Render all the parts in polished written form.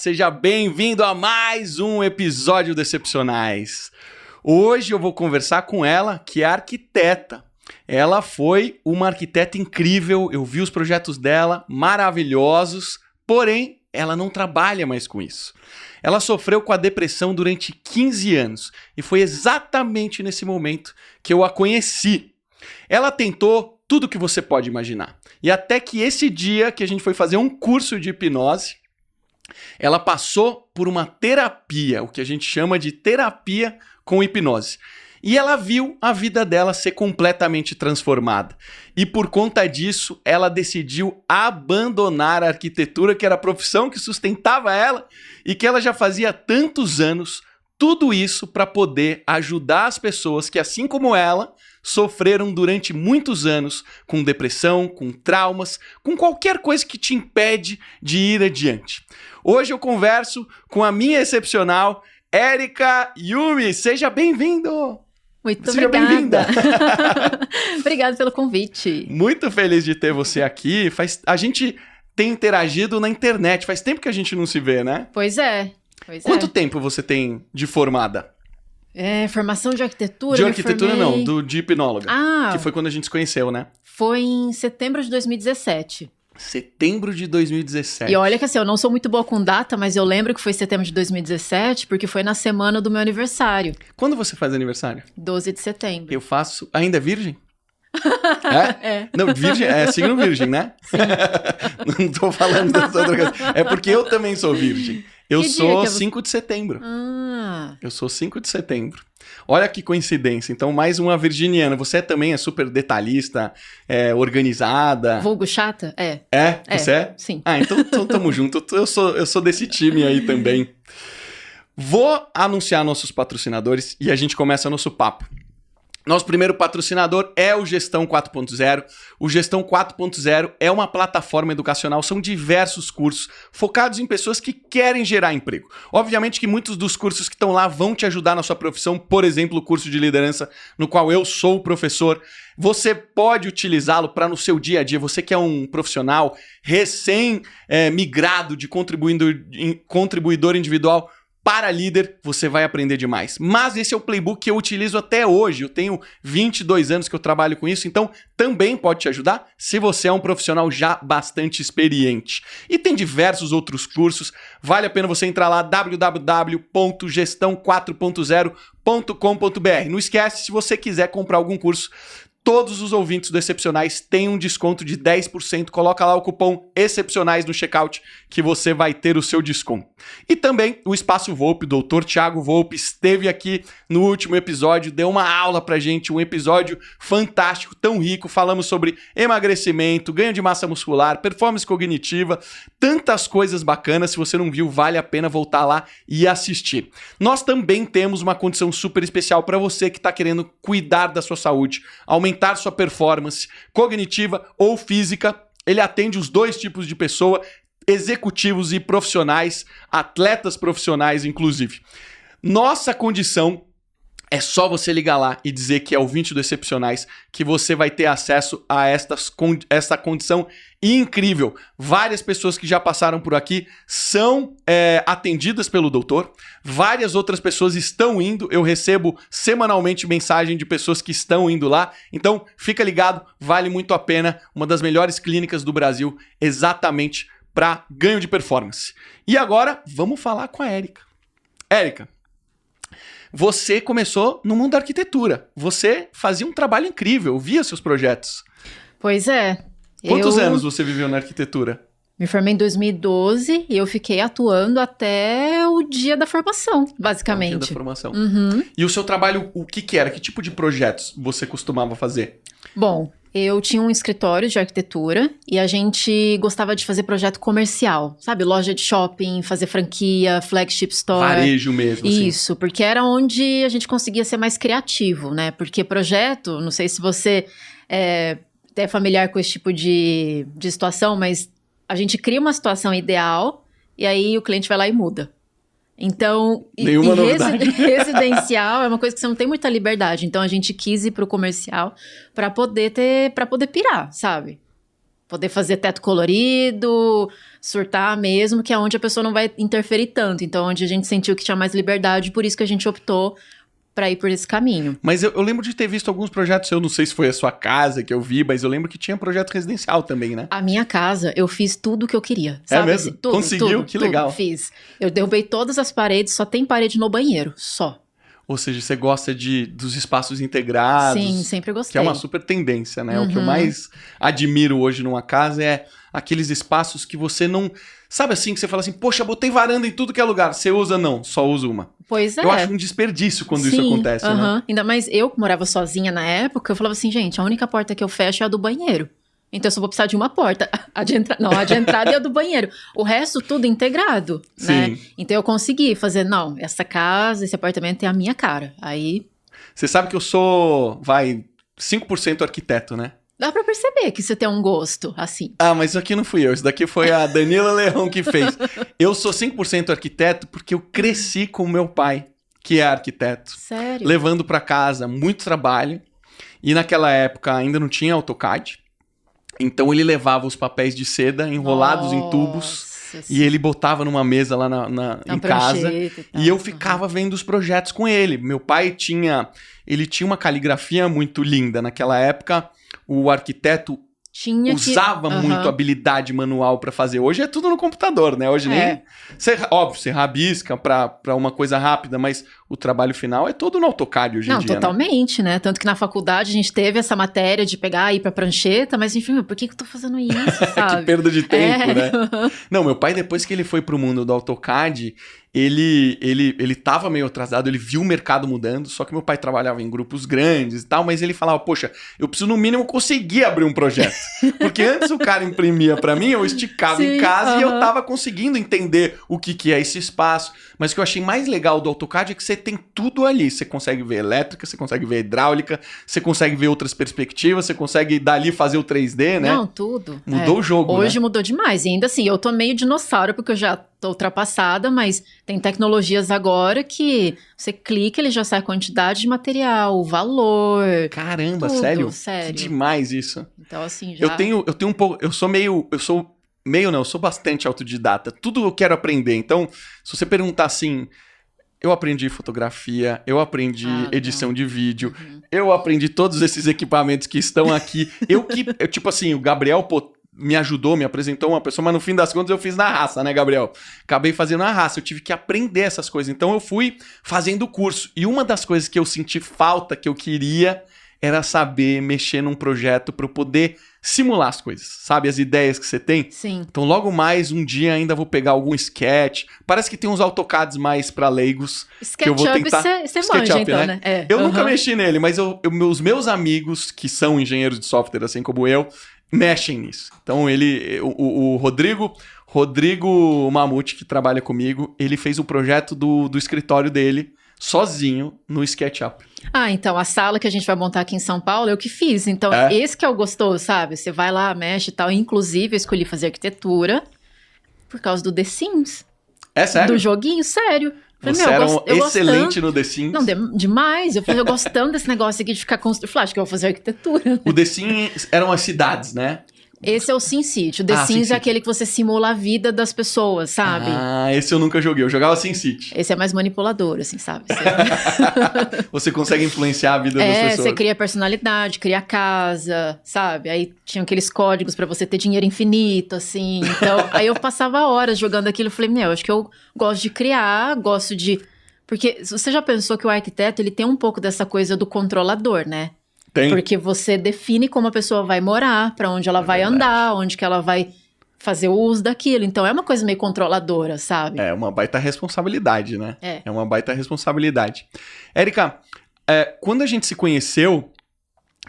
seja bem-vindo a mais um episódio do Excepcionais. Hoje eu vou conversar com ela, que é arquiteta. Ela foi uma arquiteta incrível, eu vi os projetos dela, maravilhosos, porém, ela não trabalha mais com isso. Ela sofreu com a depressão durante 15 anos e foi exatamente nesse momento que eu a conheci. Ela tentou tudo que você pode imaginar. E até que esse dia que a gente foi fazer um curso de hipnose, ela passou por uma terapia, o que a gente chama de terapia com hipnose. E ela viu a vida dela ser completamente transformada. E por conta disso, ela decidiu abandonar a arquitetura, que era a profissão que sustentava ela e que ela já fazia tantos anos. Tudo isso para poder ajudar as pessoas que, assim como ela, sofreram durante muitos anos com depressão, com traumas, com qualquer coisa que te impede de ir adiante. Hoje eu converso com a minha excepcional Érica Yumi. Seja bem-vindo! Muito Seja obrigada. bem-vinda. Obrigada pelo convite. Muito feliz de ter você aqui. A gente tem interagido na internet. Faz tempo que a gente não se vê, né? Pois é. Quanto tempo você tem de formada? Formação de arquitetura. De arquitetura não, de hipnóloga. Ah. Que foi quando a gente se conheceu, né? Foi em setembro de 2017. Setembro de 2017. E olha que assim, eu não sou muito boa com data, mas eu lembro que foi setembro de 2017, porque foi na semana do meu aniversário. Quando você faz aniversário? 12 de setembro. Eu faço... Ainda é virgem? É. Não, virgem, é signo virgem, né? Sim. Não tô falando dessa outra coisa. É porque eu também sou virgem. Eu Que dia sou que é você? 5 de setembro. Ah. Eu sou 5 de setembro. Olha que coincidência. Então, mais uma virginiana. Você também é super detalhista, organizada. Vulgo chata? É. É? Você é? Sim. Ah, então tamo junto. Eu sou desse time aí também. Vou anunciar nossos patrocinadores e a gente começa nosso papo. Nosso primeiro patrocinador é o Gestão 4.0. O Gestão 4.0 é uma plataforma educacional, são diversos cursos focados em pessoas que querem gerar emprego. Obviamente que muitos dos cursos que estão lá vão te ajudar na sua profissão, por exemplo, o curso de liderança, no qual eu sou o professor. Você pode utilizá-lo para no seu dia a dia, você que é um profissional recém-migrado de contribuidor individual, para líder, você vai aprender demais. Mas esse é o playbook que eu utilizo até hoje. Eu tenho 22 anos que eu trabalho com isso, então também pode te ajudar se você é um profissional já bastante experiente. E tem diversos outros cursos. Vale a pena você entrar lá, www.gestão4.0.com.br. Não esquece, se você quiser comprar algum curso, todos os ouvintes do Excepcionais têm um desconto de 10%. Coloca lá o cupom Excepcionais no checkout que você vai ter o seu desconto. E também o Espaço Volpe, o Dr. Thiago Volpe esteve aqui no último episódio, deu uma aula pra gente, um episódio fantástico, tão rico. Falamos sobre emagrecimento, ganho de massa muscular, performance cognitiva, tantas coisas bacanas. Se você não viu, vale a pena voltar lá e assistir. Nós também temos uma condição super especial para você que está querendo cuidar da sua saúde, aumentar sua performance cognitiva ou física. Ele atende os dois tipos de pessoa, executivos e profissionais, atletas profissionais inclusive. Nossa condição é só você ligar lá e dizer que é ouvinte do Excepcionais que você vai ter acesso a esta condição incrível. Várias pessoas que já passaram por aqui são atendidas pelo doutor. Várias outras pessoas estão indo. Eu recebo semanalmente mensagem de pessoas que estão indo lá. Então, fica ligado, vale muito a pena. Uma das melhores clínicas do Brasil, exatamente para ganho de performance. E agora, vamos falar com a Érica. Érica, você começou no mundo da arquitetura. Você fazia um trabalho incrível, eu via seus projetos. Pois é. Quantos anos você viveu na arquitetura? Me formei em 2012 e eu fiquei atuando até o dia da formação, basicamente. O dia da formação. Uhum. E o seu trabalho, o que era? Que tipo de projetos você costumava fazer? Bom, eu tinha um escritório de arquitetura e a gente gostava de fazer projeto comercial, sabe? Loja de shopping, fazer franquia, flagship store. Varejo mesmo, assim. Isso, porque era onde a gente conseguia ser mais criativo, né? Porque projeto, não sei se você é familiar com esse tipo de situação, mas a gente cria uma situação ideal e aí o cliente vai lá e muda. Então, Nenhuma novidade. Residencial é uma coisa que você não tem muita liberdade. Então, a gente quis ir pro comercial para poder pirar, sabe? poder fazer teto colorido, surtar mesmo, que é onde a pessoa não vai interferir tanto. Então, onde a gente sentiu que tinha mais liberdade, por isso que a gente optou para ir por esse caminho. Mas eu lembro de ter visto alguns projetos, eu não sei se foi a sua casa que eu vi, mas eu lembro que tinha projeto residencial também, né? A minha casa, eu fiz tudo o que eu queria, sabe? É mesmo? Assim, tudo, Conseguiu? Que legal. Fiz. Eu derrubei todas as paredes, só tem parede no banheiro, só. Ou seja, você gosta dos espaços integrados. Sim, sempre gostei. Que é uma super tendência, né? O que eu mais admiro hoje numa casa é aqueles espaços que você não... Sabe assim, que você fala assim, poxa, botei varanda em tudo que é lugar. Você usa? Não, só usa uma. Pois é. Eu acho um desperdício quando isso acontece, né? Ainda mais eu, que morava sozinha na época, eu falava assim, gente, a única porta que eu fecho é a do banheiro. Então eu só vou precisar de uma porta. A de entrada e a do banheiro. O resto tudo integrado, né? Sim. Então eu consegui fazer, não, essa casa, esse apartamento é a minha cara. Aí... Você sabe que eu sou, 5% arquiteto, né? Dá pra perceber que você tem um gosto, assim. Ah, mas isso aqui não fui eu. Isso daqui foi a Danila Leão que fez. Eu sou 100% arquiteto porque eu cresci com o meu pai, que é arquiteto. Sério? Levando pra casa muito trabalho. E naquela época ainda não tinha AutoCAD. Então ele levava os papéis de seda enrolados em tubos. E ele botava numa mesa lá em casa. E eu ficava vendo os projetos com ele. Meu pai tinha uma caligrafia muito linda. Naquela época, o arquiteto usava muito habilidade manual para fazer. Hoje é tudo no computador, né? Hoje nem... Óbvio, você rabisca para uma coisa rápida, mas o trabalho final é todo no AutoCAD hoje em dia. Não, totalmente, né? Tanto que na faculdade a gente teve essa matéria de pegar e ir pra prancheta, mas enfim, por que eu tô fazendo isso, sabe? Que perda de tempo, né? Não, meu pai, depois que ele foi pro mundo do AutoCAD, ele tava meio atrasado, ele viu o mercado mudando, só que meu pai trabalhava em grupos grandes e tal, mas ele falava, poxa, eu preciso no mínimo conseguir abrir um projeto. Porque antes o cara imprimia pra mim, eu esticava em casa e eu tava conseguindo entender o que é esse espaço. Mas o que eu achei mais legal do AutoCAD é que você tem tudo ali. Você consegue ver elétrica, você consegue ver hidráulica, você consegue ver outras perspectivas, você consegue dali fazer o 3D, né? Não, tudo. Mudou o jogo, Hoje né? mudou demais. E ainda assim, eu tô meio dinossauro, porque eu já tô ultrapassada, mas tem tecnologias agora que você clica, ele já sai a quantidade de material, o valor. Caramba, tudo, sério? sério. Que demais isso. Então, assim, já... Eu tenho um pouco... Eu sou bastante autodidata. Tudo eu quero aprender. Então, se você perguntar assim... Eu aprendi fotografia, eu aprendi edição de vídeo, eu aprendi todos esses equipamentos que estão aqui. Tipo assim, o Gabriel me ajudou, me apresentou uma pessoa, mas no fim das contas eu fiz na raça, né, Gabriel? Acabei fazendo na raça, eu tive que aprender essas coisas. Então eu fui fazendo o curso. E uma das coisas que eu senti falta, que eu queria, era saber mexer num projeto para eu poder simular as coisas, sabe? As ideias que você tem. Sim. Então logo mais um dia ainda vou pegar algum sketch. Parece que tem uns AutoCADs mais para leigos. SketchUp, que eu vou tentar... você manja, então, né? Eu nunca mexi nele, mas os meus amigos, que são engenheiros de software, assim como eu, mexem nisso. Então o Rodrigo Mamute, que trabalha comigo, ele fez o projeto do escritório dele sozinho no SketchUp. Então a sala que a gente vai montar aqui em São Paulo, eu que fiz. Então esse que é o gostoso, sabe? Você vai lá, mexe e tal. Inclusive, eu escolhi fazer arquitetura por causa do The Sims. É sério? Do joguinho, sério. Você era excelente no The Sims. Não, demais. Eu falei, eu gostando desse negócio aqui de ficar construindo. Falei, acho que eu vou fazer arquitetura. O The Sims eram as cidades, né? Esse é o SimCity. O The Sims é aquele que você simula a vida das pessoas, sabe? Esse eu nunca joguei. Eu jogava SimCity. Esse é mais manipulador, assim, sabe? Você consegue influenciar a vida das pessoas. Você cria personalidade, cria casa, sabe? Aí tinha aqueles códigos pra você ter dinheiro infinito, assim. Então, aí eu passava horas jogando aquilo. Eu falei, acho que eu gosto de criar, gosto de... Porque você já pensou que o arquiteto, ele tem um pouco dessa coisa do controlador, né? Tem. Porque você define como a pessoa vai morar, pra onde ela vai andar, onde que ela vai fazer o uso daquilo. Então é uma coisa meio controladora, sabe? É uma baita responsabilidade, né? É uma baita responsabilidade. Érica, quando a gente se conheceu,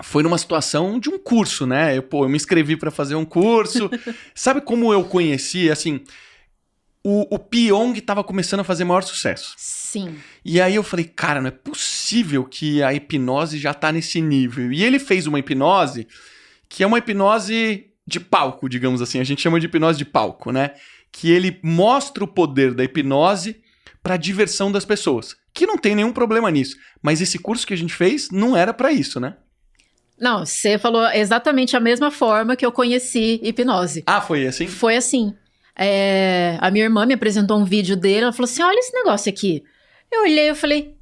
foi numa situação de um curso, né? Eu me inscrevi pra fazer um curso. Sabe como eu conheci, assim... O Pyong tava começando a fazer maior sucesso. Sim. E aí eu falei, cara, não é possível que a hipnose já tá nesse nível. E ele fez uma hipnose que é uma hipnose de palco, digamos assim. A gente chama de hipnose de palco, né? Que ele mostra o poder da hipnose pra diversão das pessoas. Que não tem nenhum problema nisso. Mas esse curso que a gente fez não era pra isso, né? Não, você falou exatamente a mesma forma que eu conheci hipnose. Ah, foi assim? Foi assim. A minha irmã me apresentou um vídeo dele, ela falou assim, olha esse negócio aqui. Eu olhei, eu falei,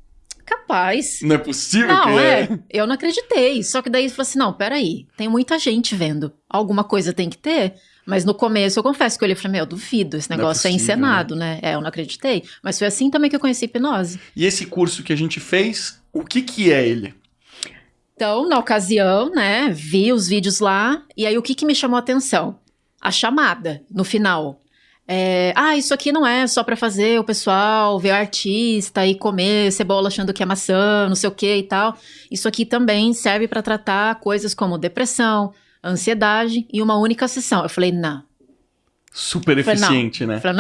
capaz. Não é possível que Não, eu não acreditei. Só que daí eu falei assim, não, peraí, tem muita gente vendo. Alguma coisa tem que ter. Mas no começo eu confesso que eu olhei e falei, eu duvido, esse negócio é encenado, né? Eu não acreditei. Mas foi assim também que eu conheci hipnose. E esse curso que a gente fez, o que é ele? Então, na ocasião, né, vi os vídeos lá, e aí o que me chamou a atenção? A chamada, no final. Isso aqui não é só pra fazer o pessoal ver o artista e comer cebola achando que é maçã, não sei o que e tal. Isso aqui também serve pra tratar coisas como depressão, ansiedade e uma única sessão. Eu falei, não. Super eficiente, né? Eu falei,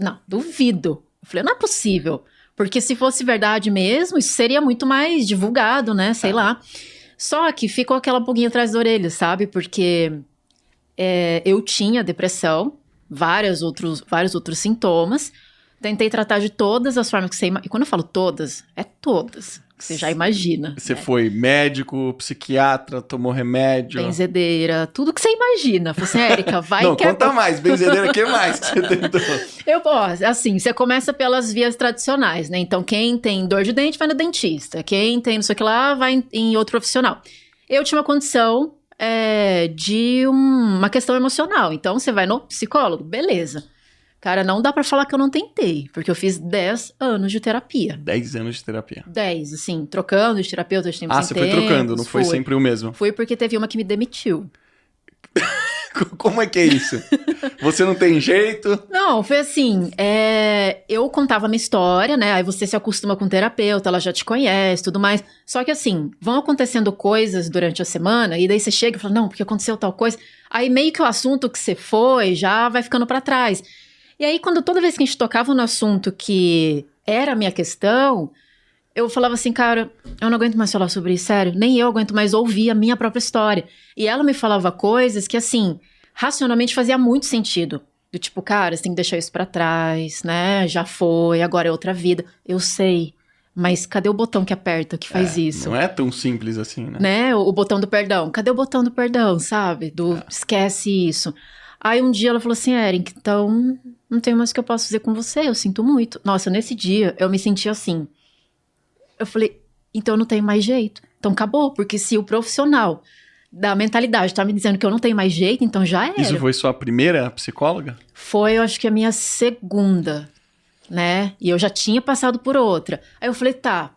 não, duvido. Eu falei, não é possível. Porque se fosse verdade mesmo, isso seria muito mais divulgado, né? Sei lá. Só que ficou aquela pulguinha atrás da orelha, sabe? Porque eu tinha depressão, vários outros sintomas. Tentei tratar de todas as formas que você imagina. E quando eu falo todas, é todas. Que você já imagina. Você foi médico, psiquiatra, tomou remédio. Benzedeira, tudo que você imagina. Falei assim, Érica, vai não, que conta mais. Benzedeira, o que mais que você tentou? Assim, você começa pelas vias tradicionais, né? Então, quem tem dor de dente vai no dentista. Quem tem não sei o que lá, vai em outro profissional. Eu tinha uma condição de uma questão emocional. Então, você vai no psicólogo, beleza. Cara, não dá pra falar que eu não tentei, porque eu fiz 10 anos de terapia. 10 anos de terapia. 10, assim, trocando de terapeuta de tempos em você foi trocando, não foi sempre o mesmo? Fui porque teve uma que me demitiu. Como é que é isso? Você não tem jeito? Não, foi assim, eu contava a minha história, né, aí você se acostuma com o terapeuta, ela já te conhece, tudo mais, só que assim, vão acontecendo coisas durante a semana, e daí você chega e fala, não, porque aconteceu tal coisa, aí meio que o assunto que você foi já vai ficando pra trás. E aí, toda vez que a gente tocava no assunto que era a minha questão, eu falava assim, cara, eu não aguento mais falar sobre isso, sério. Nem eu aguento mais ouvir a minha própria história. E ela me falava coisas que, assim, racionalmente fazia muito sentido. Do tipo, cara, você tem que deixar isso pra trás, né? Já foi, agora é outra vida. Eu sei, mas cadê o botão que aperta, que faz isso? Não é tão simples assim, né? O botão do perdão. Cadê o botão do perdão, sabe? Esquece isso. Aí um dia ela falou assim, Érica, então não tem mais o que eu posso fazer com você, eu sinto muito. Nossa, nesse dia eu me senti assim. Eu falei, então eu não tenho mais jeito. Então acabou, porque se o profissional da mentalidade tá me dizendo que eu não tenho mais jeito, então já era. Isso foi sua primeira psicóloga? Foi, eu acho que a minha segunda, né? E eu já tinha passado por outra. Aí eu falei, tá.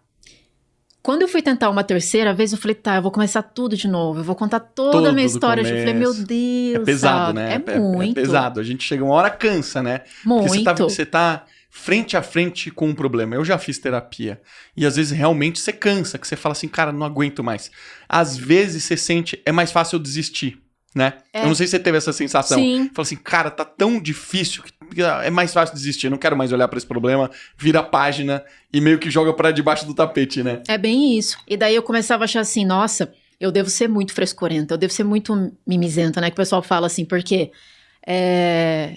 Quando eu fui tentar uma terceira vez, eu falei, tá, eu vou começar tudo de novo. Eu vou contar toda a minha história. Eu falei, meu Deus, é pesado, sabe? né? É muito. É pesado. A gente chega uma hora, cansa, né? Muito. Porque você tá frente a frente com um problema. Eu já fiz terapia. E às vezes realmente você cansa, que você fala assim, cara, não aguento mais. Às vezes você sente, é mais fácil eu desistir, né? Eu não sei se você teve essa sensação. Sim. Fala assim, cara, tá tão difícil que é mais fácil desistir. Eu não quero mais olhar pra esse problema, vira a página e meio que joga pra debaixo do tapete, né? É bem isso. E daí eu começava a achar assim, nossa, eu devo ser muito frescurenta, eu devo ser muito mimizenta, né? Que o pessoal fala assim, porque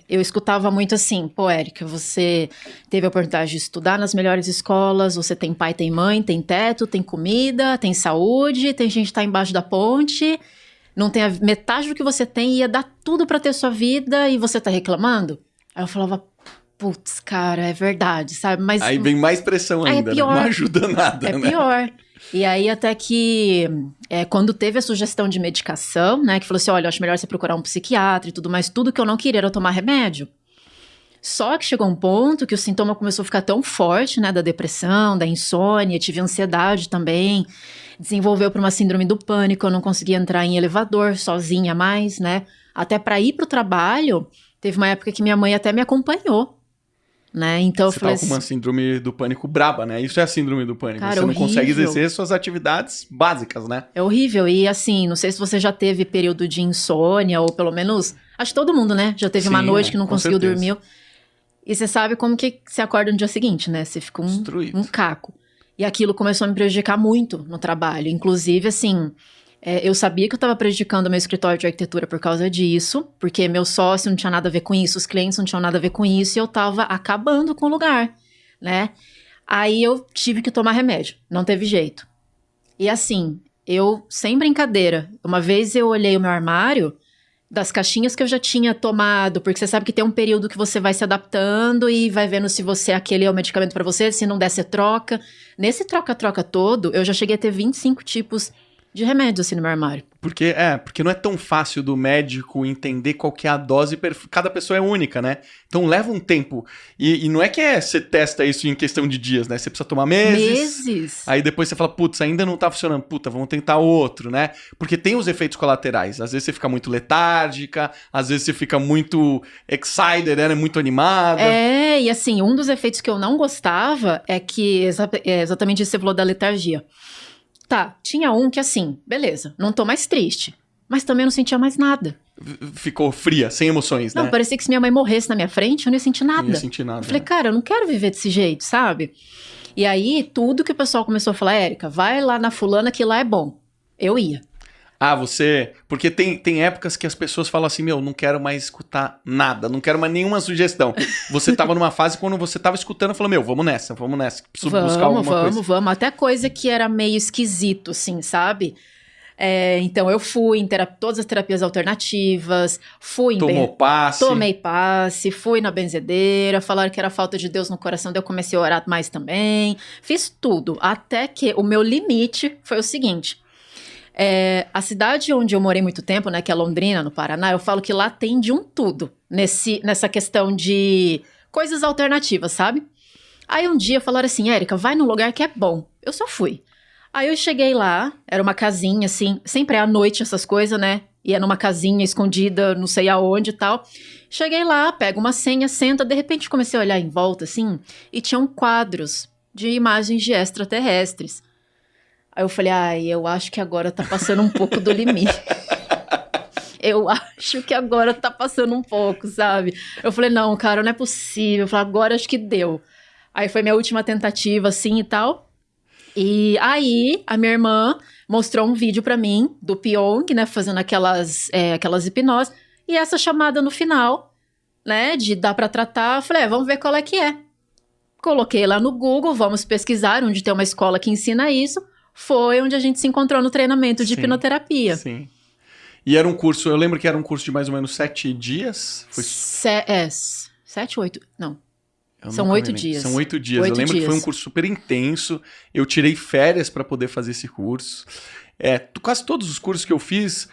eu escutava muito assim, pô, Érica, você teve a oportunidade de estudar nas melhores escolas, você tem pai, tem mãe, tem teto, tem comida, tem saúde, tem gente que tá embaixo da ponte, não tem a metade do que você tem, ia dar tudo pra ter sua vida e você tá reclamando? Aí eu falava, putz, cara, é verdade, sabe? Mas aí vem mais pressão ainda, pior. Né? Não ajuda nada, né? É pior. E aí até que, quando teve a sugestão de medicação, né, que falou assim, olha, eu acho melhor você procurar um psiquiatra e tudo mais, tudo que eu não queria era tomar remédio. Só que chegou um ponto que o sintoma começou a ficar tão forte, né, da depressão, da insônia, tive ansiedade também, desenvolveu para uma síndrome do pânico, eu não conseguia entrar em elevador sozinha mais, né, até para ir pro trabalho, teve uma época que minha mãe até me acompanhou. Né? Então você eu falei tava com uma síndrome do pânico braba, né? Isso é a síndrome do pânico. Cara, você não horrível. consegue exercer suas atividades básicas, né? É horrível. E assim, não sei se você já teve período de insônia, ou pelo menos, acho que todo mundo, né? Já teve uma noite que não conseguiu dormir. E você sabe como que você acorda no dia seguinte, né? Você fica um caco. E aquilo começou a me prejudicar muito no trabalho. Inclusive, assim, eu sabia que eu estava prejudicando meu escritório de arquitetura por causa disso, porque meu sócio não tinha nada a ver com isso, os clientes não tinham nada a ver com isso, e eu estava acabando com o lugar, né? Aí eu tive que tomar remédio, não teve jeito. E assim, eu, sem brincadeira, uma vez eu olhei o meu armário das caixinhas que eu já tinha tomado, porque você sabe que tem um período que você vai se adaptando e vai vendo se aquele é o medicamento pra você, se não der, você troca. Nesse troca-troca todo, eu já cheguei a ter 25 tipos de remédios assim no meu armário. Porque não é tão fácil do médico entender qual que é a dose, cada pessoa é única, né? Então leva um tempo. E não é que você testa isso em questão de dias, né? Você precisa tomar meses. Aí depois você fala, putz, ainda não tá funcionando. Puta, vamos tentar outro, né? Porque tem os efeitos colaterais. Às vezes você fica muito letárgica, às vezes você fica muito excited, né? Muito animada. E assim, um dos efeitos que eu não gostava é que, exatamente isso que você falou da letargia. Tá, tinha um que assim, beleza, não tô mais triste, mas também não sentia mais nada. Ficou fria, sem emoções, né? Não, parecia que se minha mãe morresse na minha frente, eu não ia sentir nada. Não ia sentir nada. Eu falei, cara, eu não quero viver desse jeito, sabe? E aí, tudo que o pessoal começou a falar, Érica, vai lá na fulana que lá é bom. Eu ia. Porque tem épocas que as pessoas falam assim, não quero mais escutar nada, não quero mais nenhuma sugestão. Você tava numa fase quando você tava escutando, falou, vamos nessa, preciso buscar alguma coisa. Vamos, até coisa que era meio esquisito, assim, sabe? Então eu fui em todas as terapias alternativas, tomei passe, fui na benzedeira, falaram que era falta de Deus no coração, daí eu comecei a orar mais também, fiz tudo, até que o meu limite foi o seguinte... a cidade onde eu morei muito tempo, né, que é Londrina, no Paraná, eu falo que lá tem de um tudo, nessa questão de coisas alternativas, sabe? Aí um dia falaram assim, Érica, vai num lugar que é bom. Eu só fui. Aí eu cheguei lá, era uma casinha, assim, sempre é à noite essas coisas, né? Ia numa casinha escondida, não sei aonde e tal. Cheguei lá, pego uma senha, senta, de repente comecei a olhar em volta, assim, e tinham quadros de imagens de extraterrestres. Aí eu falei, eu acho que agora tá passando um pouco do limite. Eu acho que agora tá passando um pouco, sabe? Eu falei, não, cara, não é possível. Eu falei, agora acho que deu. Aí foi minha última tentativa, assim, e tal. E aí, a minha irmã mostrou um vídeo pra mim, do Pyong, né, fazendo aquelas hipnoses. E essa chamada no final, né, de dar pra tratar. Eu falei, vamos ver qual é que é. Coloquei lá no Google, vamos pesquisar onde tem uma escola que ensina isso. Foi onde a gente se encontrou no treinamento de hipnoterapia. Sim. E era um curso, eu lembro que era um curso de mais ou menos 7 dias? 7, 8, não. São 8 dias. São 8 dias. Eu lembro que foi um curso super intenso. Eu tirei férias para poder fazer esse curso. Quase todos os cursos que eu fiz,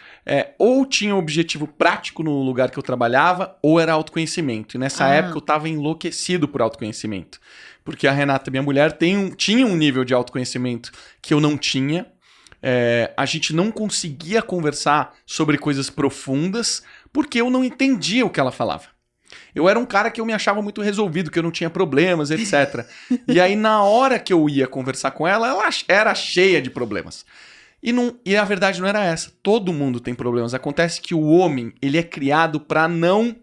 ou tinha objetivo prático no lugar que eu trabalhava, ou era autoconhecimento. E nessa época eu estava enlouquecido por autoconhecimento. Porque a Renata, minha mulher, tinha um nível de autoconhecimento que eu não tinha. A gente não conseguia conversar sobre coisas profundas porque eu não entendia o que ela falava. Eu era um cara que eu me achava muito resolvido, que eu não tinha problemas, etc. E aí, na hora que eu ia conversar com ela, ela era cheia de problemas. E a verdade não era essa. Todo mundo tem problemas. Acontece que o homem, ele é criado pra não...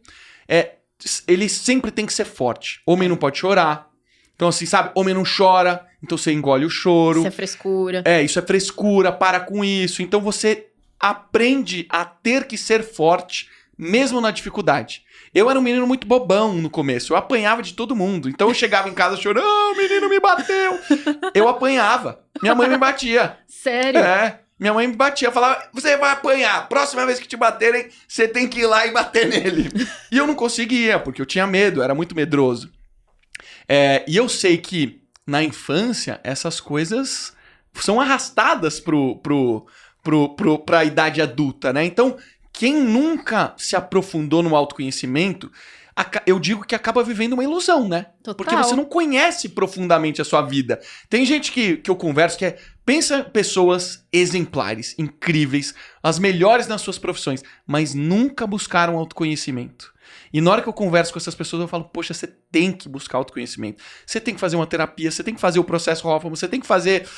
ele sempre tem que ser forte. Homem não pode chorar. Então, assim, sabe? Homem não chora, então você engole o choro. Isso é frescura. Isso é frescura, para com isso. Então você aprende a ter que ser forte, mesmo na dificuldade. Eu era um menino muito bobão no começo, eu apanhava de todo mundo. Então eu chegava em casa chorando, o menino me bateu. Eu apanhava, minha mãe me batia. Sério? Minha mãe me batia, falava, você vai apanhar, próxima vez que te baterem, você tem que ir lá e bater nele. E eu não conseguia, porque eu tinha medo, era muito medroso. E eu sei que na infância essas coisas são arrastadas pra idade adulta, né? Então, quem nunca se aprofundou no autoconhecimento, eu digo que acaba vivendo uma ilusão, né? Total. Porque você não conhece profundamente a sua vida. Tem gente que eu converso que pensa pessoas exemplares, incríveis, as melhores nas suas profissões, mas nunca buscaram autoconhecimento. E na hora que eu converso com essas pessoas, eu falo, poxa, você tem que buscar autoconhecimento. Você tem que fazer uma terapia, você tem que fazer o processo Hoffman, você tem que fazer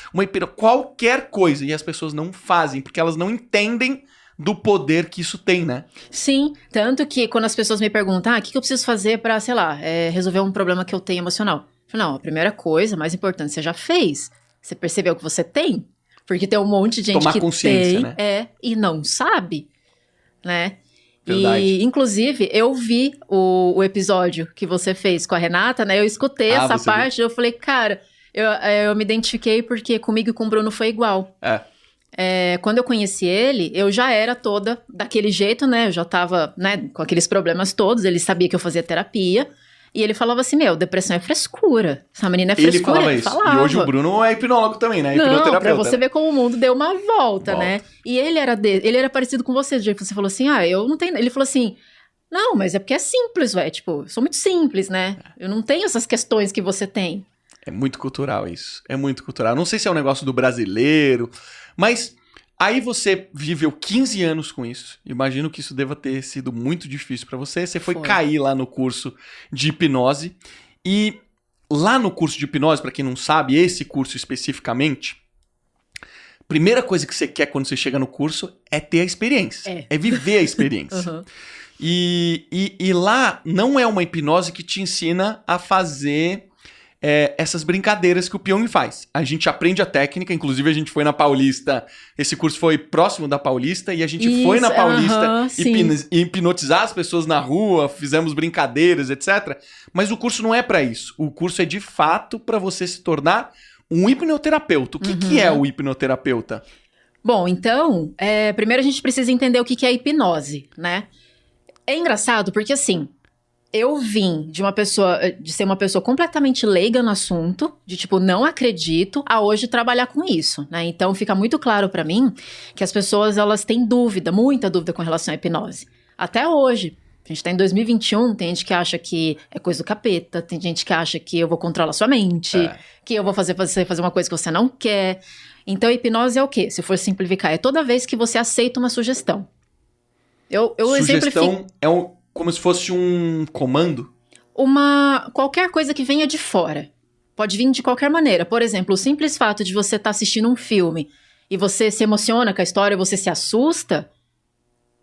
qualquer coisa. E as pessoas não fazem, porque elas não entendem do poder que isso tem, né? Sim, tanto que quando as pessoas me perguntam, o que eu preciso fazer pra, sei lá, resolver um problema que eu tenho emocional? Eu falo, não, a primeira coisa, mais importante, você já fez. Você percebeu que você tem? Porque tem um monte de gente Tomar que consciência, tem, né? E não sabe, né? Verdade. E, inclusive, eu vi o episódio que você fez com a Renata, né? Eu escutei essa parte, eu falei, cara, eu me identifiquei porque comigo e com o Bruno foi igual. quando eu conheci ele, eu já era toda daquele jeito, né? Eu já tava, né, com aqueles problemas todos. Ele sabia que eu fazia terapia. E ele falava assim, depressão é frescura. Essa menina é frescura. Ele falava isso. Falava. E hoje o Bruno é hipnólogo também, né? Não, Hipnoterapeuta. pra você ver como o mundo deu uma volta, né? E ele era parecido com você, do jeito que você falou assim, eu não tenho... Ele falou assim, não, mas é porque é simples, velho. Tipo, eu sou muito simples, né? Eu não tenho essas questões que você tem. É muito cultural isso. É muito cultural. Não sei se é um negócio do brasileiro, mas... Aí você viveu 15 anos com isso. Imagino que isso deva ter sido muito difícil pra você. Você foi cair lá no curso de hipnose. E lá no curso de hipnose, pra quem não sabe, esse curso especificamente, primeira coisa que você quer quando você chega no curso é ter a experiência. É viver a experiência. Uhum. E lá não é uma hipnose que te ensina a fazer... essas brincadeiras que o Pyong faz. A gente aprende a técnica, inclusive a gente foi na Paulista, esse curso foi próximo da Paulista, e a gente foi na Paulista hipnotizar as pessoas na rua, fizemos brincadeiras, etc. Mas o curso não é pra isso. O curso é de fato pra você se tornar um hipnoterapeuta. O que é o hipnoterapeuta? Bom, então, primeiro a gente precisa entender o que é hipnose, né? É engraçado porque assim... Eu vim de ser uma pessoa completamente leiga no assunto, de tipo, não acredito, a hoje trabalhar com isso, né? Então fica muito claro pra mim que as pessoas, elas têm dúvida, muita dúvida com relação à hipnose. Até hoje. A gente tá em 2021, tem gente que acha que é coisa do capeta, tem gente que acha que eu vou controlar sua mente, que eu vou fazer você fazer uma coisa que você não quer. Então a hipnose é o quê? Se for simplificar, é toda vez que você aceita uma sugestão. Sugestão como se fosse um comando? Qualquer coisa que venha de fora. Pode vir de qualquer maneira. Por exemplo, o simples fato de você estar assistindo um filme e você se emociona com a história, você se assusta,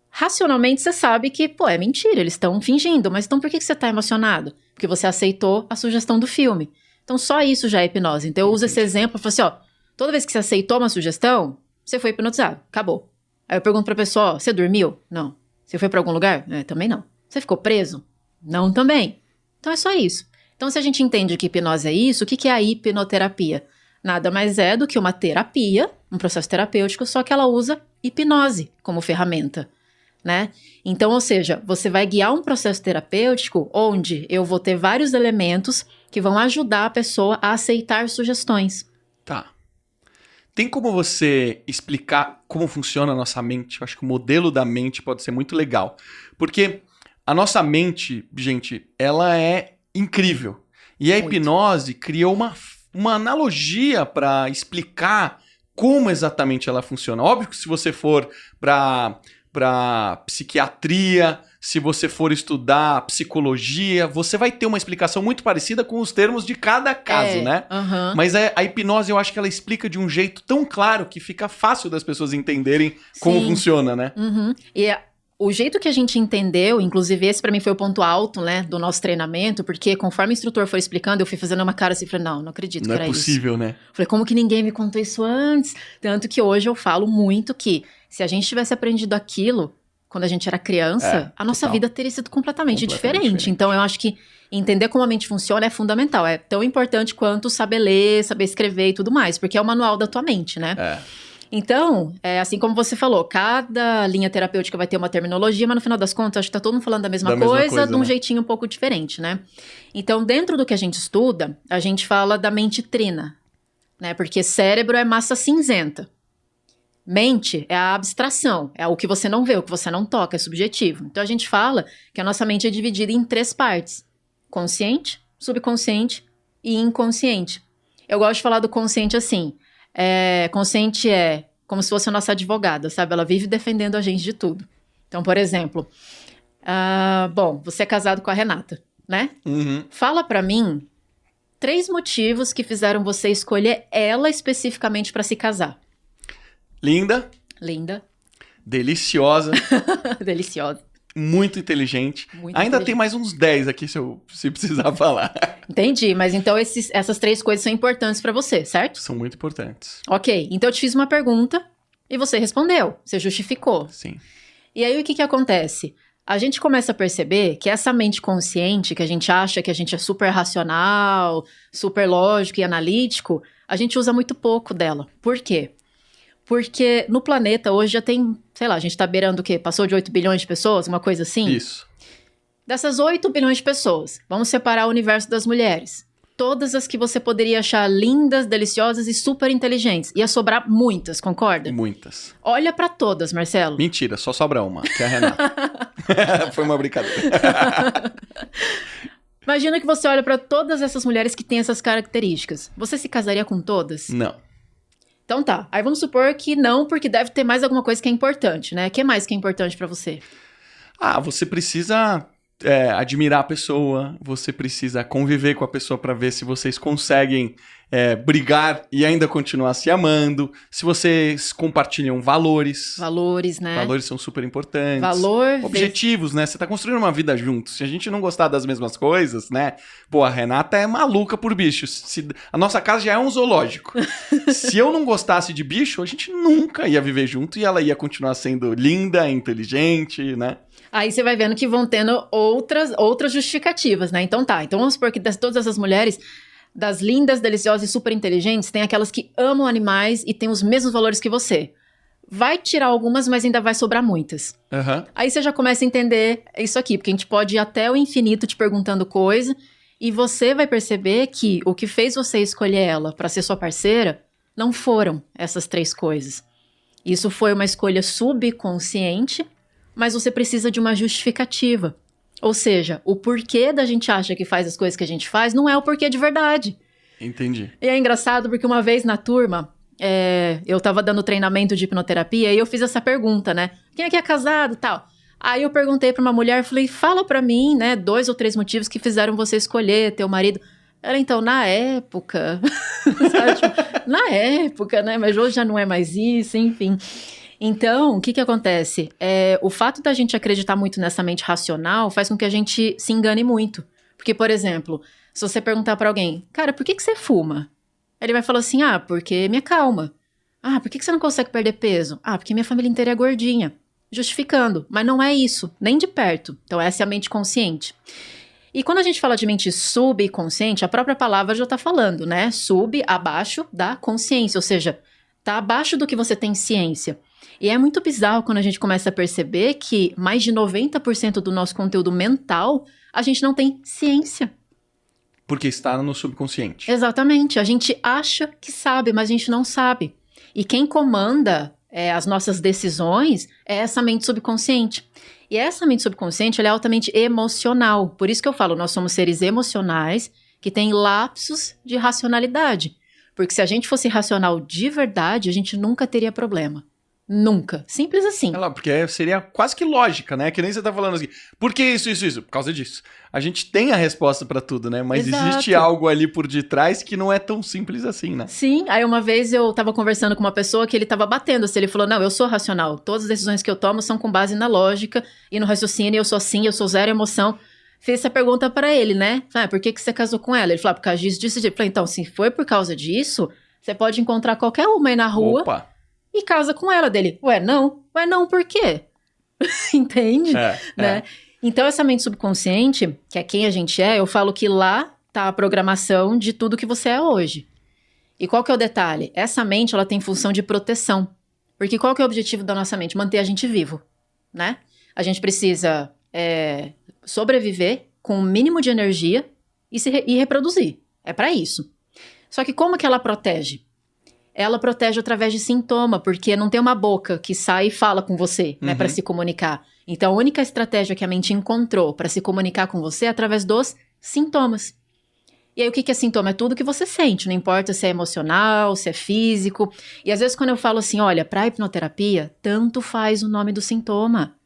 racionalmente você sabe que, é mentira, eles estão fingindo. Mas então por que você está emocionado? Porque você aceitou a sugestão do filme. Então só isso já é hipnose. Então eu uso esse exemplo e falo assim, toda vez que você aceitou uma sugestão, você foi hipnotizado. Acabou. Aí eu pergunto pra pessoa, você dormiu? Não. Você foi pra algum lugar? Também não. Você ficou preso? Não também. Então é só isso. Então se a gente entende que hipnose é isso, o que é a hipnoterapia? Nada mais é do que uma terapia, um processo terapêutico, só que ela usa hipnose como ferramenta, né? Então, ou seja, você vai guiar um processo terapêutico onde eu vou ter vários elementos que vão ajudar a pessoa a aceitar sugestões. Tá. Tem como você explicar como funciona a nossa mente? Eu acho que o modelo da mente pode ser muito legal. Porque a nossa mente, gente, ela é incrível. E a hipnose criou uma analogia para explicar como exatamente ela funciona. Óbvio que se você for para psiquiatria, se você for estudar psicologia, você vai ter uma explicação muito parecida com os termos de cada caso, né? Mas a hipnose, eu acho que ela explica de um jeito tão claro que fica fácil das pessoas entenderem como funciona, né? E o jeito que a gente entendeu, inclusive esse pra mim foi o ponto alto, né, do nosso treinamento, porque conforme o instrutor foi explicando, eu fui fazendo uma cara assim, falei, não acredito que era isso. Não é possível, né? Falei, como que ninguém me contou isso antes? Tanto que hoje eu falo muito que se a gente tivesse aprendido aquilo quando a gente era criança, a nossa vida teria sido completamente diferente. Então eu acho que entender como a mente funciona é fundamental. É tão importante quanto saber ler, saber escrever e tudo mais, porque é o manual da tua mente, né? Então, assim como você falou, cada linha terapêutica vai ter uma terminologia, mas no final das contas, acho que tá todo mundo falando da mesma coisa, de um jeitinho um pouco diferente, né? Então, dentro do que a gente estuda, a gente fala da mente trina, né? Porque cérebro é massa cinzenta. Mente é a abstração, é o que você não vê, o que você não toca, é subjetivo. Então, a gente fala que a nossa mente é dividida em 3 partes. Consciente, subconsciente e inconsciente. Eu gosto de falar do consciente assim... consciente é como se fosse a nossa advogada, sabe? Ela vive defendendo a gente de tudo. Então, por exemplo, você é casado com a Renata, né? Fala pra mim 3 motivos que fizeram você escolher ela especificamente pra se casar. Linda. Deliciosa. Deliciosa. Muito inteligente. Ainda tem mais uns 10 aqui se precisar falar. Entendi, mas então essas 3 coisas são importantes pra você, certo? São muito importantes. Ok, então eu te fiz uma pergunta e você respondeu, você justificou. Sim. E aí o que acontece? A gente começa a perceber que essa mente consciente, que a gente acha que a gente é super racional, super lógico e analítico, a gente usa muito pouco dela. Por quê? Porque no planeta hoje já tem, sei lá, a gente tá beirando o quê? Passou de 8 bilhões de pessoas, uma coisa assim? Isso. Dessas 8 bilhões de pessoas, vamos separar o universo das mulheres. Todas as que você poderia achar lindas, deliciosas e super inteligentes. Ia sobrar muitas, concorda? Muitas. Olha pra todas, Marcelo. Mentira, só sobra uma, que é a Renata. Foi uma brincadeira. Imagina que você olha pra todas essas mulheres que têm essas características. Você se casaria com todas? Não. Então tá. Aí vamos supor que não, porque deve ter mais alguma coisa que é importante, né? O que mais que é importante pra você? Você precisa admirar a pessoa, você precisa conviver com a pessoa para ver se vocês conseguem brigar e ainda continuar se amando, se vocês compartilham valores. Valores, né? Valores são super importantes. Objetivos, né? Você tá construindo uma vida junto. Se a gente não gostar das mesmas coisas, né? Pô, a Renata é maluca por bichos. A nossa casa já é um zoológico. Se eu não gostasse de bicho, a gente nunca ia viver junto e ela ia continuar sendo linda, inteligente, né? Aí você vai vendo que vão tendo outras justificativas, né? Então tá. Então vamos supor que todas essas mulheres, das lindas, deliciosas e super inteligentes, tem aquelas que amam animais e têm os mesmos valores que você. Vai tirar algumas, mas ainda vai sobrar muitas. Uhum. Aí você já começa a entender isso aqui, porque a gente pode ir até o infinito te perguntando coisa, e você vai perceber que o que fez você escolher ela pra ser sua parceira não foram essas 3 coisas. Isso foi uma escolha subconsciente, mas você precisa de uma justificativa. Ou seja, o porquê da gente acha que faz as coisas que a gente faz não é o porquê de verdade. Entendi. E é engraçado porque uma vez na turma, eu tava dando treinamento de hipnoterapia e eu fiz essa pergunta, né? Quem aqui é casado e tal? Aí eu perguntei pra uma mulher, falei, fala pra mim, né, 2 ou 3 motivos que fizeram você escolher teu marido. Ela, então, na época... sabe, tipo, na época, né? Mas hoje já não é mais isso, enfim... Então, o que acontece? O fato da gente acreditar muito nessa mente racional faz com que a gente se engane muito. Porque, por exemplo, se você perguntar pra alguém, cara, por que você fuma? Ele vai falar assim, porque me acalma. Por que você não consegue perder peso? Porque minha família inteira é gordinha. Justificando, mas não é isso, nem de perto. Então, essa é a mente consciente. E quando a gente fala de mente subconsciente, a própria palavra já tá falando, né? Sub, abaixo da consciência, ou seja, tá abaixo do que você tem ciência. E é muito bizarro quando a gente começa a perceber que mais de 90% do nosso conteúdo mental, a gente não tem ciência. Porque está no subconsciente. Exatamente. A gente acha que sabe, mas a gente não sabe. E quem comanda as nossas decisões é essa mente subconsciente. E essa mente subconsciente ela é altamente emocional. Por isso que eu falo, nós somos seres emocionais que têm lapsos de racionalidade. Porque se a gente fosse racional de verdade, a gente nunca teria problema. Nunca. Simples assim. Porque seria quase que lógica, né? Que nem você tá falando assim, por que isso? Por causa disso. A gente tem a resposta pra tudo, né? Mas Exato. Existe algo ali por detrás que não é tão simples assim, né? Sim. Aí uma vez eu tava conversando com uma pessoa que ele tava batendo. Ele falou, não, eu sou racional. Todas as decisões que eu tomo são com base na lógica e no raciocínio. Eu sou assim, eu sou zero emoção. Fiz essa pergunta pra ele, né? Por que você casou com ela? Ele falou, por causa disso. Eu falei, então, se foi por causa disso, você pode encontrar qualquer uma aí na rua. Opa! E casa com ela dele. Ué, não, por quê? Entende? Né? Então, essa mente subconsciente, que é quem a gente é, eu falo que lá tá a programação de tudo que você é hoje. E qual que é o detalhe? Essa mente, ela tem função de proteção. Porque qual que é o objetivo da nossa mente? Manter a gente vivo, né? A gente precisa sobreviver com o mínimo de energia e reproduzir. É pra isso. Só que como que ela protege? Ela protege através de sintoma, porque não tem uma boca que sai e fala com você, né, para se comunicar. Então, a única estratégia que a mente encontrou para se comunicar com você é através dos sintomas. E aí, o que é sintoma? É tudo que você sente, não importa se é emocional, se é físico. E às vezes, quando eu falo assim, olha, pra hipnoterapia, tanto faz o nome do sintoma.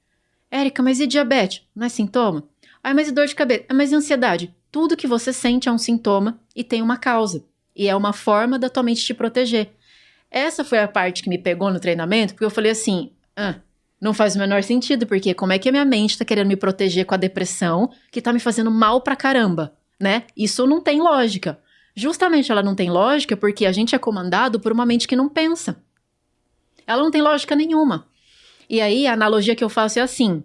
Érica, mas e diabetes? Não é sintoma? Mas e dor de cabeça? Mas e ansiedade? Tudo que você sente é um sintoma e tem uma causa. E é uma forma da tua mente te proteger. Essa foi a parte que me pegou no treinamento, porque eu falei assim, não faz o menor sentido, porque como é que a minha mente tá querendo me proteger com a depressão, que tá me fazendo mal pra caramba, né? Isso não tem lógica. Justamente ela não tem lógica porque a gente é comandado por uma mente que não pensa. Ela não tem lógica nenhuma. E aí, a analogia que eu faço é assim,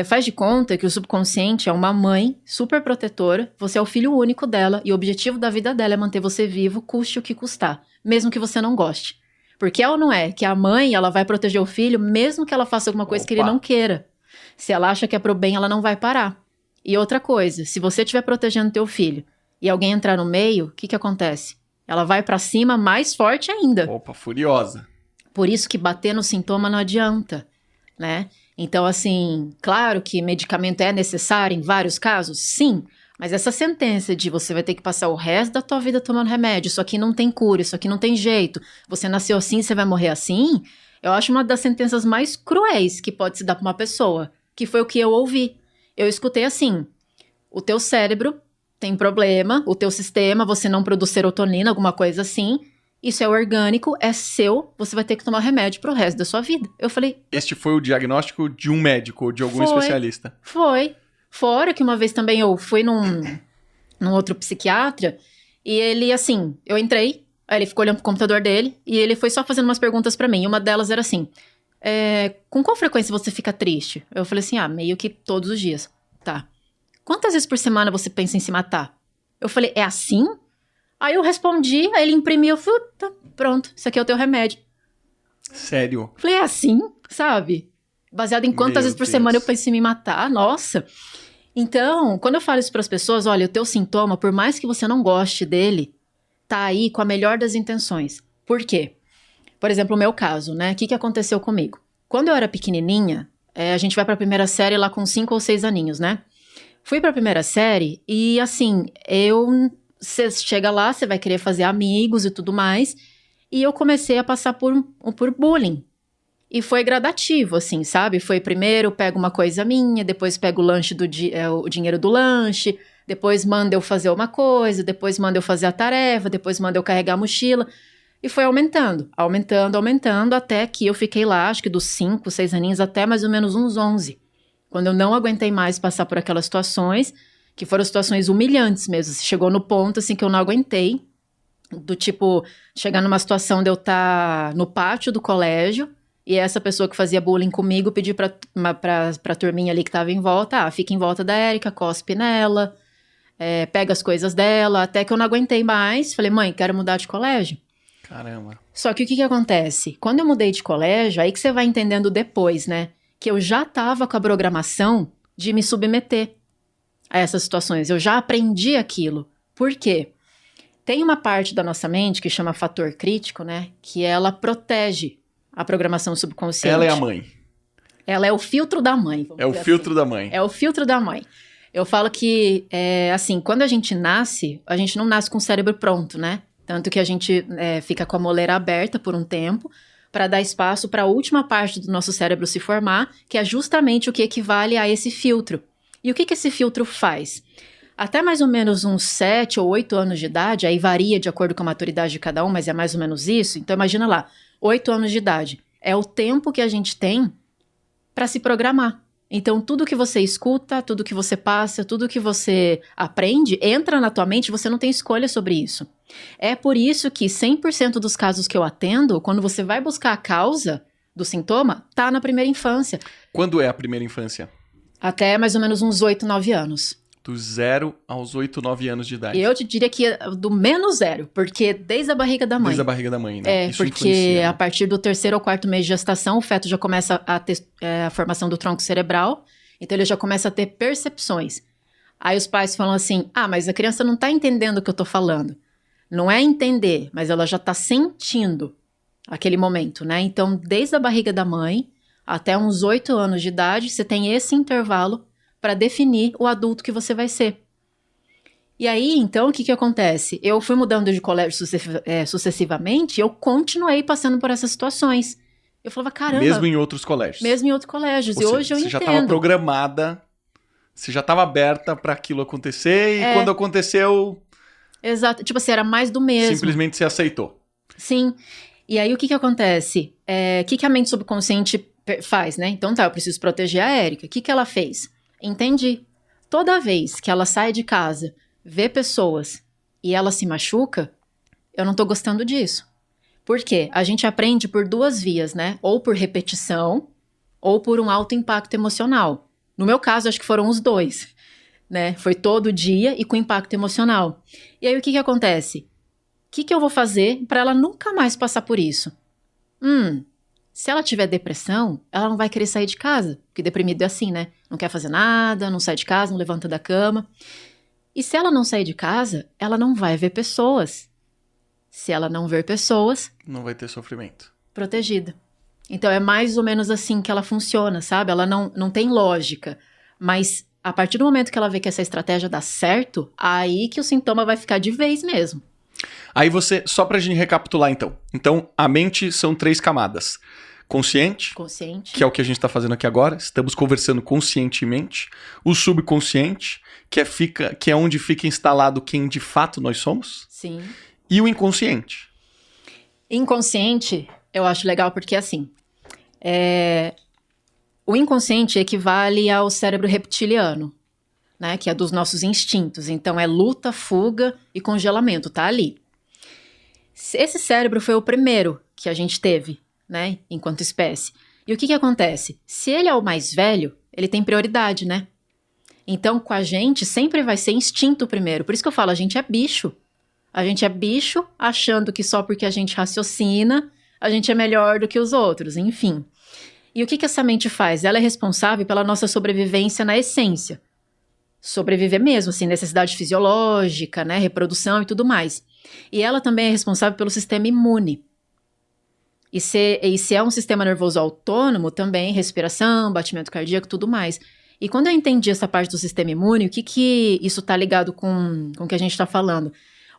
faz de conta que o subconsciente é uma mãe super protetora, você é o filho único dela e o objetivo da vida dela é manter você vivo, custe o que custar, mesmo que você não goste. Porque é ou não é que a mãe, ela vai proteger o filho mesmo que ela faça alguma coisa que ele não queira. Se ela acha que é pro bem, ela não vai parar. E outra coisa, se você estiver protegendo teu filho e alguém entrar no meio, o que que acontece? Ela vai pra cima mais forte ainda. Opa, furiosa. Por isso que bater no sintoma não adianta, né? Então, assim, claro que medicamento é necessário em vários casos, sim. Mas essa sentença de você vai ter que passar o resto da tua vida tomando remédio, isso aqui não tem cura, isso aqui não tem jeito, você nasceu assim, você vai morrer assim, eu acho uma das sentenças mais cruéis que pode se dar pra uma pessoa, que foi o que eu ouvi. Eu escutei assim, o teu cérebro tem problema, o teu sistema, você não produz serotonina, alguma coisa assim, isso é orgânico, é seu, você vai ter que tomar remédio pro resto da sua vida. Eu falei... Este foi o diagnóstico de um médico ou de algum especialista? Foi. Fora que uma vez também eu fui num outro psiquiatra e ele, assim, eu entrei, aí ele ficou olhando pro computador dele e ele foi só fazendo umas perguntas pra mim. Uma delas era assim, com qual frequência você fica triste? Eu falei assim, meio que todos os dias. Tá. Quantas vezes por semana você pensa em se matar? Eu falei, é assim? Aí eu respondi, aí ele imprimiu, eu falei, tá, pronto, isso aqui é o teu remédio. Sério? Falei, é assim, sabe? Baseado em quantas vezes por semana eu penso em me matar, nossa. Então, quando eu falo isso para as pessoas, olha, o teu sintoma, por mais que você não goste dele, tá aí com a melhor das intenções. Por quê? Por exemplo, o meu caso, né? O que aconteceu comigo? Quando eu era pequenininha, a gente vai para a primeira série lá com 5 ou 6 aninhos, né? Fui para a primeira série e, assim, você chega lá, você vai querer fazer amigos e tudo mais, e eu comecei a passar por bullying. E foi gradativo, assim, sabe? Foi primeiro, eu pego uma coisa minha, depois pego o lanche o dinheiro do lanche, depois manda eu fazer uma coisa, depois manda eu fazer a tarefa, depois manda eu carregar a mochila. E foi aumentando, até que eu fiquei lá, acho que dos 5, 6 aninhos até mais ou menos uns 11. Quando eu não aguentei mais passar por aquelas situações, que foram situações humilhantes mesmo. Chegou no ponto, assim, que eu não aguentei, do tipo, chegar numa situação de eu estar no pátio do colégio, e essa pessoa que fazia bullying comigo pediu pra turminha ali que tava em volta, fica em volta da Érica, cospe nela, pega as coisas dela, até que eu não aguentei mais, falei, mãe, quero mudar de colégio. Caramba. Só que o que acontece? Quando eu mudei de colégio, aí que você vai entendendo depois, né, que eu já tava com a programação de me submeter a essas situações, eu já aprendi aquilo. Por quê? Tem uma parte da nossa mente que chama fator crítico, né, que ela protege a programação subconsciente. Ela é a mãe. Ela é o filtro da mãe. É o filtro da mãe. É o filtro da mãe. Eu falo que, assim, quando a gente não nasce com o cérebro pronto, né? Tanto que a gente fica com a moleira aberta por um tempo para dar espaço para a última parte do nosso cérebro se formar, que é justamente o que equivale a esse filtro. E o que esse filtro faz? Até mais ou menos uns 7 ou 8 anos de idade, aí varia de acordo com a maturidade de cada um, mas é mais ou menos isso. Então imagina lá, 8 anos de idade. É o tempo que a gente tem para se programar. Então, tudo que você escuta, tudo que você passa, tudo que você aprende, entra na tua mente, você não tem escolha sobre isso. É por isso que 100% dos casos que eu atendo, quando você vai buscar a causa do sintoma, tá na primeira infância. Quando é a primeira infância? Até mais ou menos uns 8, 9 anos. Do 0 aos 8, 9 anos de idade. Eu te diria que do menos 0, porque desde a barriga da mãe. Desde a barriga da mãe, né? Isso porque influencia, né? A partir do 3º ou 4º mês de gestação, o feto já começa a ter a formação do tronco cerebral, então ele já começa a ter percepções. Aí os pais falam assim, mas a criança não tá entendendo o que eu tô falando. Não é entender, mas ela já tá sentindo aquele momento, né? Então, desde a barriga da mãe até uns 8 anos de idade, você tem esse intervalo para definir o adulto que você vai ser. E aí, então, o que acontece? Eu fui mudando de colégio sucessivamente e eu continuei passando por essas situações. Eu falava, caramba... Mesmo em outros colégios. Mesmo em outros colégios. Ou e seja, hoje eu entendo. Você já estava programada, você já estava aberta para aquilo acontecer e quando aconteceu... Exato. Tipo assim, era mais do mesmo. Simplesmente você aceitou. Sim. E aí, o que acontece? O que a mente subconsciente faz, né? Então tá, eu preciso proteger a Érica. O que ela fez? Entendi. Toda vez que ela sai de casa, vê pessoas e ela se machuca, eu não tô gostando disso. Por quê? A gente aprende por 2 vias, né? Ou por repetição, ou por um alto impacto emocional. No meu caso, acho que foram os 2, né? Foi todo dia e com impacto emocional. E aí, o que acontece? O que eu vou fazer para ela nunca mais passar por isso? Se ela tiver depressão, ela não vai querer sair de casa. Porque deprimido é assim, né? Não quer fazer nada, não sai de casa, não levanta da cama. E se ela não sair de casa, ela não vai ver pessoas. Se ela não ver pessoas... Não vai ter sofrimento. Protegida. Então é mais ou menos assim que ela funciona, sabe? Ela não tem lógica. Mas a partir do momento que ela vê que essa estratégia dá certo, aí que o sintoma vai ficar de vez mesmo. Aí você, só pra gente recapitular então. Então, a mente são 3 camadas. Consciente, que é o que a gente tá fazendo aqui agora. Estamos conversando conscientemente. O subconsciente, que é onde fica instalado quem de fato nós somos. Sim. E o inconsciente. Inconsciente, eu acho legal porque assim... O inconsciente equivale ao cérebro reptiliano, né? Que é dos nossos instintos. Então é luta, fuga e congelamento, tá ali. Esse cérebro foi o primeiro que a gente teve, né? Enquanto espécie. E o que acontece? Se ele é o mais velho, ele tem prioridade, né? Então com a gente sempre vai ser instinto primeiro. Por isso que eu falo, a gente é bicho. A gente é bicho achando que só porque a gente raciocina, a gente é melhor do que os outros, enfim. E o que essa mente faz? Ela é responsável pela nossa sobrevivência na essência. Sobreviver mesmo, assim, necessidade fisiológica, né, reprodução e tudo mais. E ela também é responsável pelo sistema imune. E se é um sistema nervoso autônomo, também respiração, batimento cardíaco, tudo mais. E quando eu entendi essa parte do sistema imune, o que isso está ligado com o que a gente está falando?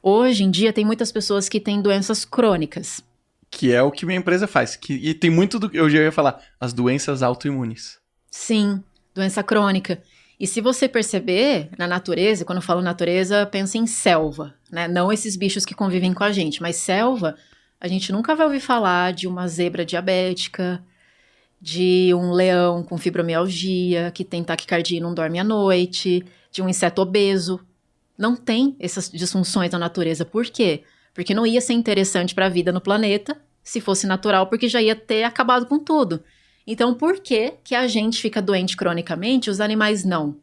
Hoje em dia tem muitas pessoas que têm doenças crônicas. Que é o que minha empresa faz. E tem muito eu já ia falar, as doenças autoimunes. Sim, doença crônica. E se você perceber, na natureza, quando eu falo natureza, pensa em selva, né? Não esses bichos que convivem com a gente, mas selva, a gente nunca vai ouvir falar de uma zebra diabética, de um leão com fibromialgia, que tem taquicardia e não dorme à noite, de um inseto obeso. Não tem essas disfunções na natureza. Por quê? Porque não ia ser interessante para a vida no planeta se fosse natural, porque já ia ter acabado com tudo. Então, por que a gente fica doente cronicamente e os animais não?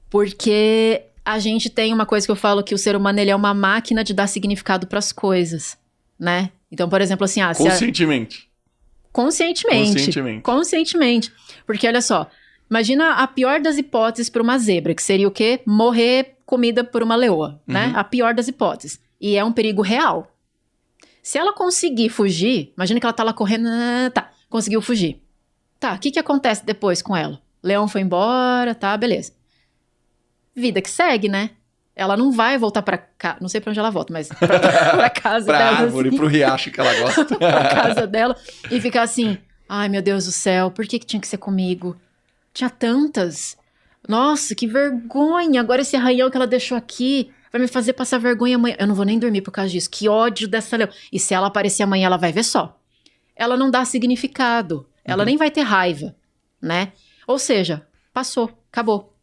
Porque a gente tem uma coisa que eu falo, que o ser humano ele é uma máquina de dar significado para as coisas, né? Então, por exemplo, assim... Conscientemente. Conscientemente. Porque, olha só, imagina a pior das hipóteses para uma zebra, que seria o quê? Morrer comida por uma leoa, né? A pior das hipóteses. E é um perigo real. Se ela conseguir fugir, imagina que ela tá lá correndo, conseguiu fugir. Tá, o que acontece depois com ela? Leão foi embora, tá, beleza. Vida que segue, né? Ela não vai voltar pra casa, não sei pra onde ela volta, mas pra casa pra dela. Pra árvore, assim, pro riacho que ela gosta. Pra casa dela e ficar assim, ai meu Deus do céu, por que tinha que ser comigo? Tinha tantas. Nossa, que vergonha, agora esse arranhão que ela deixou aqui vai me fazer passar vergonha amanhã. Eu não vou nem dormir por causa disso, que ódio dessa leão. E se ela aparecer amanhã, ela vai ver só. Ela não dá significado, ela nem vai ter raiva, né? Ou seja, passou, acabou.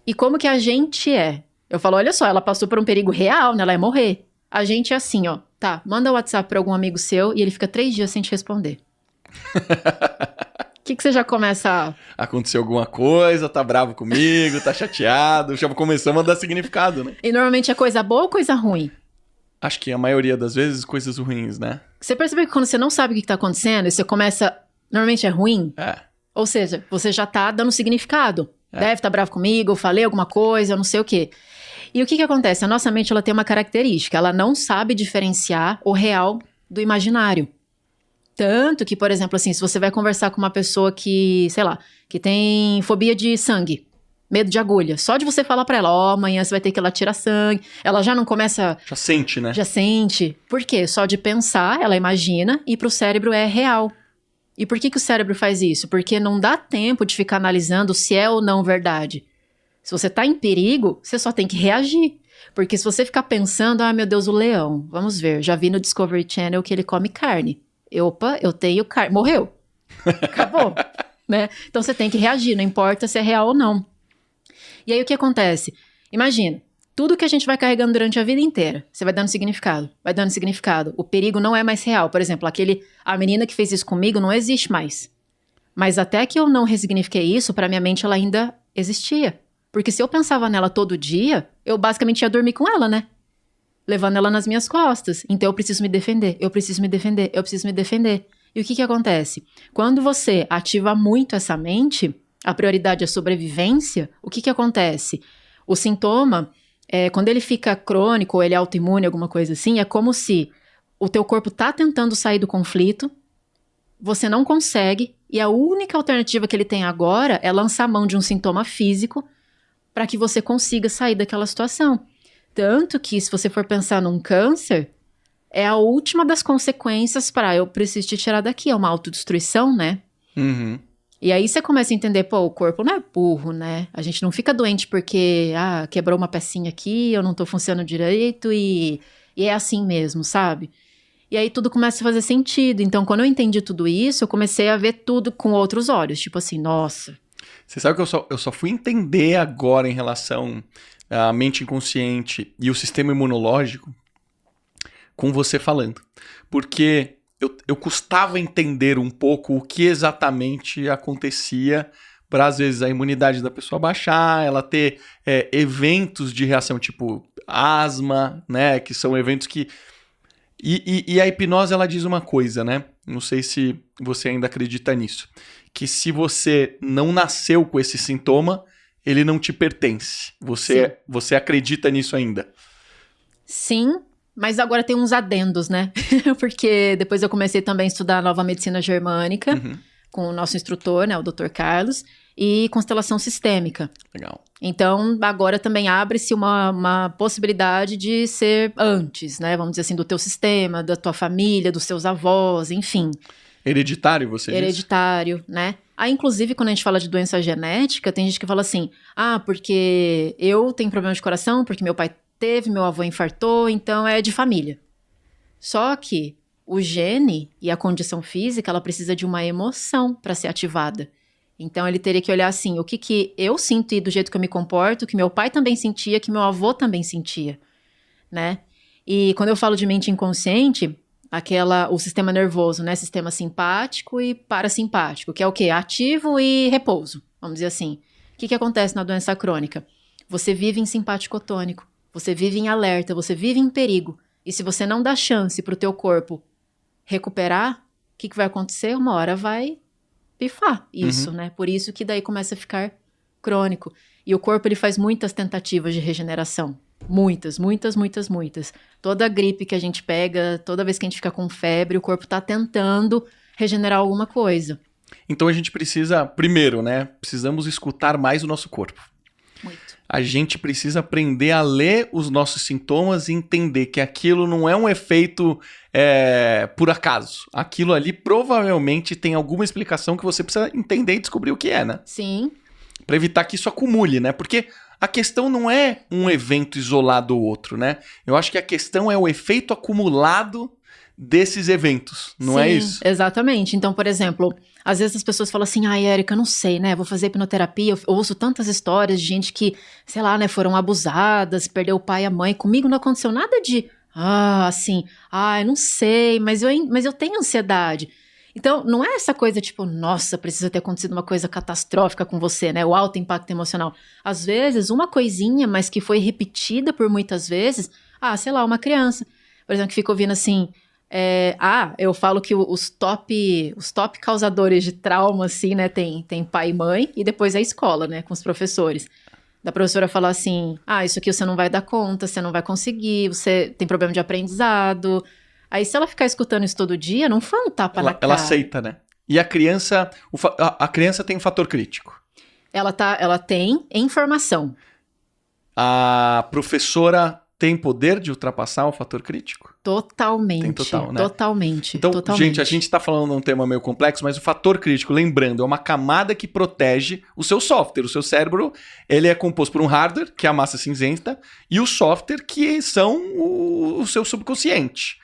E como que a gente é? Eu falo, olha só, ela passou por um perigo real, né? Ela ia morrer. A gente é assim, ó. Tá, manda o WhatsApp pra algum amigo seu e ele fica 3 dias sem te responder. O que você já começa a... Aconteceu alguma coisa, tá bravo comigo, tá chateado, já começamos a dar significado, né? E normalmente é coisa boa ou coisa ruim? Acho que a maioria das vezes coisas ruins, né? Você percebe que quando você não sabe o que tá acontecendo e você começa... Normalmente é ruim? É. Ou seja, você já tá dando significado. Deve estar bravo comigo, eu falei alguma coisa, eu não sei o quê. E o que acontece? A nossa mente ela tem uma característica, ela não sabe diferenciar o real do imaginário. Tanto que, por exemplo, assim, se você vai conversar com uma pessoa que, sei lá, que tem fobia de sangue, medo de agulha, só de você falar pra ela, ó, amanhã você vai ter que ir lá tirar sangue, ela já não começa... Já sente, né? Já sente. Por quê? Só de pensar, ela imagina, e pro cérebro é real. E por que o cérebro faz isso? Porque não dá tempo de ficar analisando se é ou não verdade. Se você tá em perigo, você só tem que reagir. Porque se você ficar pensando, ah, meu Deus, o leão, vamos ver, já vi no Discovery Channel que ele come carne. Opa, eu tenho carne. Morreu. Acabou. Né? Então você tem que reagir, não importa se é real ou não. E aí o que acontece? Imagina, tudo que a gente vai carregando durante a vida inteira, você vai dando significado, vai dando significado. O perigo não é mais real. Por exemplo, a menina que fez isso comigo não existe mais. Mas até que eu não ressignifiquei isso, pra minha mente ela ainda existia. Porque se eu pensava nela todo dia, eu basicamente ia dormir com ela, né? levando ela nas minhas costas. Então eu preciso me defender, eu preciso me defender, eu preciso me defender. E o que acontece? Quando você ativa muito essa mente, a prioridade é a sobrevivência, o que acontece? O sintoma, quando ele fica crônico ou ele é autoimune, alguma coisa assim, é como se o teu corpo tá tentando sair do conflito, você não consegue, e a única alternativa que ele tem agora é lançar mão de um sintoma físico para que você consiga sair daquela situação. Tanto que, se você for pensar num câncer, é a última das consequências para eu preciso te tirar daqui, é uma autodestruição, né? Uhum. E aí você começa a entender, pô, o corpo não é burro, né? A gente não fica doente porque, quebrou uma pecinha aqui, eu não tô funcionando direito e é assim mesmo, sabe? E aí tudo começa a fazer sentido. Então, quando eu entendi tudo isso, eu comecei a ver tudo com outros olhos. Tipo assim, nossa. Você sabe que eu só fui entender agora em relação à mente inconsciente e o sistema imunológico com você falando. Porque eu custava entender um pouco o que exatamente acontecia para, às vezes, a imunidade da pessoa baixar, ela ter eventos de reação tipo asma, né? Que são eventos que... E a hipnose, ela diz uma coisa, né? Não sei se você ainda acredita nisso. Que se você não nasceu com esse sintoma, ele não te pertence. Você acredita nisso ainda? Sim, mas agora tem uns adendos, né? Porque depois eu comecei também a estudar nova medicina germânica, com o nosso instrutor, né? O Dr. Carlos, e constelação sistêmica. Legal. Então, agora também abre-se uma possibilidade de ser antes, né? Vamos dizer assim, do teu sistema, da tua família, dos seus avós, enfim. Hereditário, você disse? Hereditário, né? Aí, inclusive, quando a gente fala de doença genética, tem gente que fala assim, porque eu tenho problema de coração, porque meu pai teve, meu avô infartou, então é de família. Só que o gene e a condição física, ela precisa de uma emoção para ser ativada. Então, ele teria que olhar assim, o que eu sinto e do jeito que eu me comporto, que meu pai também sentia, que meu avô também sentia, né? E quando eu falo de mente inconsciente, o sistema nervoso, né? Sistema simpático e parasimpático, que é o quê? Ativo e repouso, vamos dizer assim. O que acontece na doença crônica? Você vive em simpático tônico, você vive em alerta, você vive em perigo. E se você não dá chance para o teu corpo recuperar, o que vai acontecer? Uma hora vai pifar isso, né? Por isso que daí começa a ficar crônico. E o corpo, ele faz muitas tentativas de regeneração. Muitas. Toda gripe que a gente pega, toda vez que a gente fica com febre, o corpo tá tentando regenerar alguma coisa. Então a gente precisa, primeiro, né? Precisamos escutar mais o nosso corpo. Muito. A gente precisa aprender a ler os nossos sintomas e entender que aquilo não é um efeito por acaso. Aquilo ali provavelmente tem alguma explicação que você precisa entender e descobrir o que é, né? Sim. Para evitar que isso acumule, né? Porque a questão não é um evento isolado ou outro, né? Eu acho que a questão é o efeito acumulado desses eventos, não é isso? Exatamente. Então, por exemplo, às vezes as pessoas falam assim, Érica, eu não sei, né, vou fazer hipnoterapia, eu ouço tantas histórias de gente que, sei lá, né, foram abusadas, perdeu o pai e a mãe, comigo não aconteceu nada de, eu não sei, mas eu tenho ansiedade. Então, não é essa coisa tipo, nossa, precisa ter acontecido uma coisa catastrófica com você, né, o alto impacto emocional. Às vezes, uma coisinha, mas que foi repetida por muitas vezes, sei lá, uma criança, por exemplo, que fica ouvindo assim... eu falo que os top causadores de trauma, assim, né, tem pai e mãe, e depois a escola, né, com os professores. Da professora falar assim, isso aqui você não vai dar conta, você não vai conseguir, você tem problema de aprendizado. Aí se ela ficar escutando isso todo dia, não foi um tapa na cara. Ela aceita, né? E a criança, a criança tem um fator crítico. Ela tem informação. A professora tem poder de ultrapassar o fator crítico? Totalmente. Tem total, né? Totalmente. Então, totalmente. gente, a gente está falando de um tema meio complexo, mas o fator crítico, lembrando, é uma camada que protege o seu software. O seu cérebro, ele é composto por um hardware, que é a massa cinzenta, e o software, que são o seu subconsciente.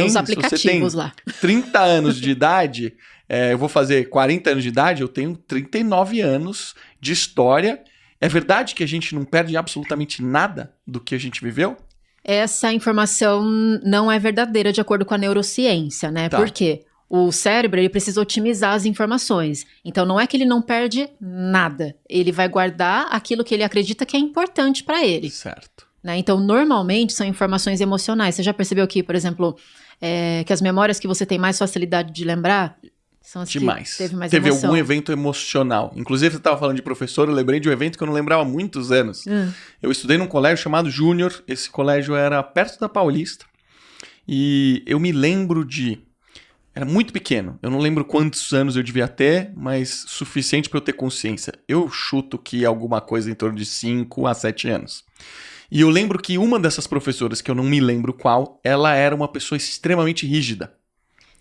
Os aplicativos lá. 30 anos de idade, eu vou fazer 40 anos de idade, eu tenho 39 anos de história. É verdade que a gente não perde absolutamente nada do que a gente viveu? Essa informação não é verdadeira de acordo com a neurociência, né? Tá. Por quê? O cérebro, ele precisa otimizar as informações. Então, não é que ele não perde nada. Ele vai guardar aquilo que ele acredita que é importante para ele. Certo. né? Então, normalmente, são informações emocionais. Você já percebeu que, por exemplo, que as memórias que você tem mais facilidade de lembrar são as Demais. que teve mais Teve emoção. algum evento emocional. Inclusive, você estava falando de professor, eu lembrei de um evento que eu não lembrava há muitos anos. Eu estudei num colégio chamado Júnior. Esse colégio era perto da Paulista. E eu me lembro Era muito pequeno. Eu não lembro quantos anos eu devia ter, mas suficiente para eu ter consciência. Eu chuto que alguma coisa em torno de 5 a 7 anos. E eu lembro que uma dessas professoras, que eu não me lembro qual, ela era uma pessoa extremamente rígida.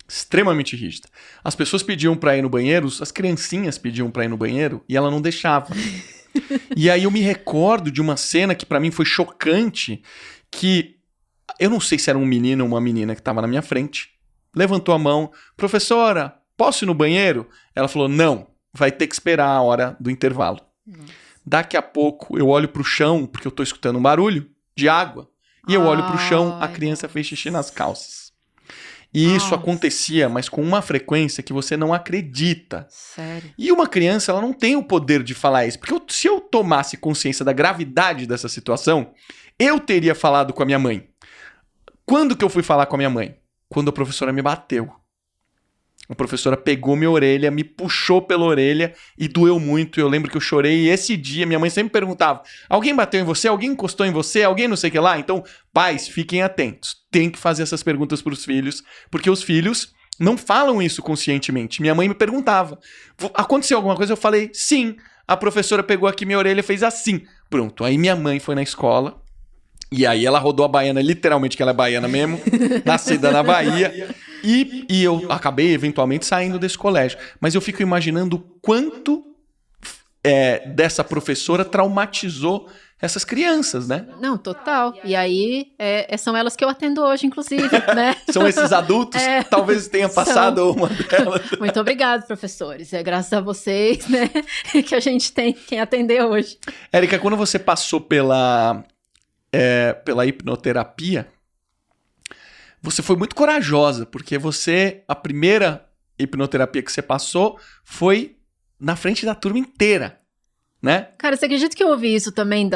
Extremamente rígida. As pessoas pediam pra ir no banheiro, as criancinhas pediam pra ir no banheiro e ela não deixava. E aí eu me recordo de uma cena que pra mim foi chocante, que eu não sei se era um menino ou uma menina que tava na minha frente, levantou a mão, professora, posso ir no banheiro? Ela falou, não, vai ter que esperar a hora do intervalo. Daqui a pouco eu olho pro chão, porque eu tô escutando um barulho de água, e eu olho pro chão, a criança fez xixi nas calças. E isso acontecia, mas com uma frequência que você não acredita. Sério? E uma criança, ela não tem o poder de falar isso. Porque se eu tomasse consciência da gravidade dessa situação, eu teria falado com a minha mãe. Quando que eu fui falar com a minha mãe? Quando a professora me bateu. A professora pegou minha orelha, me puxou pela orelha e doeu muito. Eu lembro que eu chorei. E esse dia, minha mãe sempre perguntava, alguém bateu em você? Alguém encostou em você? Alguém não sei o que lá? Então, pais, fiquem atentos. Tem que fazer essas perguntas para os filhos, porque os filhos não falam isso conscientemente. Minha mãe me perguntava, aconteceu alguma coisa? Eu falei, sim. A professora pegou aqui minha orelha e fez assim. Pronto, aí minha mãe foi na escola. E aí ela rodou a baiana, literalmente que ela é baiana mesmo, nascida na Bahia. E eu acabei eventualmente saindo desse colégio. Mas eu fico imaginando o quanto dessa professora traumatizou essas crianças, né? Não, total. E aí, são elas que eu atendo hoje, inclusive, né? São esses adultos, talvez tenha passado uma delas. Muito obrigado, professores. É graças a vocês, né, que a gente tem quem atender hoje. Érica, quando você passou pela hipnoterapia, você foi muito corajosa, porque a primeira hipnoterapia que você passou foi na frente da turma inteira, né? Cara, você acredita que eu ouvi isso também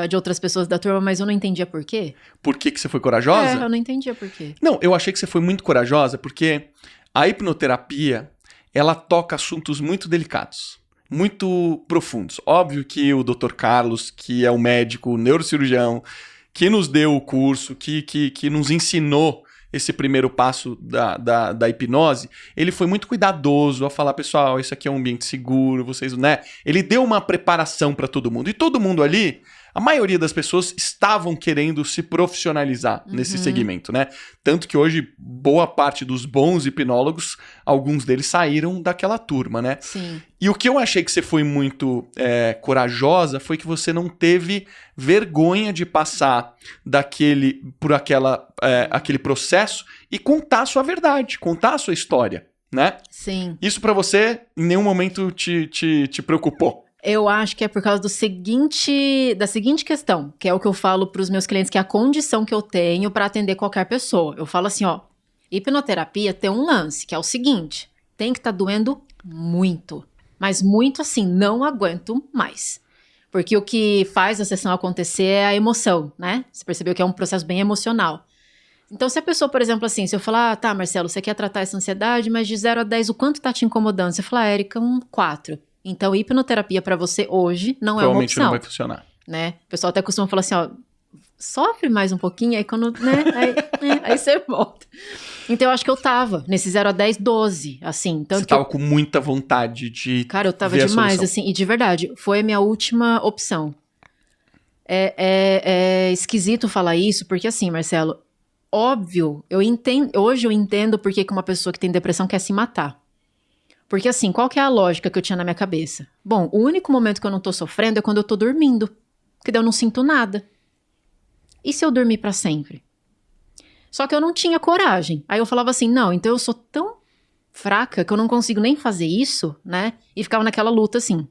de outras pessoas da turma, mas eu não entendia por quê? Por que você foi corajosa? Eu não entendia por quê. Não, eu achei que você foi muito corajosa, porque a hipnoterapia, ela toca assuntos muito delicados, muito profundos. Óbvio que o Dr. Carlos, que é o médico, o neurocirurgião, que nos deu o curso, que nos ensinou esse primeiro passo da hipnose, ele foi muito cuidadoso a falar, pessoal, isso aqui é um ambiente seguro, vocês, né? Ele deu uma preparação para todo mundo. E todo mundo ali, a maioria das pessoas estavam querendo se profissionalizar nesse segmento, né? Tanto que hoje, boa parte dos bons hipnólogos, alguns deles saíram daquela turma, né? Sim. E o que eu achei que você foi muito corajosa foi que você não teve vergonha de passar por aquele processo e contar a sua verdade, contar a sua história, né? Sim. Isso pra você em nenhum momento te preocupou? Eu acho que é por causa da seguinte questão, que é o que eu falo para os meus clientes, que é a condição que eu tenho para atender qualquer pessoa. Eu falo assim, ó, hipnoterapia tem um lance, que é o seguinte, tem que estar doendo muito, mas muito assim, não aguento mais. Porque o que faz a sessão acontecer é a emoção, né? Você percebeu que é um processo bem emocional. Então, se a pessoa, por exemplo, assim, se eu falar, tá, Marcelo, você quer tratar essa ansiedade, mas de 0 a 10, o quanto tá te incomodando? Você fala, Érica, 4. Então, hipnoterapia pra você hoje não é uma opção. Provavelmente não vai funcionar. Né? O pessoal até costuma falar assim, ó, sofre mais um pouquinho, aí quando, né, aí você volta. Então, eu acho que eu tava nesse 0 a 10, 12, assim. Tanto você tava com muita vontade de Cara, eu tava demais, assim, e de verdade, foi a minha última opção. É esquisito falar isso, porque assim, Marcelo, óbvio, hoje eu entendo por que uma pessoa que tem depressão quer se matar. Porque assim, qual que é a lógica que eu tinha na minha cabeça? Bom, o único momento que eu não tô sofrendo é quando eu tô dormindo, porque daí eu não sinto nada. E se eu dormir pra sempre? Só que eu não tinha coragem. Aí eu falava assim, não, então eu sou tão fraca que eu não consigo nem fazer isso, né? E ficava naquela luta assim.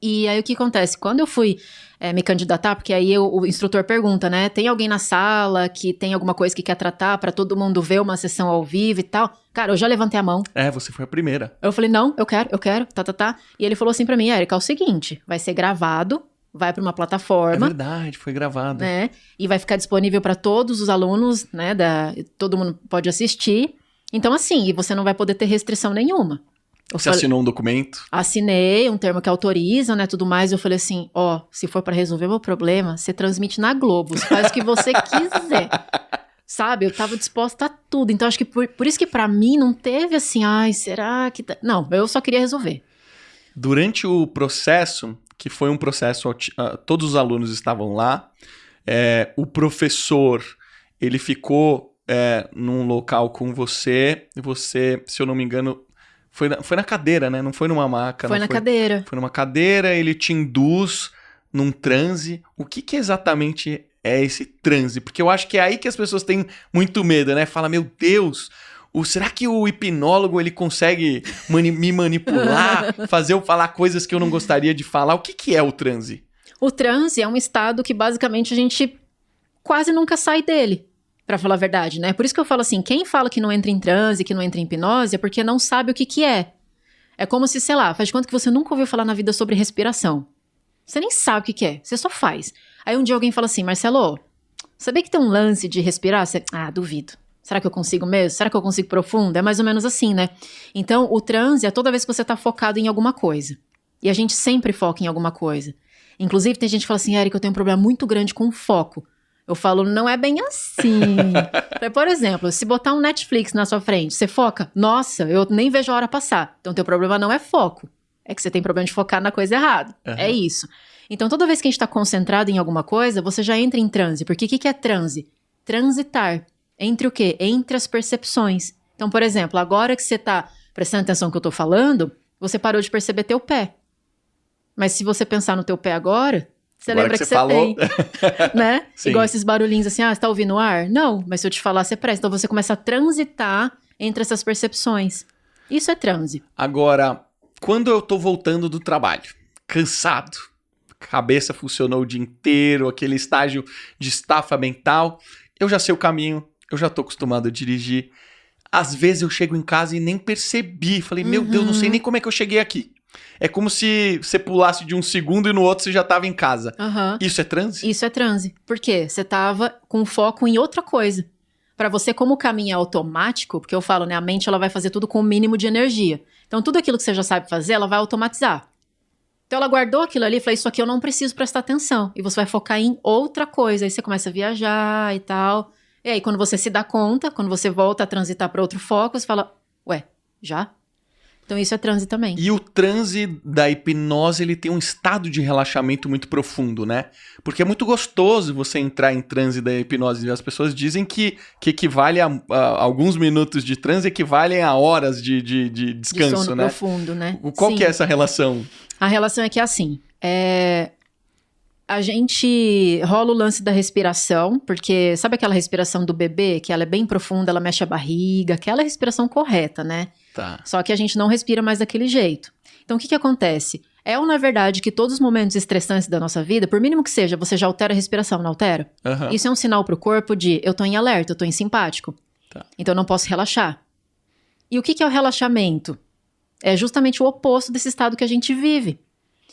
E aí o que acontece? Quando eu fui me candidatar, porque aí o instrutor pergunta, né? Tem alguém na sala que tem alguma coisa que quer tratar pra todo mundo ver uma sessão ao vivo e tal? Cara, eu já levantei a mão. Você foi a primeira. Eu falei, não, eu quero, tá. E ele falou assim pra mim, Érica, é o seguinte, vai ser gravado vai para uma É plataforma, verdade, foi gravado. né? E vai ficar disponível para todos os alunos, né? Todo mundo pode assistir. Então, assim, e você não vai poder ter restrição nenhuma. Você assinou um documento? Assinei um termo que autoriza, né, tudo mais. Eu falei assim, ó, se for pra resolver meu problema, você transmite na Globo, você faz o que você quiser. Sabe? Eu tava disposta a tudo. Então, acho que por isso que pra mim não teve assim, ai, será que... Não, eu só queria resolver. Durante o processo, que foi um processo, todos os alunos estavam lá, o professor, ele ficou num local com você, e você, se eu não me engano, foi na cadeira, né? Não foi numa maca. Foi na cadeira. Foi numa cadeira, ele te induz num transe. O que exatamente é esse transe? Porque eu acho que é aí que as pessoas têm muito medo, né? Fala, meu Deus, será que o hipnólogo ele consegue me manipular, fazer eu falar coisas que eu não gostaria de falar? O que é o transe? O transe é um estado que basicamente a gente quase nunca sai dele. Pra falar a verdade, né? Por isso que eu falo assim, quem fala que não entra em transe, que não entra em hipnose, é porque não sabe o que é. É como se, sei lá, faz de conta que você nunca ouviu falar na vida sobre respiração. Você nem sabe o que é, você só faz. Aí um dia alguém fala assim, Marcelo, sabia que tem um lance de respirar? Você, duvido. Será que eu consigo mesmo? Será que eu consigo profundo? É mais ou menos assim, né? Então, o transe é toda vez que você tá focado em alguma coisa. E a gente sempre foca em alguma coisa. Inclusive, tem gente que fala assim, Érica, eu tenho um problema muito grande com foco. Eu falo, não é bem assim. Por exemplo, se botar um Netflix na sua frente, você foca? Nossa, eu nem vejo a hora passar. Então, teu problema não é foco. É que você tem problema de focar na coisa errada. Uhum. É isso. Então, toda vez que a gente está concentrado em alguma coisa, você já entra em transe. Porque o que é transe? Transitar. Entre o quê? Entre as percepções. Então, por exemplo, agora que você está prestando atenção no que eu estou falando, você parou de perceber teu pé. Mas se você pensar no teu pé agora... Você lembra que você falou. Tem, né? Igual esses barulhinhos assim, você tá ouvindo o ar? Não, mas se eu te falar, você presta. Então você começa a transitar entre essas percepções. Isso é transe. Agora, quando eu tô voltando do trabalho, cansado, cabeça funcionou o dia inteiro, aquele estágio de estafa mental, eu já sei o caminho, eu já tô acostumado a dirigir. Às vezes eu chego em casa e nem percebi, falei, meu Deus, não sei nem como é que eu cheguei aqui. É como se você pulasse de um segundo e no outro você já estava em casa. Uhum. Isso é transe? Isso é transe. Por quê? Você estava com foco em outra coisa. Para você, como o caminho é automático, porque eu falo, né? A mente ela vai fazer tudo com o mínimo de energia. Então, tudo aquilo que você já sabe fazer, ela vai automatizar. Então, ela guardou aquilo ali e falou, isso aqui eu não preciso prestar atenção. E você vai focar em outra coisa. Aí você começa a viajar e tal. E aí, quando você se dá conta, quando você volta a transitar para outro foco, você fala, ué, já? Então isso é transe também. E o transe da hipnose, ele tem um estado de relaxamento muito profundo, né? Porque é muito gostoso você entrar em transe da hipnose. E as pessoas dizem que equivale a alguns minutos de transe equivalem a horas de descanso, de sono, né? Profundo, né? Qual que é essa relação? A relação é que é assim, a gente rola o lance da respiração, porque sabe aquela respiração do bebê, que ela é bem profunda, ela mexe a barriga, aquela respiração correta, né? Tá. Só que a gente não respira mais daquele jeito. Então, o que acontece? É ou não é verdade que todos os momentos estressantes da nossa vida, por mínimo que seja, você já altera a respiração, não altera? Uhum. Isso é um sinal pro corpo de eu tô em alerta, eu tô em simpático. Tá. Então, eu não posso relaxar. E o que é o relaxamento? É justamente o oposto desse estado que a gente vive.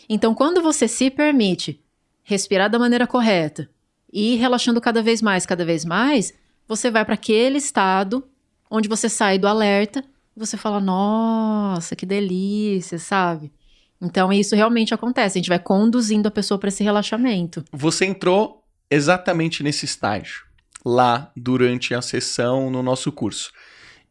Então, quando você se permite respirar da maneira correta e ir relaxando cada vez mais, você vai para aquele estado onde você sai do alerta e você fala, nossa, que delícia, sabe? Então, isso realmente acontece. A gente vai conduzindo a pessoa para esse relaxamento. Você entrou exatamente nesse estágio, lá durante a sessão no nosso curso.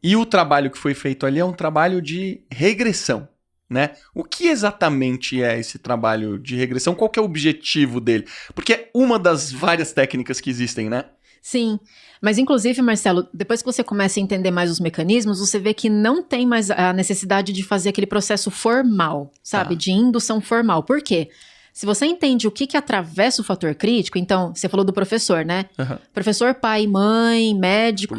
E o trabalho que foi feito ali é um trabalho de regressão, né? O que exatamente é esse trabalho de regressão? Qual que é o objetivo dele? Porque é uma das várias técnicas que existem, né? Sim, mas inclusive, Marcelo, depois que você começa a entender mais os mecanismos, você vê que não tem mais a necessidade de fazer aquele processo formal, sabe? De indução formal. Por quê? Se você entende o que atravessa o fator crítico, então, você falou do professor, né? Uhum. Professor, pai, mãe, médico,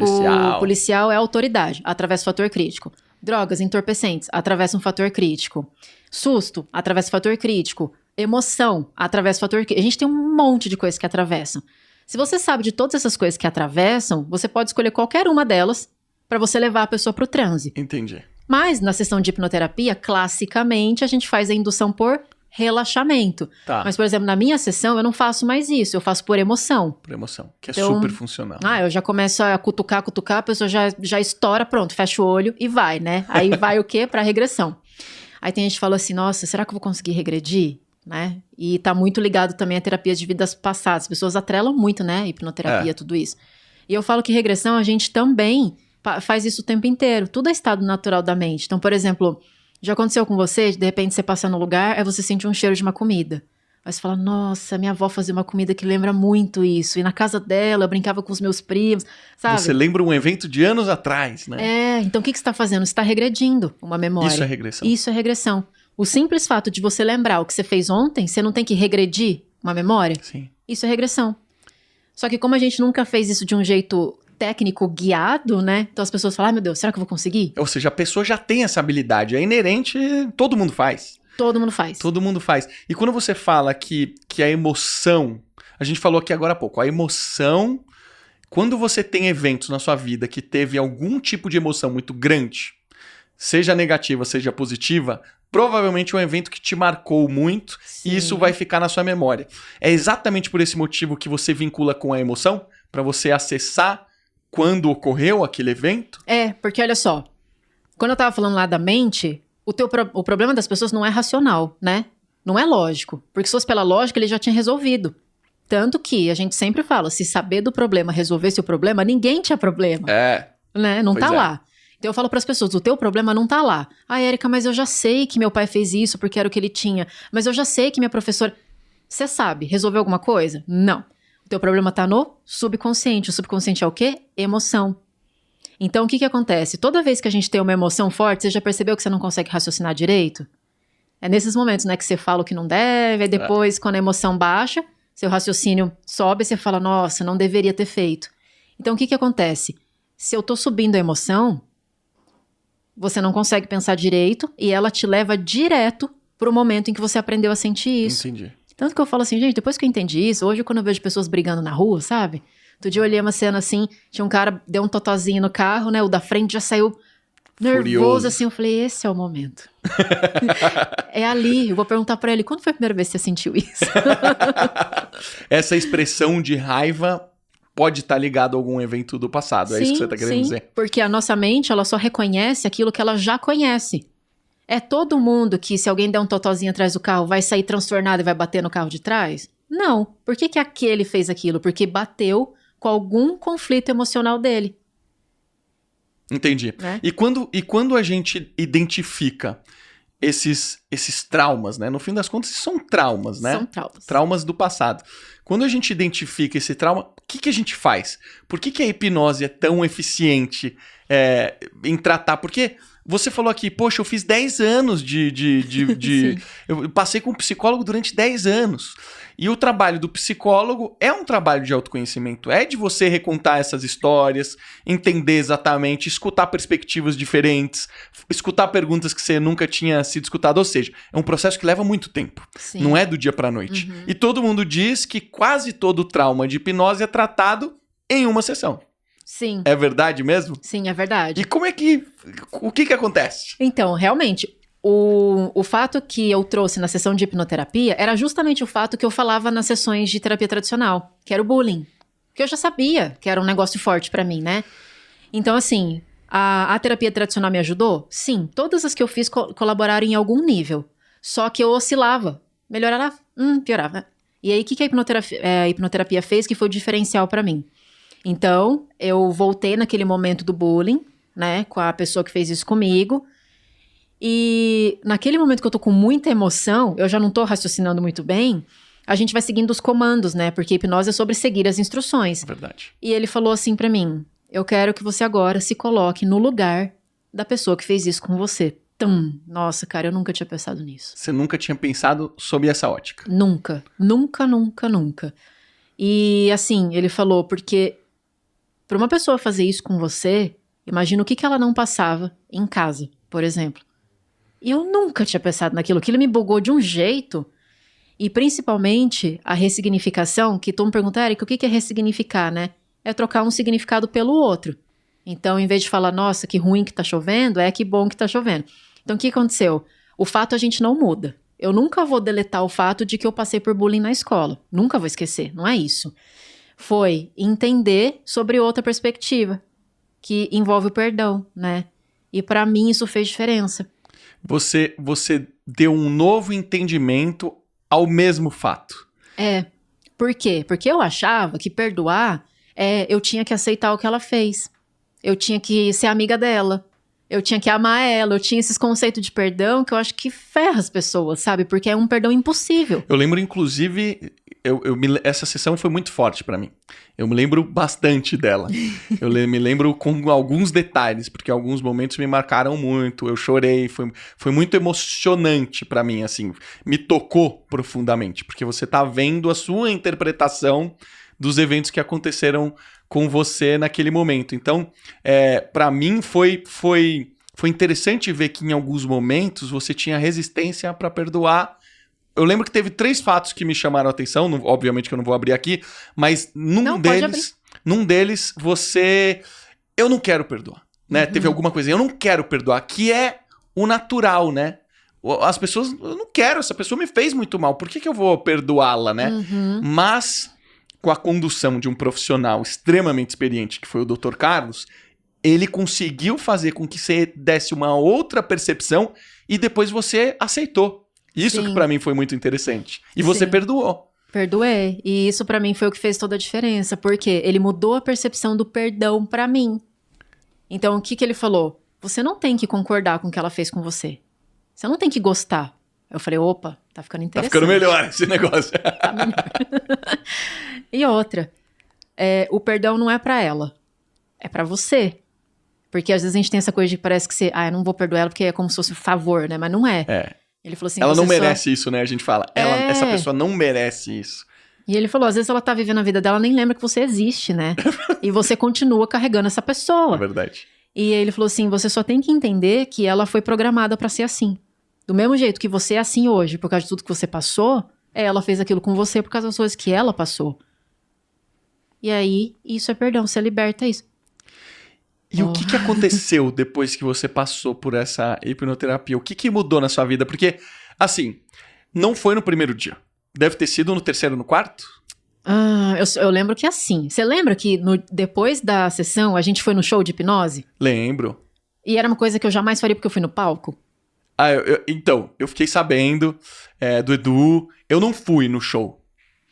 policial é autoridade, atravessa o fator crítico. Drogas, entorpecentes, atravessa um fator crítico. Susto, atravessa o fator crítico. Emoção, atravessa o fator crítico. A gente tem um monte de coisas que atravessam. Se você sabe de todas essas coisas que atravessam, você pode escolher qualquer uma delas para você levar a pessoa para o transe. Entendi. Mas, na sessão de hipnoterapia, classicamente, a gente faz a indução por relaxamento. Tá. Mas, por exemplo, na minha sessão, eu não faço mais isso. Eu faço por emoção. Por emoção, que é Então, super funcional. Eu já começo a cutucar, a pessoa já estoura, pronto, fecha o olho e vai, né? Aí vai o quê? Pra regressão. Aí tem gente que fala assim, nossa, será que eu vou conseguir regredir? Né? E tá muito ligado também à terapia de vidas passadas. As pessoas atrelam muito, né? Hipnoterapia, tudo isso. E eu falo que regressão, a gente também faz isso o tempo inteiro. Tudo é estado natural da mente. Então, por exemplo, já aconteceu com você, de repente você passa no lugar, aí você sente um cheiro de uma comida. Aí você fala, nossa, minha avó fazia uma comida que lembra muito isso. E na casa dela, eu brincava com os meus primos, sabe? Você lembra um evento de anos atrás, né? Então o que você está fazendo? Você está regredindo uma memória. Isso é regressão. Isso é regressão. O simples fato de você lembrar o que você fez ontem, você não tem que regredir uma memória? Sim. Isso é regressão. Só que como a gente nunca fez isso de um jeito técnico, guiado, né? Então as pessoas falam, meu Deus, será que eu vou conseguir? Ou seja, a pessoa já tem essa habilidade. É inerente, todo mundo faz. Todo mundo faz. Todo mundo faz. E quando você fala que a emoção... A gente falou aqui agora há pouco. A emoção... Quando você tem eventos na sua vida que teve algum tipo de emoção muito grande, seja negativa, seja positiva, provavelmente é um evento que te marcou muito. Sim. E isso vai ficar na sua memória. É exatamente por esse motivo que você vincula com a emoção? Para você acessar quando ocorreu aquele evento? Porque olha só, quando eu tava falando lá da mente, o problema das pessoas não é racional, né? Não é lógico. Porque se fosse pela lógica, ele já tinha resolvido. Tanto que a gente sempre fala, se saber do problema resolvesse o problema, ninguém tinha problema. Né? Não tá lá. Então eu falo pras pessoas, o teu problema não tá lá. Ah, Érica, mas eu já sei que meu pai fez isso porque era o que ele tinha. Mas eu já sei que minha professora... Você sabe, resolveu alguma coisa? Não. O teu problema tá no subconsciente. O subconsciente é o quê? Emoção. Então, o que acontece? Toda vez que a gente tem uma emoção forte, você já percebeu que você não consegue raciocinar direito? É nesses momentos, né, que você fala o que não deve, aí depois, quando a emoção baixa, seu raciocínio sobe e você fala, nossa, não deveria ter feito. Então, o que acontece? Se eu tô subindo a emoção, você não consegue pensar direito e ela te leva direto pro momento em que você aprendeu a sentir isso. Entendi. Tanto que eu falo assim, gente, depois que eu entendi isso, hoje quando eu vejo pessoas brigando na rua, sabe? Outro dia eu olhei uma cena assim, tinha um cara, deu um totozinho no carro, né? O da frente já saiu nervoso, Furioso. assim. Eu falei, esse é o momento. É ali, eu vou perguntar pra ele, quando foi a primeira vez que você sentiu isso? Essa expressão de raiva pode estar ligado a algum evento do passado, é isso que você está querendo dizer? Porque a nossa mente, ela só reconhece aquilo que ela já conhece. É todo mundo que, se alguém der um totozinho atrás do carro, vai sair transtornado e vai bater no carro de trás? Não. Por que aquele fez aquilo? Porque bateu com algum conflito emocional dele. Entendi. Né? E quando a gente identifica esses traumas, né? No fim das contas, são traumas, né? São traumas. Traumas do passado. Quando a gente identifica esse trauma, o que a gente faz? Por que a hipnose é tão eficiente em tratar? Porque você falou aqui, poxa, eu fiz 10 anos eu passei com um psicólogo durante 10 anos. E o trabalho do psicólogo é um trabalho de autoconhecimento. É de você recontar essas histórias, entender exatamente, escutar perspectivas diferentes, escutar perguntas que você nunca tinha sido escutado. Ou seja, é um processo que leva muito tempo. Sim. Não é do dia pra noite. E todo mundo diz que quase todo trauma de hipnose é tratado em uma sessão. Sim. É verdade mesmo? Sim, é verdade. E como é que... O que acontece? Então, realmente, o fato que eu trouxe na sessão de hipnoterapia era justamente o fato que eu falava nas sessões de terapia tradicional, que era o bullying. Que eu já sabia que era um negócio forte pra mim, né? Então, assim, a terapia tradicional me ajudou? Sim, todas as que eu fiz colaboraram em algum nível. Só que eu oscilava. Melhorava, piorava. E aí, o que a hipnoterapia fez que foi o diferencial pra mim? Então, eu voltei naquele momento do bullying, né, com a pessoa que fez isso comigo. E naquele momento que eu tô com muita emoção, eu já não tô raciocinando muito bem, a gente vai seguindo os comandos, né, porque a hipnose é sobre seguir as instruções. Verdade. E ele falou assim pra mim, eu quero que você agora se coloque no lugar da pessoa que fez isso com você. Nossa, cara, eu nunca tinha pensado nisso. Você nunca tinha pensado sob essa ótica? Nunca. Nunca, nunca, nunca. E assim, ele falou, porque para uma pessoa fazer isso com você, imagina o que ela não passava em casa, por exemplo. E eu nunca tinha pensado naquilo. Aquilo me bugou de um jeito. E principalmente a ressignificação, que tu me pergunta, Érica, o que é ressignificar, né? É trocar um significado pelo outro. Então, em vez de falar, nossa, que ruim que tá chovendo, é que bom que tá chovendo. Então, o que aconteceu? O fato a gente não muda. Eu nunca vou deletar o fato de que eu passei por bullying na escola. Nunca vou esquecer, não é isso. Foi entender sobre outra perspectiva, que envolve o perdão, né? E pra mim isso fez diferença. Você deu um novo entendimento ao mesmo fato. Por quê? Porque eu achava que perdoar, eu tinha que aceitar o que ela fez. Eu tinha que ser amiga dela. Eu tinha que amar ela. Eu tinha esses conceitos de perdão que eu acho que ferra as pessoas, sabe? Porque é um perdão impossível. Eu lembro, inclusive, essa sessão foi muito forte pra mim. Eu me lembro bastante dela. Me lembro com alguns detalhes, porque alguns momentos me marcaram muito. Eu chorei, foi muito emocionante pra mim, assim. Me tocou profundamente, porque você tá vendo a sua interpretação dos eventos que aconteceram com você naquele momento. Então, pra mim foi interessante ver que em alguns momentos você tinha resistência pra perdoar. Eu lembro que teve 3 fatos que me chamaram a atenção, obviamente que eu não vou abrir aqui, mas num deles você... Eu não quero perdoar, né? Teve alguma coisa, eu não quero perdoar, que é o natural, né? As pessoas, eu não quero, essa pessoa me fez muito mal, por que eu vou perdoá-la, né? Mas, com a condução de um profissional extremamente experiente, que foi o Dr. Carlos, ele conseguiu fazer com que você desse uma outra percepção e depois você aceitou. Isso que pra mim foi muito interessante. E você perdoou. Perdoei. E isso pra mim foi o que fez toda a diferença. Porque ele mudou a percepção do perdão pra mim. Então, o que ele falou? Você não tem que concordar com o que ela fez com você. Você não tem que gostar. Eu falei, opa, tá ficando interessante. Tá ficando melhor esse negócio. Tá melhor. E outra, o perdão não é pra ela. É pra você. Porque às vezes a gente tem essa coisa de parece que eu não vou perdoar ela porque é como se fosse um favor, né? Mas não é. Ele falou assim, ela não merece isso, né? A gente fala, essa pessoa não merece isso. E ele falou, às vezes ela tá vivendo a vida dela, nem lembra que você existe, né? E você continua carregando essa pessoa. É verdade. E ele falou assim, você só tem que entender que ela foi programada pra ser assim. Do mesmo jeito que você é assim hoje, por causa de tudo que você passou, ela fez aquilo com você por causa das coisas que ela passou. E aí, isso é perdão, você liberta isso. E o que aconteceu depois que você passou por essa hipnoterapia? O que mudou na sua vida? Porque, assim, não foi no primeiro dia. Deve ter sido no 3º, no 4º? Eu lembro que assim. Você lembra que depois da sessão a gente foi no show de hipnose? Lembro. E era uma coisa que eu jamais faria porque eu fui no palco? Então, eu fiquei sabendo do Edu. Eu não fui no show.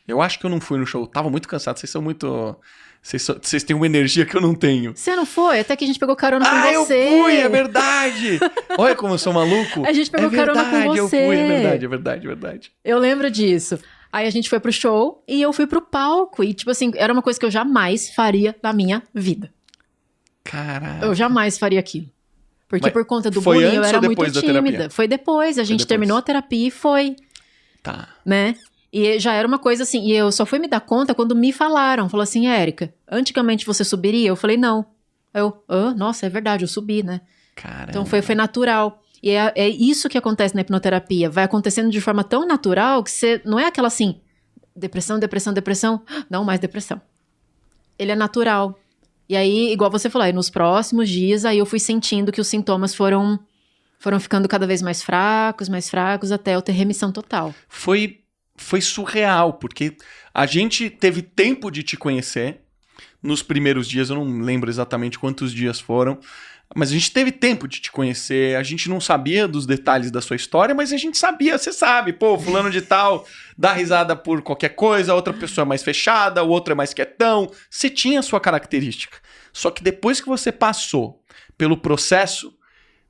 Eu acho que eu não fui no show. Eu tava muito cansado. Vocês são muito... Vocês têm uma energia que eu não tenho. Você não foi? Até que a gente pegou carona com você. Eu fui, é verdade. Olha como eu sou maluco. A gente pegou carona com você. Eu fui, é verdade. Eu lembro disso. Aí a gente foi pro show e eu fui pro palco. E tipo assim, era uma coisa que eu jamais faria na minha vida. Caraca. Eu jamais faria aquilo. Porque por conta do bullying eu era muito tímida. Foi depois, a gente terminou a terapia e foi. Tá. Né? E já era uma coisa assim, e eu só fui me dar conta quando me falaram. Falou assim, Érica, antigamente você subiria? Eu falei, não. Nossa, é verdade, eu subi, né? Caramba. Então foi natural. E é isso que acontece na hipnoterapia. Vai acontecendo de forma tão natural que você não é aquela assim, depressão, não mais depressão. Ele é natural. E aí, igual você falou, aí nos próximos dias, aí eu fui sentindo que os sintomas foram ficando cada vez mais fracos, até eu ter remissão total. Foi surreal, porque a gente teve tempo de te conhecer nos primeiros dias, eu não lembro exatamente quantos dias foram, mas a gente teve tempo de te conhecer, a gente não sabia dos detalhes da sua história, mas a gente sabia, você sabe, fulano de tal dá risada por qualquer coisa, a outra pessoa é mais fechada, o outro é mais quietão, você tinha a sua característica. Só que depois que você passou pelo processo,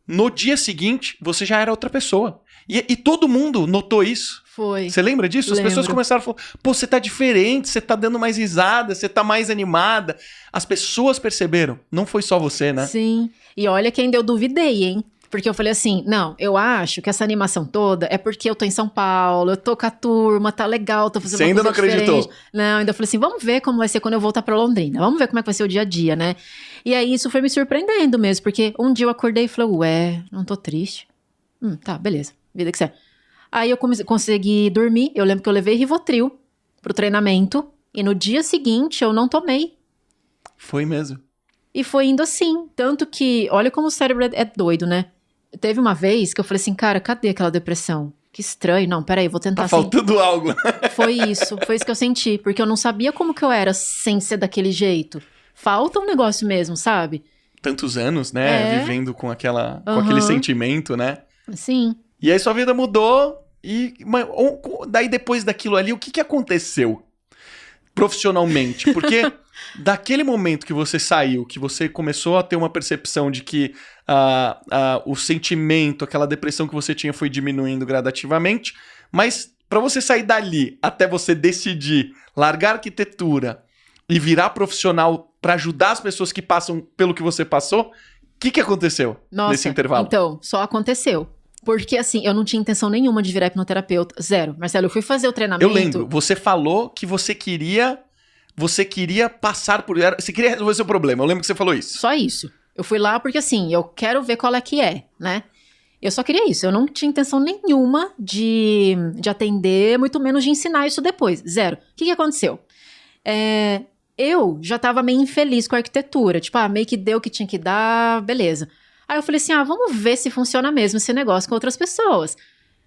no dia seguinte, você já era outra pessoa. E todo mundo notou isso. Foi. Você lembra disso? As pessoas começaram a falar, você tá diferente, você tá dando mais risada, você tá mais animada. As pessoas perceberam. Não foi só você, né? Sim. E olha que ainda eu duvidei, hein? Porque eu falei assim, não, eu acho que essa animação toda é porque eu tô em São Paulo, eu tô com a turma, tá legal, tô fazendo uma coisa diferente. Você ainda não acreditou? Não, ainda falei assim, vamos ver como vai ser quando eu voltar pra Londrina. Vamos ver como é que vai ser o dia a dia, né? E aí isso foi me surpreendendo mesmo, porque um dia eu acordei e falei, não tô triste. Tá, beleza, vida que segue. Aí eu consegui dormir, eu lembro que eu levei Rivotril pro treinamento, e no dia seguinte eu não tomei. Foi mesmo. E foi indo assim, tanto que, olha como o cérebro é doido, né? Teve uma vez que eu falei assim, cara, cadê aquela depressão? que estranho. Não, peraí, vou tentar Tá faltando algo. Foi isso que eu senti. Porque eu não sabia como que eu era sem ser daquele jeito. Falta um negócio mesmo, sabe? Tantos anos, né? Vivendo com aquele sentimento, né? Sim. E aí sua vida mudou daí depois daquilo ali, o que aconteceu profissionalmente? Porque daquele momento que você saiu, que você começou a ter uma percepção de que o sentimento, aquela depressão que você tinha foi diminuindo gradativamente, mas para você sair dali até você decidir largar a arquitetura e virar profissional para ajudar as pessoas que passam pelo que você passou, o que aconteceu nesse intervalo? Então, só aconteceu. Porque, assim, eu não tinha intenção nenhuma de virar hipnoterapeuta. Zero. Marcelo, eu fui fazer o treinamento... Eu lembro. Você falou que você queria passar por... Você queria resolver seu problema. Eu lembro que você falou isso. Só isso. Eu fui lá porque, assim, eu quero ver qual é que é, né? Eu só queria isso. Eu não tinha intenção nenhuma de atender, muito menos de ensinar isso depois. Zero. O que aconteceu? Eu já tava meio infeliz com a arquitetura. Tipo, meio que deu o que tinha que dar, beleza. Aí eu falei assim, vamos ver se funciona mesmo esse negócio com outras pessoas.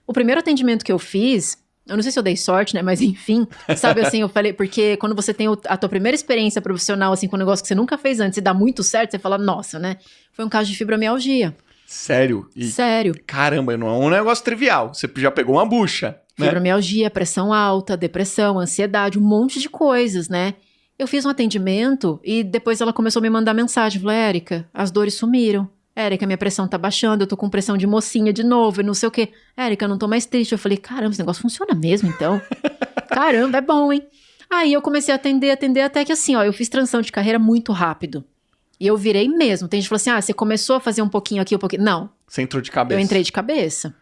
O primeiro atendimento que eu fiz, eu não sei se eu dei sorte, né, mas enfim, sabe assim, eu falei, porque quando você tem a tua primeira experiência profissional, assim, com um negócio que você nunca fez antes e dá muito certo, você fala, nossa, né, foi um caso de fibromialgia. Sério? Sério. Caramba, não é um negócio trivial, você já pegou uma bucha, né? Fibromialgia, pressão alta, depressão, ansiedade, um monte de coisas, né. Eu fiz um atendimento e depois ela começou a me mandar mensagem, falou, Érica, as dores sumiram. Érica, minha pressão tá baixando, eu tô com pressão de mocinha de novo e não sei o quê. Érica, eu não tô mais triste. Eu falei, caramba, esse negócio funciona mesmo, então. Caramba, é bom, hein? Aí eu comecei a atender, até que assim, eu fiz transição de carreira muito rápido. E eu virei mesmo. Tem gente que falou assim, você começou a fazer um pouquinho aqui, um pouquinho... Não. Você entrou de cabeça. Eu entrei de cabeça.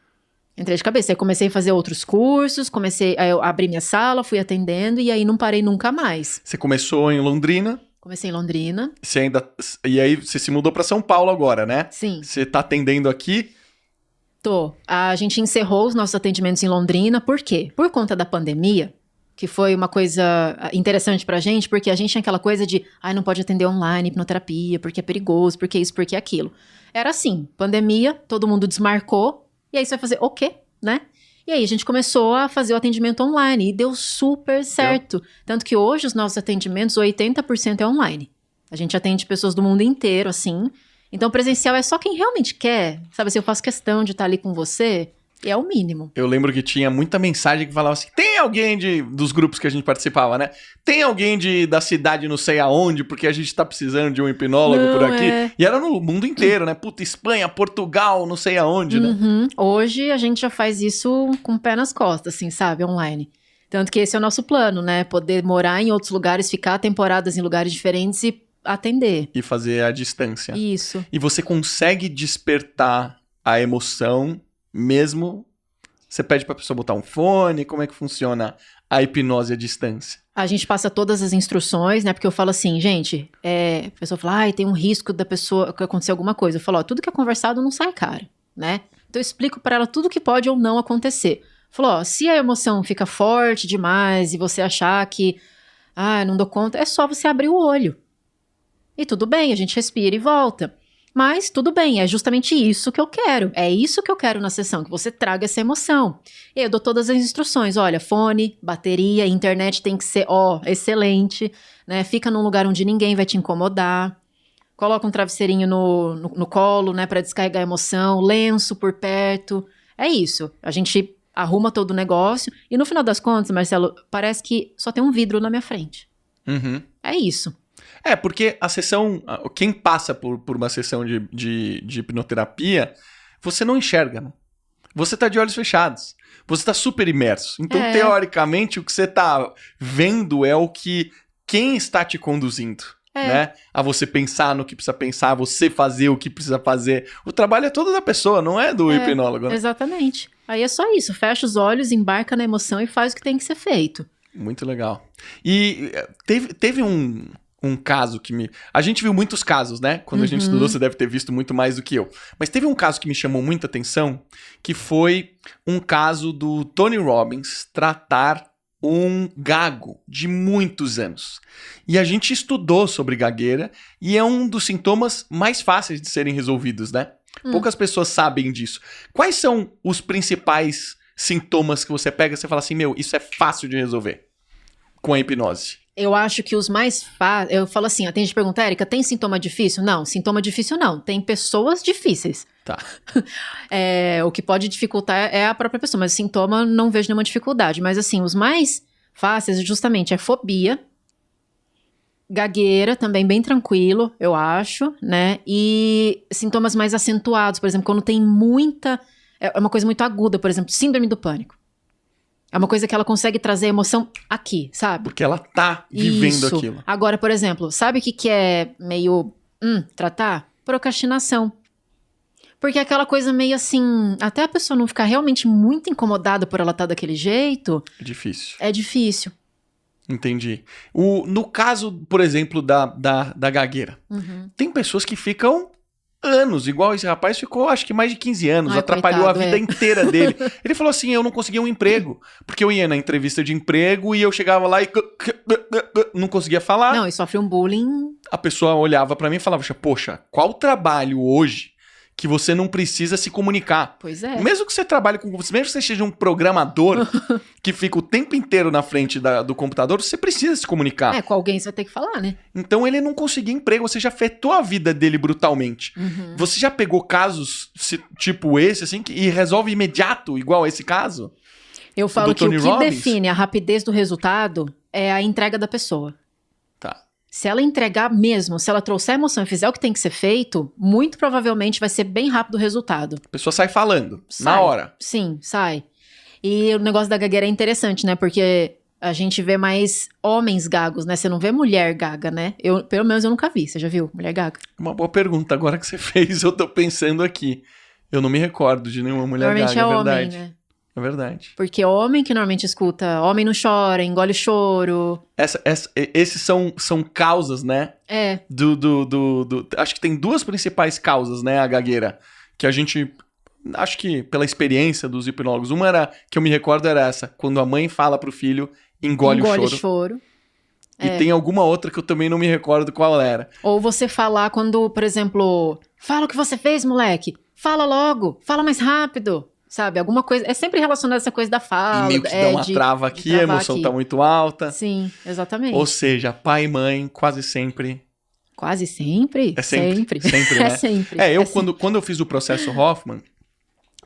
Aí comecei a fazer outros cursos, aí eu abri minha sala, fui atendendo e aí não parei nunca mais. Você começou em Londrina... Comecei em Londrina. E aí você se mudou para São Paulo agora, né? Sim. Você tá atendendo aqui? Tô. A gente encerrou os nossos atendimentos em Londrina. Por quê? Por conta da pandemia, que foi uma coisa interessante pra gente, porque a gente tinha aquela coisa de, não pode atender online, hipnoterapia, porque é perigoso, porque isso, porque aquilo. Era assim, pandemia, todo mundo desmarcou, e aí você vai fazer o quê, né? E aí a gente começou a fazer o atendimento online e deu super certo. Tanto que hoje os nossos atendimentos, 80% é online. A gente atende pessoas do mundo inteiro, assim. Então presencial é só quem realmente quer. Sabe assim, eu faço questão de estar ali com você. E é o mínimo. Eu lembro que tinha muita mensagem que falava assim, tem alguém dos grupos que a gente participava, né? Tem alguém da cidade não sei aonde, porque a gente tá precisando de um hipnólogo por aqui. E era no mundo inteiro, né? Puta, Espanha, Portugal, não sei aonde, né? Hoje a gente já faz isso com o pé nas costas, assim, sabe? Online. Tanto que esse é o nosso plano, né? Poder morar em outros lugares, ficar temporadas em lugares diferentes e atender. E fazer a distância. Isso. E você consegue despertar a emoção... Mesmo, você pede pra pessoa botar um fone, como é que funciona a hipnose à distância? A gente passa todas as instruções, né? Porque eu falo assim, gente, a pessoa fala, tem um risco da pessoa que acontecer alguma coisa. Eu falo, tudo que é conversado não sai caro, né? Então eu explico pra ela tudo que pode ou não acontecer. Falou, se a emoção fica forte demais e você achar que, não dou conta, é só você abrir o olho. E tudo bem, a gente respira e volta. Mas tudo bem, é justamente isso que eu quero. É isso que eu quero na sessão, que você traga essa emoção. E eu dou todas as instruções. Olha, fone, bateria, internet tem que ser, excelente, né? Fica num lugar onde ninguém vai te incomodar. Coloca um travesseirinho no colo, né? Pra descarregar a emoção. Lenço por perto. É isso. A gente arruma todo o negócio. E no final das contas, Marcelo, parece que só tem um vidro na minha frente. É isso. Porque a sessão, quem passa por uma sessão de hipnoterapia, você não enxerga, né? Você tá de olhos fechados. Você tá super imerso. Então, teoricamente, o que você tá vendo é o que quem está te conduzindo, né? A você pensar no que precisa pensar, a você fazer o que precisa fazer. O trabalho é todo da pessoa, não é do hipnólogo, né? Exatamente. Aí é só isso. Fecha os olhos, embarca na emoção e faz o que tem que ser feito. Muito legal. E teve um caso que a gente viu muitos casos, né? Quando a gente estudou, você deve ter visto muito mais do que eu. Mas teve um caso que me chamou muita atenção, que foi um caso do Tony Robbins tratar um gago de muitos anos. E a gente estudou sobre gagueira e é um dos sintomas mais fáceis de serem resolvidos, né? Poucas pessoas sabem disso. Quais são os principais sintomas que você pega e você fala assim, meu, isso é fácil de resolver com a hipnose? Eu acho que os mais fáceis... Eu falo assim, tem gente que pergunta, Érica, tem sintoma difícil? Não, sintoma difícil não. Tem pessoas difíceis. Tá. O que pode dificultar é a própria pessoa, mas sintoma não vejo nenhuma dificuldade. Mas assim, os mais fáceis justamente é fobia, gagueira, também bem tranquilo, eu acho, né? E sintomas mais acentuados, por exemplo, quando tem muita... É uma coisa muito aguda, por exemplo, síndrome do pânico. É uma coisa que ela consegue trazer emoção aqui, sabe? Porque ela tá vivendo Isso. aquilo. Agora, por exemplo, sabe o que é meio... tratar? Procrastinação. Porque é aquela coisa meio assim... Até a pessoa não ficar realmente muito incomodada por ela estar daquele jeito... É difícil. É difícil. Entendi. No caso, por exemplo, da gagueira. Tem pessoas que ficam anos, igual esse rapaz ficou, acho que mais de 15 anos, Ai, atrapalhou coitado, a vida inteira dele. Ele falou assim, eu não conseguia um emprego, porque eu ia na entrevista de emprego e eu chegava lá e não conseguia falar. Não, e sofre um bullying... A pessoa olhava pra mim e falava, poxa, qual trabalho hoje que você não precisa se comunicar? Pois é. Mesmo que você trabalhe com... Mesmo que você seja um programador que fica o tempo inteiro na frente do computador, você precisa se comunicar. Com alguém você vai ter que falar, né? Então ele não conseguia emprego, você já afetou a vida dele brutalmente. Você já pegou casos tipo esse, assim, e resolve imediato, igual esse caso? Eu falo que o Tony que Robbins? define a rapidez do resultado é a entrega da pessoa. Tá. Se ela entregar mesmo, se ela trouxer emoção e fizer o que tem que ser feito, muito provavelmente vai ser bem rápido o resultado. A pessoa sai falando, Sai. na hora. Sim, sai. E o negócio da gagueira é interessante, né? Porque a gente vê mais homens gagos, né? Você não vê mulher gaga, né? Pelo menos eu nunca vi. Você já viu mulher gaga? Uma boa pergunta. Agora que você fez, eu tô pensando aqui. Eu não me recordo de nenhuma mulher Normalmente gaga, é é homem, verdade. né? É verdade. Porque homem que normalmente escuta, homem não chora, engole o choro. Esses são causas, né? É. Acho que tem duas principais causas, né? A gagueira. Que a gente... Acho que pela experiência dos hipnólogos. Uma era, que eu me recordo, era essa. Quando a mãe fala pro filho, engole o choro. E tem alguma outra que eu também não me recordo qual era. Ou você falar quando, por exemplo... Fala o que você fez, moleque. Fala logo. Fala mais rápido. Sabe? Alguma coisa... É sempre relacionado a essa coisa da fala. E meio que dá uma trava aqui, a emoção aqui. tá muito alta. Sim, exatamente. Ou seja, pai e mãe quase sempre... Quase sempre? É sempre. Sempre, né? É sempre. Quando eu fiz o processo Hoffman,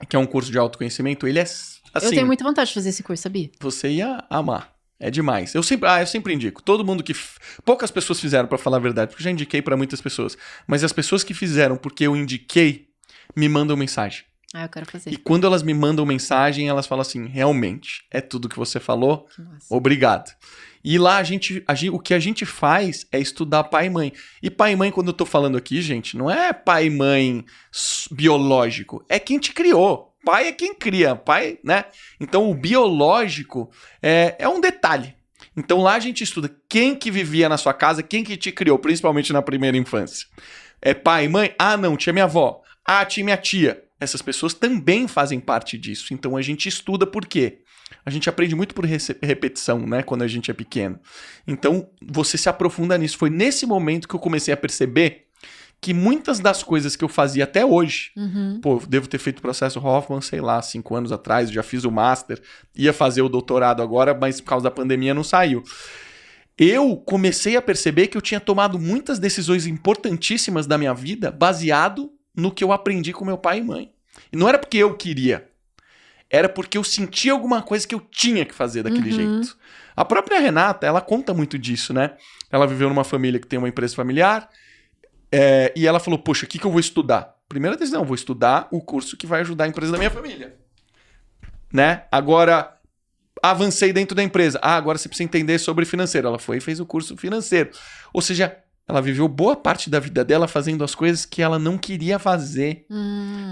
que é um curso de autoconhecimento, ele é assim... Eu tenho muita vontade de fazer esse curso, sabia? Você ia amar. É demais. Eu sempre indico. Todo mundo que... Poucas pessoas fizeram, pra falar a verdade, porque eu já indiquei pra muitas pessoas. Mas as pessoas que fizeram porque eu indiquei, me mandam mensagem. Eu quero fazer. E quando elas me mandam mensagem, elas falam assim, realmente, é tudo que você falou, obrigado. E lá o que a gente faz é estudar pai e mãe. E pai e mãe, quando eu tô falando aqui, gente, não é pai e mãe biológico, é quem te criou. Pai é quem cria, pai, né? Então o biológico é um detalhe. Então lá a gente estuda quem que vivia na sua casa, quem que te criou, principalmente na primeira infância. É pai e mãe? Ah, não, tinha minha avó. Ah, tinha minha tia. Essas pessoas também fazem parte disso. Então a gente estuda por quê? A gente aprende muito por repetição, né? Quando a gente é pequeno. Então você se aprofunda nisso. Foi nesse momento que eu comecei a perceber que muitas das coisas que eu fazia até hoje... Pô, devo ter feito o processo Hoffman, sei lá, 5 anos atrás. Já fiz o Master. Ia fazer o doutorado agora, mas por causa da pandemia não saiu. Eu comecei a perceber que eu tinha tomado muitas decisões importantíssimas da minha vida baseado no que eu aprendi com meu pai e mãe. E não era porque eu queria. Era porque eu sentia alguma coisa que eu tinha que fazer daquele jeito. A própria Renata, ela conta muito disso, né? Ela viveu numa família que tem uma empresa familiar. E ela falou, poxa, o que eu vou estudar? Primeira decisão, vou estudar o curso que vai ajudar a empresa da minha família. Né? Agora, avancei dentro da empresa. Agora você precisa entender sobre financeiro. Ela foi e fez o curso financeiro. Ou seja... Ela viveu boa parte da vida dela fazendo as coisas que ela não queria fazer.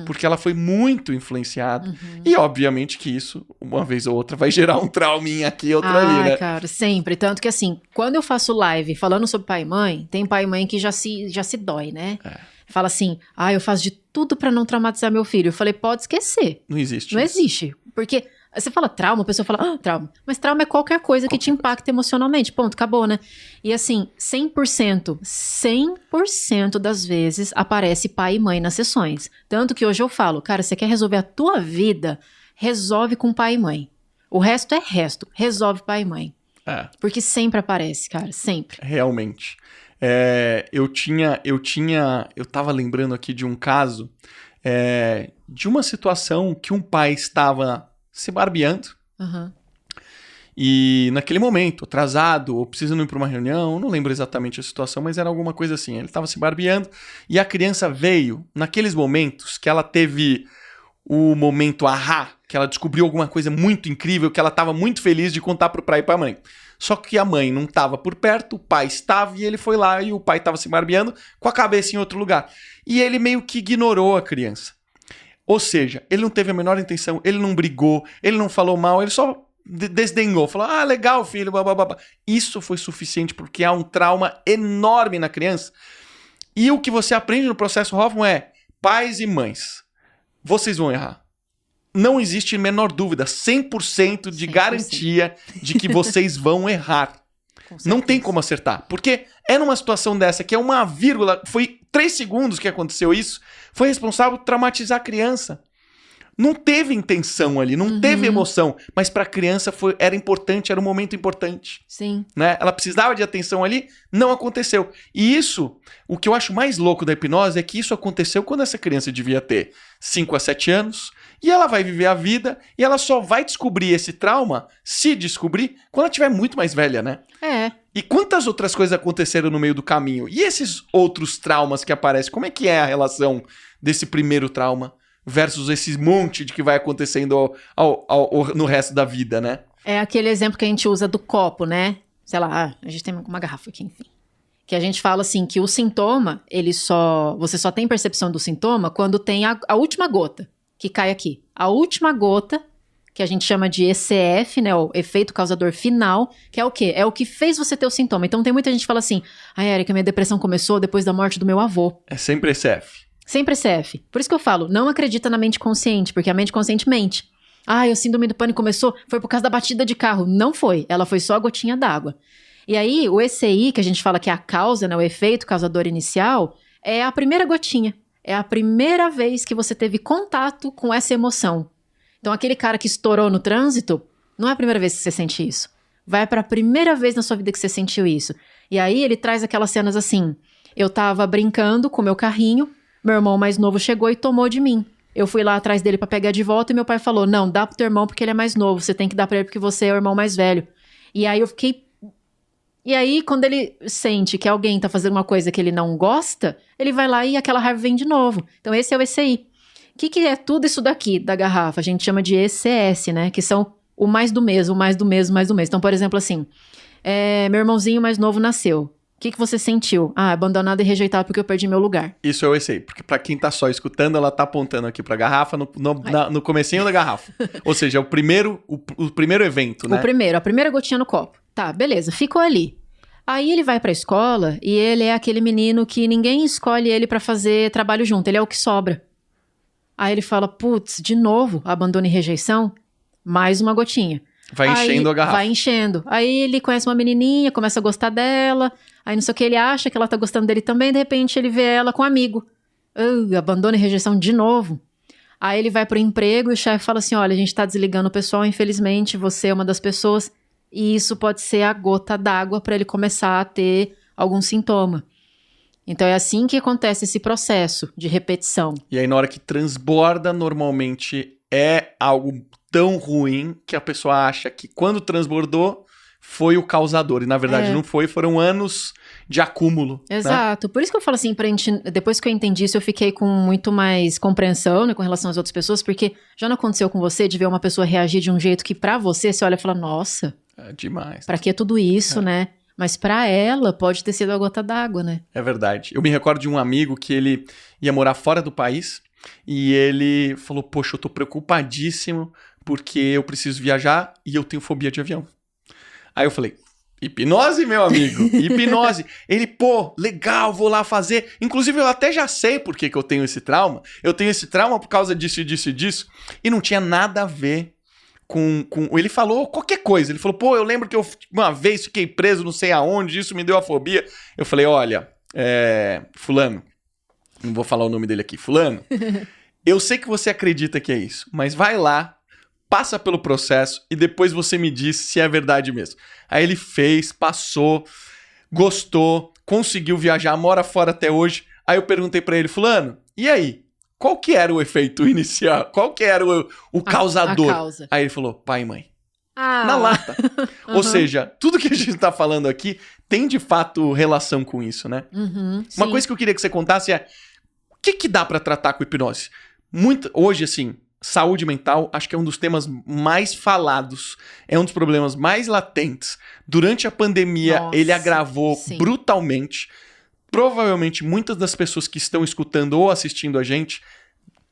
Porque ela foi muito influenciada. E, obviamente, que isso, uma vez ou outra, vai gerar um trauminha aqui e outra ali, né? Cara, sempre. Tanto que, assim, quando eu faço live falando sobre pai e mãe, tem pai e mãe que já se dói, né? Fala assim, eu faço de tudo pra não traumatizar meu filho. Eu falei, pode esquecer. Não existe Não isso. existe. Porque... Você fala trauma, a pessoa fala, trauma. Mas trauma é qualquer coisa que te impacta emocionalmente. Ponto, acabou, né? E assim, 100% das vezes aparece pai e mãe nas sessões. Tanto que hoje eu falo, cara, você quer resolver a tua vida? resolve com pai e mãe. O resto é resto. Resolve pai e mãe. Porque sempre aparece, cara. Sempre. Realmente. Eu tava lembrando aqui de um caso de uma situação que um pai estava se barbeando. Uhum. E naquele momento, atrasado, ou precisando ir para uma reunião, não lembro exatamente a situação, mas era alguma coisa assim. Ele estava se barbeando e a criança veio naqueles momentos que ela teve o momento ahá, que ela descobriu alguma coisa muito incrível, que ela estava muito feliz de contar para o pai e para a mãe. Só que a mãe não estava por perto, o pai estava e ele foi lá e o pai estava se barbeando com a cabeça em outro lugar. E ele meio que ignorou a criança. Ou seja, ele não teve a menor intenção, ele não brigou, ele não falou mal, ele só desdenhou, falou, legal, filho, blá. Isso foi suficiente porque há um trauma enorme na criança. E o que você aprende no processo Hoffman é, pais e mães, vocês vão errar. Não existe a menor dúvida, 100% de 100%. Garantia de que vocês vão errar. Não tem como acertar, porque é numa situação dessa, que é uma vírgula, foi 3 segundos que aconteceu isso, foi responsável por traumatizar a criança. Não teve intenção ali, não teve emoção, mas para a criança era importante, era um momento importante. Sim. Né? Ela precisava de atenção ali, não aconteceu. E isso, o que eu acho mais louco da hipnose é que isso aconteceu quando essa criança devia ter 5 a 7 anos, e ela vai viver a vida, e ela só vai descobrir esse trauma, se descobrir, quando ela estiver muito mais velha, né? E quantas outras coisas aconteceram no meio do caminho? E esses outros traumas que aparecem, como é que é a relação desse primeiro trauma versus esse monte de que vai acontecendo no resto da vida, né? É aquele exemplo que a gente usa do copo, né? Sei lá, a gente tem uma garrafa aqui, enfim. Que a gente fala assim, que o sintoma, você só tem percepção do sintoma quando tem a última gota que cai aqui. A última gota, que a gente chama de ECF, né? O efeito causador final, que é o quê? É o que fez você ter o sintoma. Então tem muita gente que fala assim, Érica, minha depressão começou depois da morte do meu avô. É sempre ECF. Sempre CF. Por isso que eu falo, não acredita na mente consciente, porque a mente consciente mente. O síndrome do pânico começou, foi por causa da batida de carro. Não foi, ela foi só a gotinha d'água. E aí, o ECI, que a gente fala que é a causa, né, o efeito causador inicial, é a primeira gotinha. É a primeira vez que você teve contato com essa emoção. Então, aquele cara que estourou no trânsito, não é a primeira vez que você sente isso. Vai para a primeira vez na sua vida que você sentiu isso. E aí, ele traz aquelas cenas assim, eu tava brincando com o meu carrinho, meu irmão mais novo chegou e tomou de mim. Eu fui lá atrás dele pra pegar de volta e meu pai falou, não, dá pro teu irmão porque ele é mais novo, você tem que dar pra ele porque você é o irmão mais velho. E aí eu fiquei... E aí, quando ele sente que alguém tá fazendo uma coisa que ele não gosta, ele vai lá e aquela raiva vem de novo. Então esse é o ECI. O que é tudo isso daqui da garrafa? A gente chama de ECS, né? Que são o mais do mesmo, o mais do mesmo, mais do mesmo. Então, por exemplo, assim, meu irmãozinho mais novo nasceu. O que você sentiu? Abandonado e rejeitado porque eu perdi meu lugar. Isso eu sei, porque pra quem tá só escutando, ela tá apontando aqui pra garrafa no comecinho da garrafa. Ou seja, o primeiro evento, né? A primeira gotinha no copo. Tá, beleza, ficou ali. Aí ele vai pra escola e ele é aquele menino que ninguém escolhe ele pra fazer trabalho junto, ele é o que sobra. Aí ele fala, putz, de novo, abandono e rejeição? Mais uma gotinha. Vai enchendo a garrafa. Vai enchendo. Aí ele conhece uma menininha, começa a gostar dela. Aí não sei o que, ele acha que ela tá gostando dele também. De repente ele vê ela com um amigo. Abandono e rejeição de novo. Aí ele vai pro emprego e o chefe fala assim, olha, a gente tá desligando o pessoal, infelizmente você é uma das pessoas. E isso pode ser a gota d'água pra ele começar a ter algum sintoma. Então é assim que acontece esse processo de repetição. E aí na hora que transborda, normalmente é algo tão ruim que a pessoa acha que quando transbordou foi o causador. E na verdade não foi, foram anos de acúmulo. Exato. Né? Por isso que eu falo assim, depois que eu entendi isso, eu fiquei com muito mais compreensão, né, com relação às outras pessoas, porque já não aconteceu com você de ver uma pessoa reagir de um jeito que pra você olha e fala, nossa, é demais. Pra que tudo isso, né? Mas pra ela pode ter sido a gota d'água, né? É verdade. Eu me recordo de um amigo que ele ia morar fora do país e ele falou, poxa, eu tô preocupadíssimo porque eu preciso viajar e eu tenho fobia de avião. Aí eu falei, hipnose, meu amigo, hipnose. Ele, pô, legal, vou lá fazer. Inclusive, eu até já sei por que eu tenho esse trauma. Eu tenho esse trauma por causa disso, disso e disso. E não tinha nada a ver com... Ele falou qualquer coisa. Ele falou, pô, eu lembro que eu uma vez fiquei preso não sei aonde, isso me deu a fobia. Eu falei, olha, fulano, não vou falar o nome dele aqui, fulano, eu sei que você acredita que é isso, mas vai lá, passa pelo processo e depois você me diz se é verdade mesmo. Aí ele fez, passou, gostou, conseguiu viajar, mora fora até hoje. Aí eu perguntei pra ele, fulano, e aí? Qual que era o efeito inicial? Qual que era o causador? A causa. Aí ele falou, pai e mãe. Ah. Na lata. Ou seja, tudo que a gente tá falando aqui tem de fato relação com isso, né? Uhum, Uma sim. coisa que eu queria que você contasse é o que dá pra tratar com hipnose? Hoje, assim, saúde mental acho que é um dos temas mais falados, é um dos problemas mais latentes. Durante a pandemia, Nossa, ele agravou sim. brutalmente. Provavelmente muitas das pessoas que estão escutando ou assistindo a gente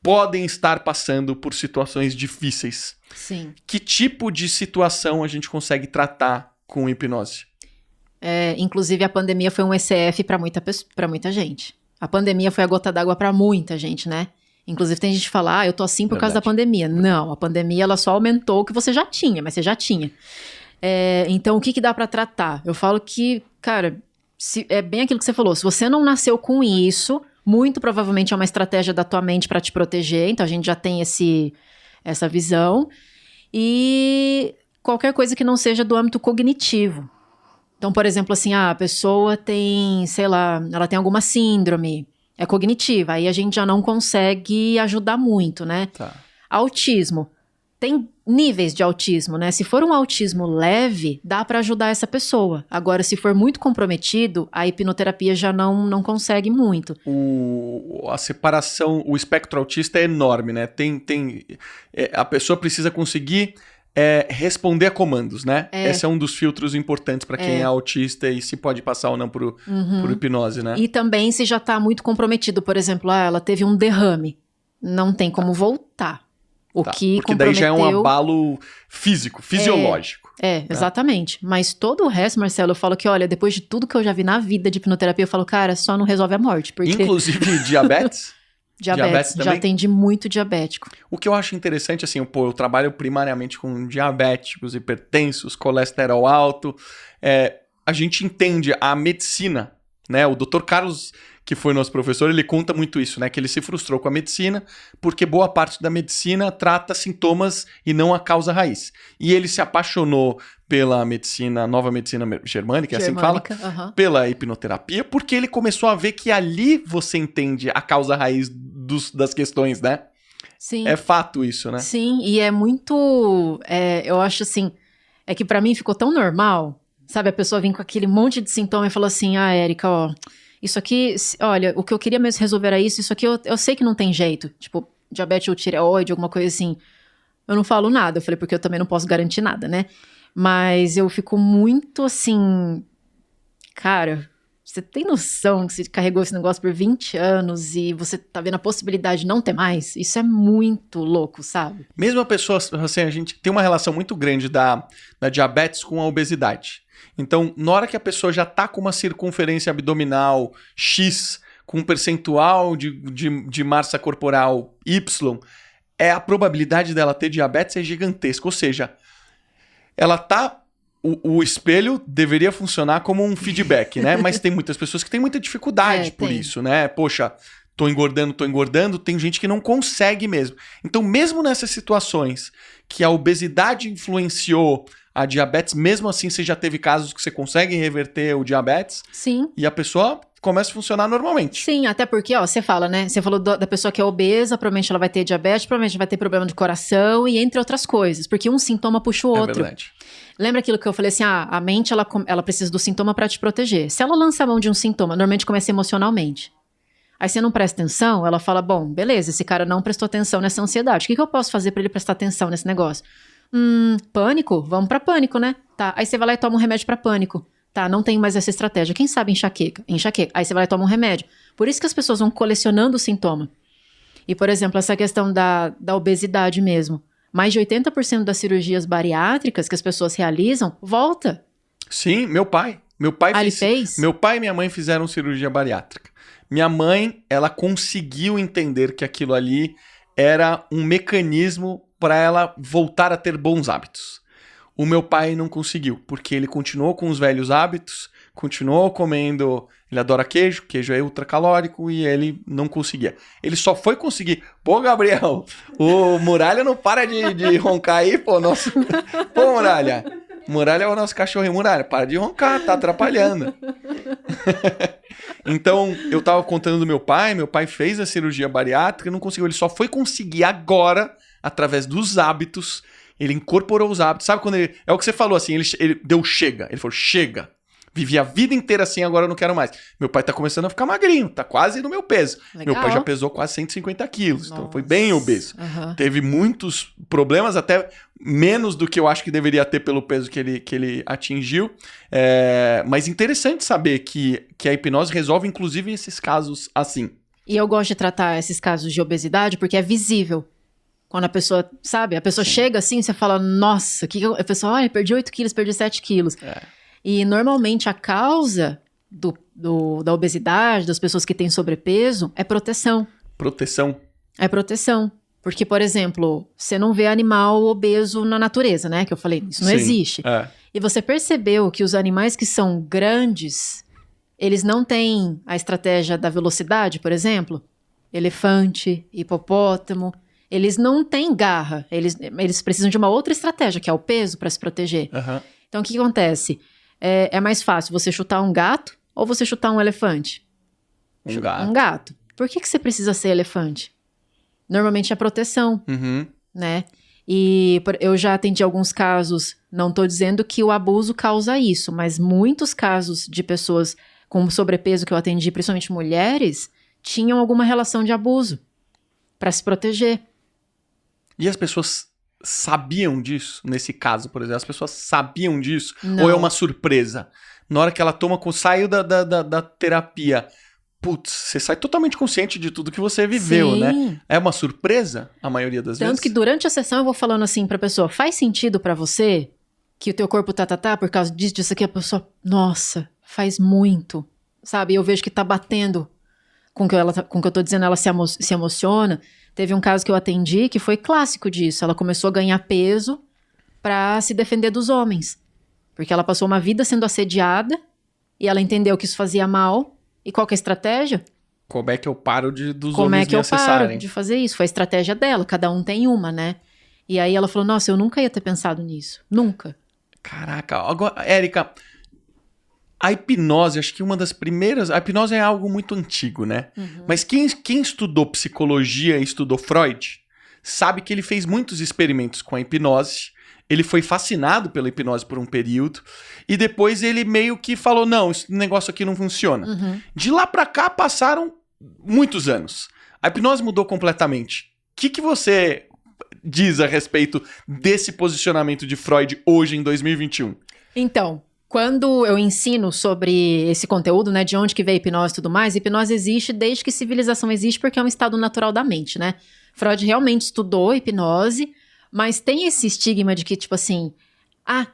podem estar passando por situações difíceis. Sim. Que tipo de situação a gente consegue tratar com hipnose? Inclusive, a pandemia foi um ECF para muita gente. A pandemia foi a gota d'água para muita gente, né? Inclusive, tem gente que fala, eu tô assim por causa da pandemia. Não, a pandemia ela só aumentou o que você já tinha, mas você já tinha. Então, o que dá para tratar? Eu falo que, cara, é bem aquilo que você falou. Se você não nasceu com isso, muito provavelmente é uma estratégia da tua mente para te proteger. Então, a gente já tem essa visão. E qualquer coisa que não seja do âmbito cognitivo. Então, por exemplo, assim, a pessoa tem, sei lá, ela tem alguma síndrome, é cognitiva, aí a gente já não consegue ajudar muito, né? Tá. Autismo. Tem níveis de autismo, né? Se for um autismo leve, dá para ajudar essa pessoa. Agora, se for muito comprometido, a hipnoterapia já não consegue muito. A separação, o espectro autista é enorme, né? A pessoa precisa conseguir responder a comandos, né? Esse é um dos filtros importantes para quem é autista e se pode passar ou não por hipnose, né? E também se já tá muito comprometido, por exemplo, ela teve um derrame, não tem como voltar. Porque daí já é um abalo físico, fisiológico. Exatamente. Mas todo o resto, Marcelo, eu falo que, olha, depois de tudo que eu já vi na vida de hipnoterapia, eu falo, cara, só não resolve a morte. Porque... Inclusive diabetes? Diabetes já atendi muito diabético. O que eu acho interessante, assim, eu trabalho primariamente com diabéticos, hipertensos, colesterol alto. A gente entende a medicina, né? O Dr. Carlos, que foi nosso professor, ele conta muito isso, né? Que ele se frustrou com a medicina porque boa parte da medicina trata sintomas e não a causa raiz. E ele se apaixonou pela nova medicina germânica, é assim que fala? Pela hipnoterapia, porque ele começou a ver que ali você entende a causa raiz das questões, né? Sim. É fato isso, né? Sim, e é muito... eu acho assim, é que pra mim ficou tão normal, sabe? A pessoa vem com aquele monte de sintoma e falou assim, Érica, ó... Isso aqui, olha, o que eu queria mesmo resolver era isso aqui eu sei que não tem jeito. Tipo, diabetes ou tireoide, alguma coisa assim. Eu não falo nada, eu falei, porque eu também não posso garantir nada, né? Mas eu fico muito assim... Cara, você tem noção que você carregou esse negócio por 20 anos e você tá vendo a possibilidade de não ter mais? Isso é muito louco, sabe? Mesmo a pessoa, assim, a gente tem uma relação muito grande da diabetes com a obesidade. Então, na hora que a pessoa já tá com uma circunferência abdominal X, com um percentual de massa corporal Y, a probabilidade dela ter diabetes é gigantesca. Ou seja, ela tá... O espelho deveria funcionar como um feedback, né? Mas tem muitas pessoas que têm muita dificuldade por isso, né? Poxa, tô engordando, tem gente que não consegue mesmo. Então, mesmo nessas situações que a obesidade influenciou a diabetes, mesmo assim você já teve casos que você consegue reverter o diabetes. Sim. E a pessoa começa a funcionar normalmente. Sim, até porque, você fala, né? Você falou da pessoa que é obesa, provavelmente ela vai ter diabetes, provavelmente vai ter problema de coração e entre outras coisas, porque um sintoma puxa o outro. É verdade. Lembra aquilo que eu falei assim, a mente, ela precisa do sintoma pra te proteger. Se ela lança a mão de um sintoma, normalmente começa emocionalmente. Aí você não presta atenção, ela fala, bom, beleza, esse cara não prestou atenção nessa ansiedade. O que eu posso fazer pra ele prestar atenção nesse negócio? Pânico? Vamos pra pânico, né? Tá, aí você vai lá e toma um remédio pra pânico. Tá, não tem mais essa estratégia. Quem sabe enxaqueca? Aí você vai lá e toma um remédio. Por isso que as pessoas vão colecionando o sintoma. E, por exemplo, essa questão da obesidade mesmo. Mais de 80% das cirurgias bariátricas que as pessoas realizam, volta. Sim, meu pai. Ele fez? Meu pai e minha mãe fizeram cirurgia bariátrica. Minha mãe, ela conseguiu entender que aquilo ali era um mecanismo para ela voltar a ter bons hábitos. O meu pai não conseguiu, porque ele continuou com os velhos hábitos, continuou comendo... Ele adora queijo, queijo é ultracalórico e ele não conseguia. Ele só foi conseguir... Pô, Gabriel, o Muralha não para de roncar aí, pô. Nosso... Pô, Muralha. Muralha é o nosso cachorrinho. Muralha, para de roncar, tá atrapalhando. Então, eu tava contando do meu pai fez a cirurgia bariátrica e não conseguiu. Ele só foi conseguir agora, através dos hábitos, ele incorporou os hábitos. Sabe quando ele... É o que você falou, assim, ele deu chega. Ele falou, chega. Vivi a vida inteira assim, agora eu não quero mais. Meu pai tá começando a ficar magrinho, tá quase no meu peso. Legal. Meu pai já pesou quase 150 quilos, então foi bem obeso. Uhum. Teve muitos problemas, até menos do que eu acho que deveria ter pelo peso que ele atingiu. Mas interessante saber que a hipnose resolve, inclusive, esses casos assim. E eu gosto de tratar esses casos de obesidade porque é visível. Quando a pessoa, sabe, a pessoa chega assim, você fala, nossa, a pessoa, olha, perdi 8 quilos, perdi 7 quilos. E normalmente a causa da obesidade, das pessoas que têm sobrepeso, é proteção. Proteção? É proteção. Porque, por exemplo, você não vê animal obeso na natureza, né? Que eu falei, isso não existe. E você percebeu que os animais que são grandes, eles não têm a estratégia da velocidade, por exemplo? Elefante, hipopótamo, eles não têm garra. Eles precisam de uma outra estratégia, que é o peso, para se proteger. Então, o que acontece? É mais fácil você chutar um gato ou você chutar um elefante? Um gato. Por que você precisa ser elefante? Normalmente é proteção, né? E eu já atendi alguns casos, não tô dizendo que o abuso causa isso, mas muitos casos de pessoas com sobrepeso que eu atendi, principalmente mulheres, tinham alguma relação de abuso para se proteger. E as pessoas sabiam disso? Nesse caso, por exemplo, as pessoas sabiam disso? Não. Ou é uma surpresa? Na hora que ela saiu da terapia, putz, você sai totalmente consciente de tudo que você viveu, Sim. né? É uma surpresa, a maioria das vezes? Tanto que durante a sessão eu vou falando assim pra pessoa, faz sentido pra você que o teu corpo tá por causa disso aqui? A pessoa, nossa, faz muito, sabe? Eu vejo que tá batendo com o que eu tô dizendo, ela se emociona. Teve um caso que eu atendi que foi clássico disso. Ela começou a ganhar peso pra se defender dos homens. Porque ela passou uma vida sendo assediada e ela entendeu que isso fazia mal. E qual que é a estratégia? Como é que eu paro dos Como homens é que me eu acessarem? paro de fazer isso? Foi a estratégia dela, cada um tem uma, né? E aí ela falou, nossa, eu nunca ia ter pensado nisso. Nunca. Caraca, agora, Érica, a hipnose, acho que uma das primeiras... A hipnose é algo muito antigo, né? Mas quem estudou psicologia e estudou Freud, sabe que ele fez muitos experimentos com a hipnose. Ele foi fascinado pela hipnose por um período. E depois ele meio que falou, não, esse negócio aqui não funciona. De lá pra cá passaram muitos anos. A hipnose mudou completamente. O que você diz a respeito desse posicionamento de Freud hoje em 2021? Então, quando eu ensino sobre esse conteúdo, né, de onde que veio a hipnose e tudo mais, hipnose existe desde que civilização existe, porque é um estado natural da mente, né? Freud realmente estudou hipnose, mas tem esse estigma de que, tipo assim,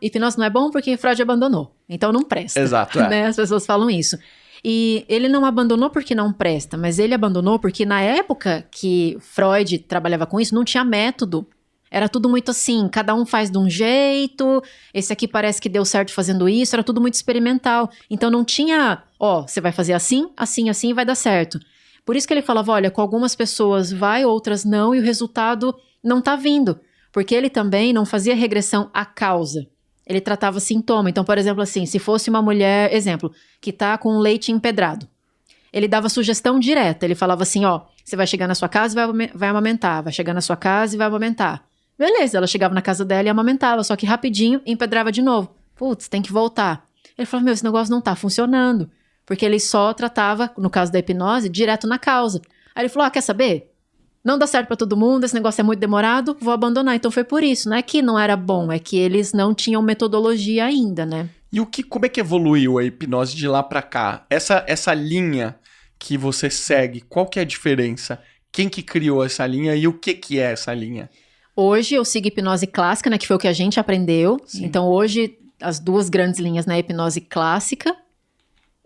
hipnose não é bom porque Freud abandonou, então não presta. Exato, né? As pessoas falam isso. E ele não abandonou porque não presta, mas ele abandonou porque na época que Freud trabalhava com isso, não tinha método. Era tudo muito assim, cada um faz de um jeito, esse aqui parece que deu certo fazendo isso, era tudo muito experimental. Então não tinha, você vai fazer assim, assim, assim e vai dar certo. Por isso que ele falava, olha, com algumas pessoas vai, outras não, e o resultado não tá vindo. Porque ele também não fazia regressão à causa. Ele tratava sintoma. Então, por exemplo, assim, se fosse uma mulher, exemplo, que tá com leite empedrado. Ele dava sugestão direta. Ele falava assim, você vai chegar na sua casa e vai amamentar. Vai chegar na sua casa e vai amamentar. Beleza, ela chegava na casa dela e amamentava. Só que rapidinho empedrava de novo. Putz, tem que voltar. Ele falava, esse negócio não tá funcionando. Porque ele só tratava, no caso da hipnose, direto na causa. Aí ele falou, quer saber? Não dá certo pra todo mundo, esse negócio é muito demorado, vou abandonar. Então foi por isso, não é que não era bom, é que eles não tinham metodologia ainda, né? E como é que evoluiu a hipnose de lá pra cá? Essa linha que você segue, qual que é a diferença? Quem que criou essa linha e o que é essa linha? Hoje eu sigo hipnose clássica, né, que foi o que a gente aprendeu. Sim. Então hoje as duas grandes linhas, né, hipnose clássica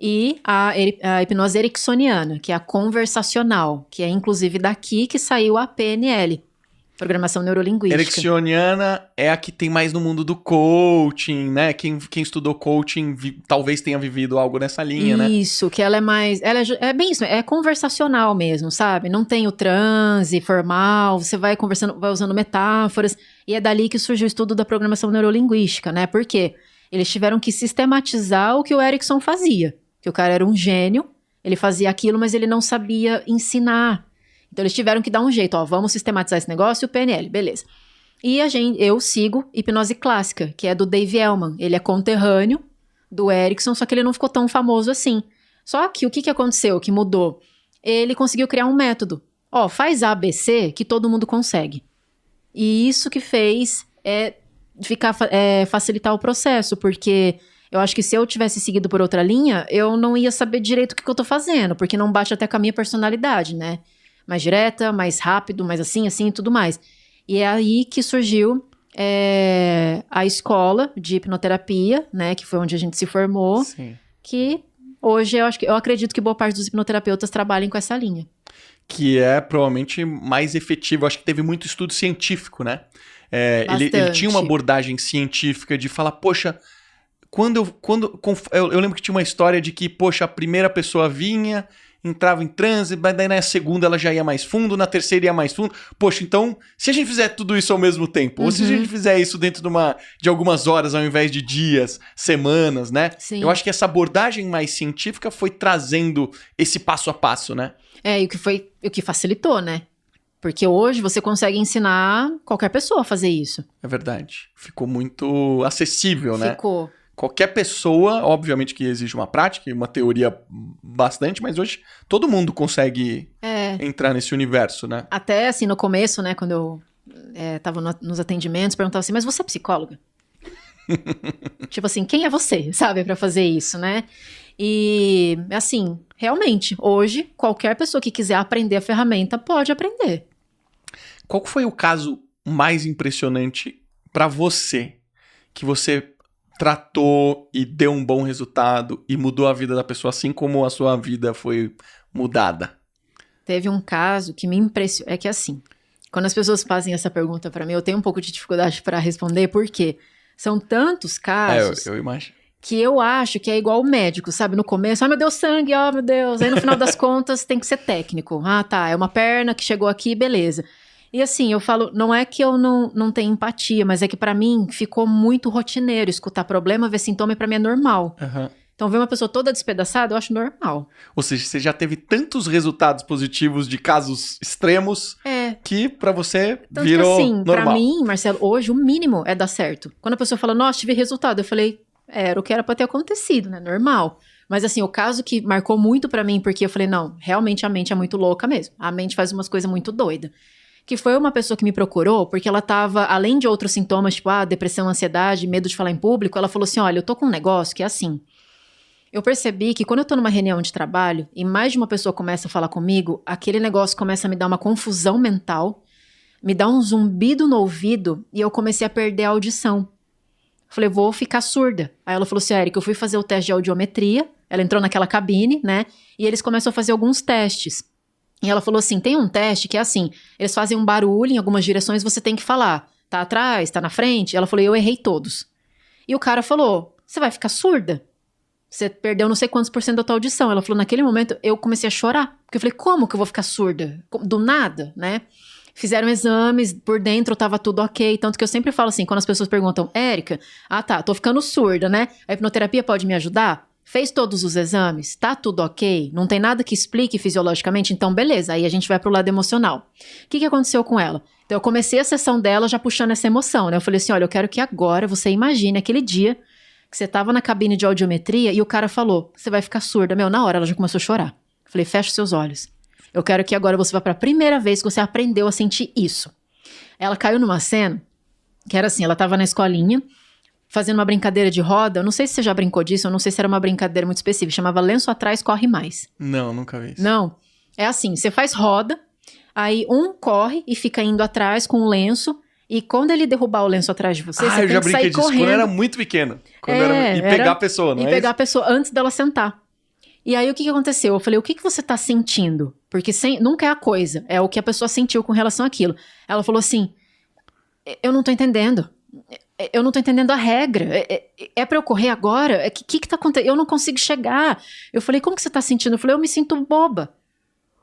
e a hipnose ericksoniana, que é a conversacional, que é inclusive daqui que saiu a PNL. Programação neurolinguística. Ericksoniana é a que tem mais no mundo do coaching, né? Quem estudou coaching talvez tenha vivido algo nessa linha, né? Isso, que ela é mais... é bem isso, é conversacional mesmo, sabe? Não tem o transe formal, você vai conversando, vai usando metáforas, e é dali que surgiu o estudo da programação neurolinguística, né? Por quê? Eles tiveram que sistematizar o que o Erickson fazia. Que o cara era um gênio, ele fazia aquilo, mas ele não sabia ensinar. Então eles tiveram que dar um jeito, ó, vamos sistematizar esse negócio e o PNL, beleza. E eu sigo hipnose clássica, que é do Dave Elman. Ele é conterrâneo do Erickson, só que ele não ficou tão famoso assim. Só que o que aconteceu, o que mudou? Ele conseguiu criar um método. Ó, faz ABC que todo mundo consegue. E isso que fez facilitar o processo, porque eu acho que se eu tivesse seguido por outra linha, eu não ia saber direito o que eu tô fazendo, porque não bate até com a minha personalidade, né? Mais direta, mais rápido, mais assim e tudo mais. E é aí que surgiu a escola de hipnoterapia, né? Que foi onde a gente se formou. Sim. Que hoje eu acredito que boa parte dos hipnoterapeutas trabalhem com essa linha. Que é provavelmente mais efetivo. Acho que teve muito estudo científico, né? Ele tinha uma abordagem científica de falar, poxa, eu lembro que tinha uma história de que, poxa, a primeira pessoa vinha, entrava em transe, mas daí na segunda ela já ia mais fundo, na terceira ia mais fundo. Poxa, então, se a gente fizer tudo isso ao mesmo tempo, ou se a gente fizer isso dentro de algumas horas ao invés de dias, semanas, né? Sim. Eu acho que essa abordagem mais científica foi trazendo esse passo a passo, né? E o que facilitou, né? Porque hoje você consegue ensinar qualquer pessoa a fazer isso. É verdade. Ficou muito acessível, né? Ficou. Qualquer pessoa, obviamente que exige uma prática e uma teoria bastante, mas hoje todo mundo consegue entrar nesse universo, né? Até assim, no começo, né, quando eu tava nos atendimentos, perguntava assim, mas você é psicóloga? Tipo assim, quem é você, sabe, pra fazer isso, né? E, assim, realmente, hoje, qualquer pessoa que quiser aprender a ferramenta pode aprender. Qual foi o caso mais impressionante pra você, que você tratou e deu um bom resultado e mudou a vida da pessoa, assim como a sua vida foi mudada? Teve um caso que me impressionou. É que assim, quando as pessoas fazem essa pergunta pra mim, eu tenho um pouco de dificuldade pra responder, porque são tantos casos eu imagino. Que eu acho que é igual o médico, sabe? No começo, meu Deus, sangue, meu Deus. Aí no final das contas tem que ser técnico. Tá, é uma perna que chegou aqui, beleza. E assim, eu falo, não é que eu não tenho empatia, mas é que pra mim ficou muito rotineiro escutar problema, ver sintoma e pra mim é normal. Então ver uma pessoa toda despedaçada, eu acho normal. Ou seja, você já teve tantos resultados positivos de casos extremos que pra você tanto virou que, assim, normal. Pra mim, Marcelo, hoje o mínimo é dar certo. Quando a pessoa fala, nossa, tive resultado, eu falei, era o que era pra ter acontecido, né? Normal. Mas assim, o caso que marcou muito pra mim, porque eu falei, não, realmente a mente é muito louca mesmo. A mente faz umas coisas muito doidas. Que foi uma pessoa que me procurou, porque ela tava, além de outros sintomas, tipo, depressão, ansiedade, medo de falar em público, ela falou assim, olha, eu tô com um negócio que é assim. Eu percebi que quando eu tô numa reunião de trabalho e mais de uma pessoa começa a falar comigo, aquele negócio começa a me dar uma confusão mental, me dá um zumbido no ouvido e eu comecei a perder a audição. Falei, vou ficar surda. Aí ela falou assim, Érica, eu fui fazer o teste de audiometria, ela entrou naquela cabine, né, e eles começam a fazer alguns testes. E ela falou assim, tem um teste que é assim, eles fazem um barulho em algumas direções, você tem que falar, tá atrás, tá na frente? Ela falou, eu errei todos. E o cara falou, você vai ficar surda? Você perdeu não sei quantos % da tua audição. Ela falou, naquele momento eu comecei a chorar, porque eu falei, como que eu vou ficar surda? Do nada, né? Fizeram exames, por dentro tava tudo ok, tanto que eu sempre falo assim, quando as pessoas perguntam, Érica, tô ficando surda, né? A hipnoterapia pode me ajudar? Fez todos os exames? Tá tudo ok? Não tem nada que explique fisiologicamente? Então, beleza, aí a gente vai pro lado emocional. O que aconteceu com ela? Então, eu comecei a sessão dela já puxando essa emoção, né? Eu falei assim, olha, eu quero que agora você imagine aquele dia que você tava na cabine de audiometria e o cara falou, você vai ficar surda. Na hora ela já começou a chorar. Eu falei, fecha os seus olhos. Eu quero que agora você vá pra primeira vez que você aprendeu a sentir isso. Ela caiu numa cena que era assim, ela tava na escolinha, fazendo uma brincadeira de roda, eu não sei se você já brincou disso, eu não sei se era uma brincadeira muito específica, chamava lenço atrás, corre mais. Não, nunca vi isso. Não, é assim, você faz roda, aí um corre e fica indo atrás com o lenço, e quando ele derrubar o lenço atrás de você, você eu já tem que brinquei sair disso correndo. quando eu era muito pequeno. E pegar a pessoa, não é E pegar isso? a pessoa antes dela sentar. E aí, o que aconteceu? Eu falei, o que você tá sentindo? Porque nunca é a coisa, é o que a pessoa sentiu com relação àquilo. Ela falou assim, eu não tô entendendo. Eu não tô entendendo a regra. É pra eu correr agora? O que tá acontecendo? Eu não consigo chegar. Eu falei, como que você tá sentindo? Eu falei, eu me sinto boba.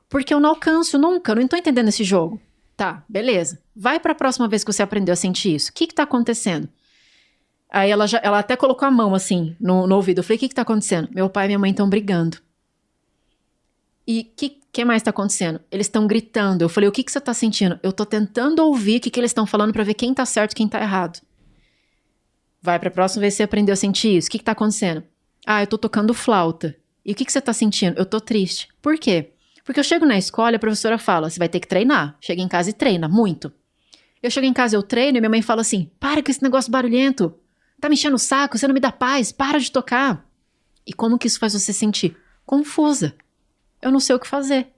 Porque eu não alcanço nunca, eu não tô entendendo esse jogo. Tá, beleza. Vai pra próxima vez que você aprendeu a sentir isso. O que tá acontecendo? Aí ela até colocou a mão assim no ouvido. Eu falei, o que tá acontecendo? Meu pai e minha mãe estão brigando. E o que mais tá acontecendo? Eles estão gritando. Eu falei, o que você tá sentindo? Eu tô tentando ouvir o que eles estão falando pra ver quem tá certo e quem tá errado. Vai pra próxima vez que você aprendeu a sentir isso. O que tá acontecendo? Ah, eu tô tocando flauta. E o que você tá sentindo? Eu tô triste. Por quê? Porque eu chego na escola e a professora fala, você vai ter que treinar. Chega em casa e treina, muito. Eu chego em casa, eu treino e minha mãe fala assim, para com esse negócio barulhento. Tá me enchendo o saco, você não me dá paz, para de tocar. E como que isso faz você sentir? Confusa. Eu não sei o que fazer.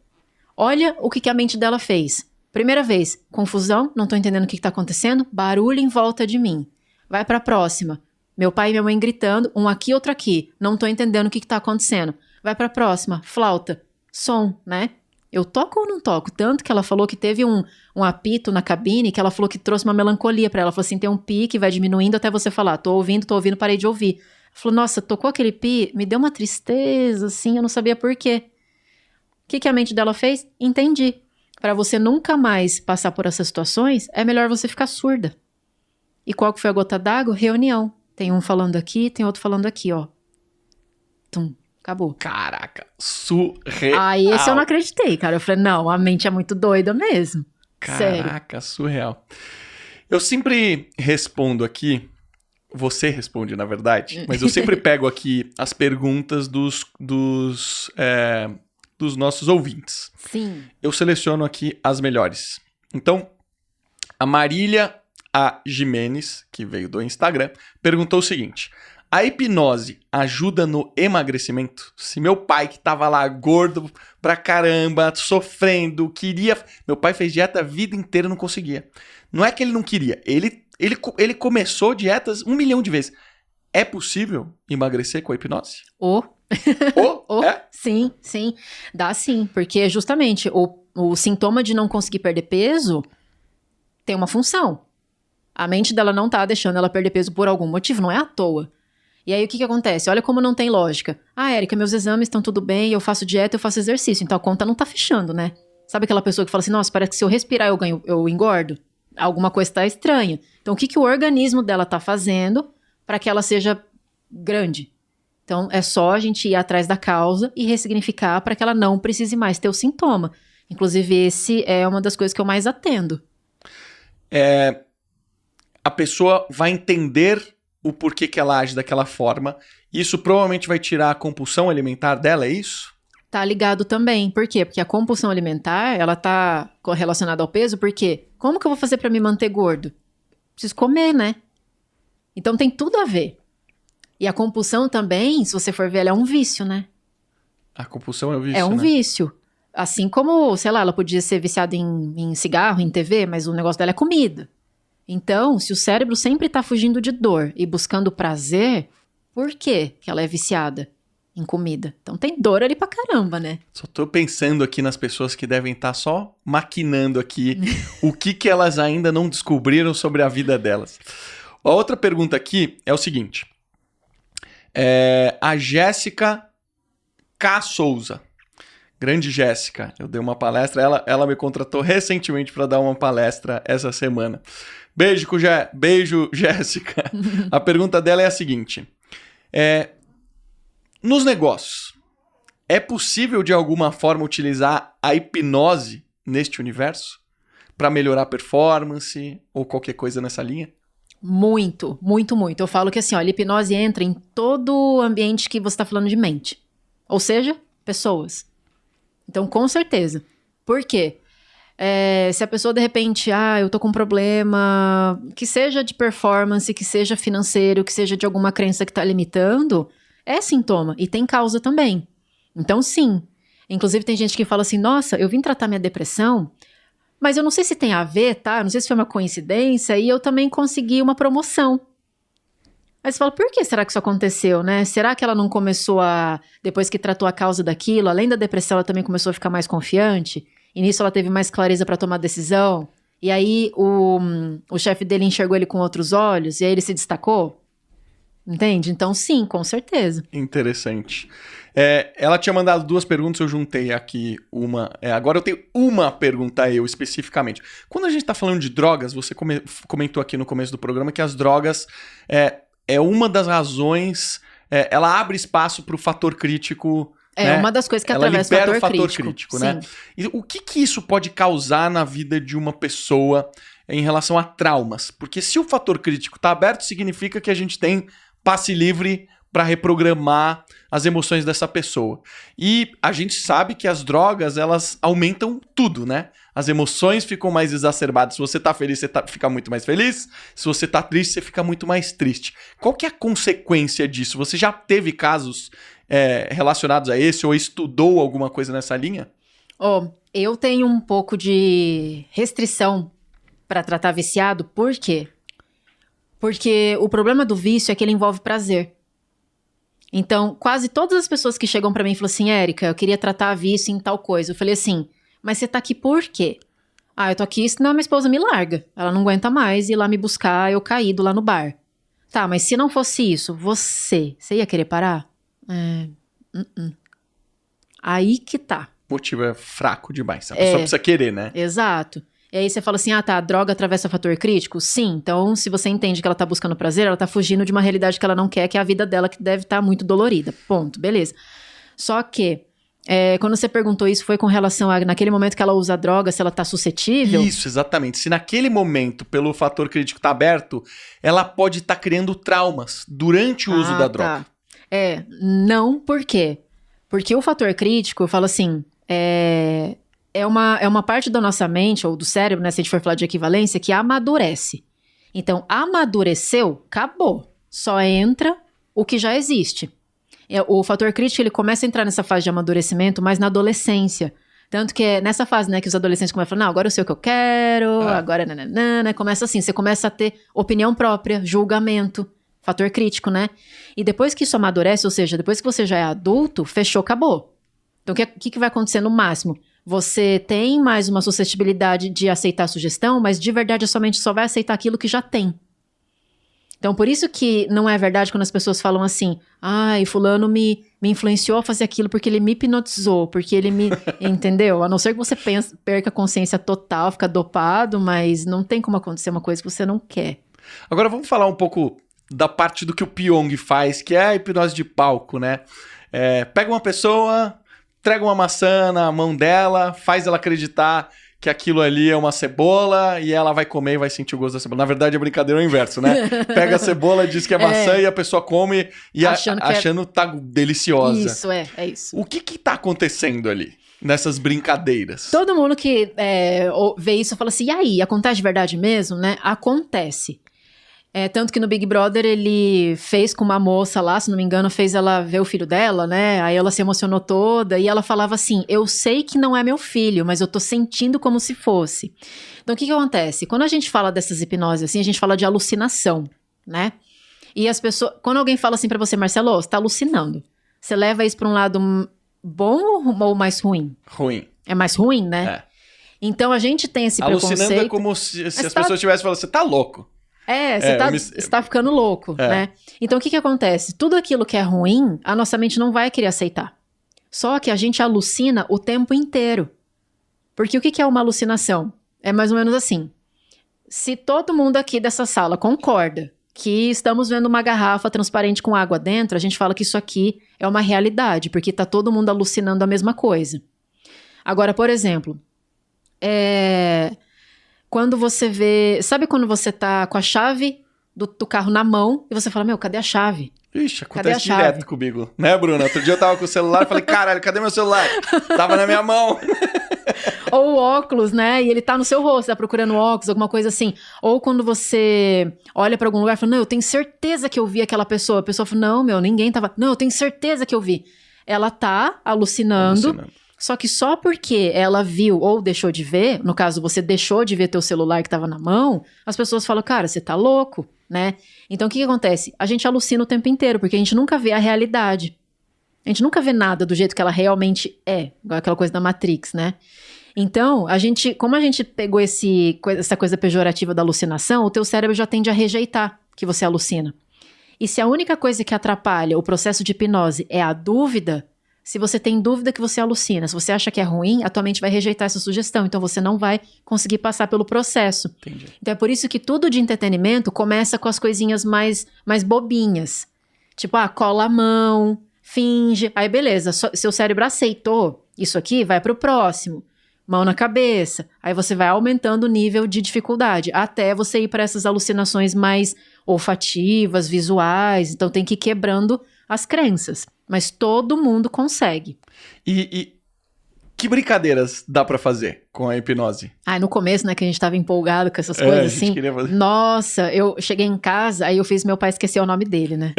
Olha o que a mente dela fez. Primeira vez, confusão, não tô entendendo o que tá acontecendo, barulho em volta de mim. Vai pra próxima. Meu pai e minha mãe gritando, um aqui, outro aqui. Não tô entendendo o que tá acontecendo. Vai pra próxima, flauta, som, né? Eu toco ou não toco? Tanto que ela falou que teve um apito na cabine, que ela falou que trouxe uma melancolia pra ela. Ela falou assim, tem um pi que vai diminuindo até você falar, tô ouvindo, parei de ouvir. Ela falou, nossa, tocou aquele pi, me deu uma tristeza, assim, eu não sabia por quê. O que a mente dela fez? Entendi. Pra você nunca mais passar por essas situações, é melhor você ficar surda. E qual que foi a gota d'água? Reunião. Tem um falando aqui, tem outro falando aqui, ó. Tum, acabou. Caraca, surreal. Aí esse eu não acreditei, cara. Eu falei, não, a mente é muito doida mesmo. Caraca, sério. Surreal. Eu sempre respondo aqui, você responde, na verdade, mas eu sempre pego aqui as perguntas dos nossos ouvintes. Sim. Eu seleciono aqui as melhores. Então, a Marília A. Jimenez, que veio do Instagram, perguntou o seguinte: a hipnose ajuda no emagrecimento? Se meu pai, que tava lá gordo pra caramba, sofrendo, queria... Meu pai fez dieta a vida inteira e não conseguia. Não é que ele não queria, ele começou dietas 1 milhão de vezes. É possível emagrecer com a hipnose? É? Sim, sim. Dá sim, porque justamente o sintoma de não conseguir perder peso tem uma função. A mente dela não tá deixando ela perder peso por algum motivo, não é à toa. E aí o que acontece? Olha como não tem lógica. Ah, Érica, meus exames estão tudo bem, eu faço dieta, eu faço exercício, então a conta não tá fechando, né? Sabe aquela pessoa que fala assim, nossa, parece que se eu respirar eu engordo? Alguma coisa tá estranha. Então o que o organismo dela tá fazendo para que ela seja grande? Então, é só a gente ir atrás da causa e ressignificar para que ela não precise mais ter o sintoma. Inclusive, esse é uma das coisas que eu mais atendo. A pessoa vai entender o porquê que ela age daquela forma. Isso provavelmente vai tirar a compulsão alimentar dela, é isso? Tá ligado também. Por quê? Porque a compulsão alimentar, ela tá relacionada ao peso, porque como que eu vou fazer para me manter gordo? Preciso comer, né? Então, tem tudo a ver. E a compulsão também, se você for ver, ela é um vício, né? A compulsão é um vício, É um né? vício. Assim como, sei lá, ela podia ser viciada em cigarro, em TV, mas o negócio dela é comida. Então, se o cérebro sempre tá fugindo de dor e buscando prazer, por que ela é viciada em comida? Então tem dor ali pra caramba, né? Só tô pensando aqui nas pessoas que devem estar só maquinando aqui o que elas ainda não descobriram sobre a vida delas. A outra pergunta aqui é o seguinte. A Jéssica K. Souza. Grande Jéssica. Eu dei uma palestra. Ela me contratou recentemente para dar uma palestra essa semana. Beijo, Jéssica. A pergunta dela é a seguinte. Nos negócios, é possível de alguma forma utilizar a hipnose neste universo para melhorar a performance ou qualquer coisa nessa linha? Muito, muito, muito. Eu falo que assim, ó, a hipnose entra em todo o ambiente que você está falando de mente. Ou seja, pessoas. Então, com certeza. Por quê? Se a pessoa, de repente, eu tô com um problema, que seja de performance, que seja financeiro, que seja de alguma crença que tá limitando, é sintoma e tem causa também. Então, sim. Inclusive, tem gente que fala assim, nossa, eu vim tratar minha depressão, mas eu não sei se tem a ver, tá? Eu não sei se foi uma coincidência e eu também consegui uma promoção. Aí você fala, por que será que isso aconteceu, né? Será que ela não começou a... Depois que tratou a causa daquilo, além da depressão, ela também começou a ficar mais confiante? E nisso ela teve mais clareza pra tomar decisão? E aí o chefe dele enxergou ele com outros olhos? E aí ele se destacou? Entende? Então sim, com certeza. Interessante. Ela tinha mandado 2 perguntas, eu juntei aqui uma. Agora eu tenho uma pergunta eu, especificamente. Quando a gente tá falando de drogas, você comentou aqui no começo do programa que as drogas é uma das razões... ela abre espaço pro fator crítico... É uma das coisas que atravessa o fator crítico, né? E o que isso pode causar na vida de uma pessoa em relação a traumas? Porque se o fator crítico tá aberto, significa que a gente tem passe livre para reprogramar as emoções dessa pessoa. E a gente sabe que as drogas, elas aumentam tudo, né? As emoções ficam mais exacerbadas. Se você tá feliz, você fica muito mais feliz. Se você tá triste, você fica muito mais triste. Qual que é a consequência disso? Você já teve casos relacionados a esse ou estudou alguma coisa nessa linha? Eu tenho um pouco de restrição para tratar viciado. Por quê? Porque o problema do vício é que ele envolve prazer. Então, quase todas as pessoas que chegam pra mim e falam assim, Érica, eu queria tratar vício em tal coisa. Eu falei assim, mas você tá aqui por quê? Eu tô aqui senão minha esposa me larga. Ela não aguenta mais ir lá me buscar, eu caído lá no bar. Tá, mas se não fosse isso, você ia querer parar? Aí que tá. O motivo é fraco demais. A pessoa precisa querer, né? Exato. E aí você fala assim, a droga atravessa fator crítico? Sim, então se você entende que ela tá buscando prazer, ela tá fugindo de uma realidade que ela não quer, que é a vida dela, que deve estar muito dolorida. Ponto, beleza. Só que, quando você perguntou isso, foi com relação a, naquele momento que ela usa a droga, se ela tá suscetível? Isso, exatamente. Se naquele momento, pelo fator crítico tá aberto, ela pode estar criando traumas durante o uso da droga. Tá. Não, por quê? Porque o fator crítico, eu falo assim, é uma parte da nossa mente, ou do cérebro, né, se a gente for falar de equivalência, que amadurece. Então, amadureceu, acabou. Só entra o que já existe. O fator crítico, ele começa a entrar nessa fase de amadurecimento, mas na adolescência. Tanto que é nessa fase, né, que os adolescentes começam a falar, não, agora eu sei o que eu quero, agora nananana, começa assim, você começa a ter opinião própria, julgamento, fator crítico, né? E depois que isso amadurece, ou seja, depois que você já é adulto, fechou, acabou. Então, o que vai acontecer no máximo? Você tem mais uma suscetibilidade de aceitar a sugestão, mas de verdade a sua mente só vai aceitar aquilo que já tem. Então, por isso que não é verdade quando as pessoas falam assim, fulano me influenciou a fazer aquilo porque ele me hipnotizou, porque ele me... Entendeu? A não ser que você perca a consciência total, fica dopado, mas não tem como acontecer uma coisa que você não quer. Agora vamos falar um pouco da parte do que o Pyong faz, que é a hipnose de palco, né? Pega uma pessoa, entrega uma maçã na mão dela, faz ela acreditar que aquilo ali é uma cebola e ela vai comer e vai sentir o gosto da cebola. Na verdade, a brincadeira é o inverso, né? Pega a cebola, diz que é maçã e a pessoa come e achando que tá deliciosa. Isso, é isso. O que tá acontecendo ali, nessas brincadeiras? Todo mundo que vê isso fala assim, e aí, acontece de verdade mesmo, né? Acontece. Tanto que no Big Brother ele fez com uma moça lá, se não me engano, fez ela ver o filho dela, né? Aí ela se emocionou toda e ela falava assim, eu sei que não é meu filho, mas eu tô sentindo como se fosse. Então o que acontece? Quando a gente fala dessas hipnoses assim, a gente fala de alucinação, né? E as pessoas, quando alguém fala assim pra você, Marcelo, você tá alucinando. Você leva isso pra um lado bom ou mais ruim? Ruim. É mais ruim, né? Então a gente tem esse preconceito. Alucinando é como se as pessoas estivessem falando, você tá louco. Você tá ficando louco, né? Então, o que acontece? Tudo aquilo que é ruim, a nossa mente não vai querer aceitar. Só que a gente alucina o tempo inteiro. Porque o que é uma alucinação? É mais ou menos assim. Se todo mundo aqui dessa sala concorda que estamos vendo uma garrafa transparente com água dentro, a gente fala que isso aqui é uma realidade, porque tá todo mundo alucinando a mesma coisa. Agora, por exemplo, quando você vê... Sabe quando você tá com a chave do carro na mão e você fala, meu, cadê a chave? Ixi, acontece direto comigo. Né, Bruna? Outro dia eu tava com o celular e falei, caralho, cadê meu celular? Tava na minha mão. Ou o óculos, né? E ele tá no seu rosto, tá procurando óculos, alguma coisa assim. Ou quando você olha pra algum lugar e fala, não, eu tenho certeza que eu vi aquela pessoa. A pessoa fala, não, meu, ninguém tava... Não, eu tenho certeza que eu vi. Ela tá alucinando. Só que só porque ela viu ou deixou de ver, no caso, você deixou de ver teu celular que tava na mão, as pessoas falam, cara, você tá louco. né? Então, o que acontece? A gente alucina o tempo inteiro, porque a gente nunca vê a realidade. A gente nunca vê nada do jeito que ela realmente é, igual aquela coisa da Matrix, né? Então, como a gente pegou essa coisa pejorativa da alucinação, o teu cérebro já tende a rejeitar que você alucina. E se a única coisa que atrapalha o processo de hipnose é a dúvida, se você tem dúvida que você alucina, se você acha que é ruim, a tua mente vai rejeitar essa sugestão, então você não vai conseguir passar pelo processo. Entendi. Então é por isso que tudo de entretenimento começa com as coisinhas mais bobinhas. Tipo, cola a mão, finge, aí beleza, seu cérebro aceitou isso aqui, vai pro próximo. Mão na cabeça, aí você vai aumentando o nível de dificuldade, até você ir para essas alucinações mais olfativas, visuais, então tem que ir quebrando as crenças, mas todo mundo consegue. E que brincadeiras dá pra fazer com a hipnose? No começo, né, que a gente tava empolgado com essas coisas assim, nossa, eu cheguei em casa, aí eu fiz meu pai esquecer o nome dele, né?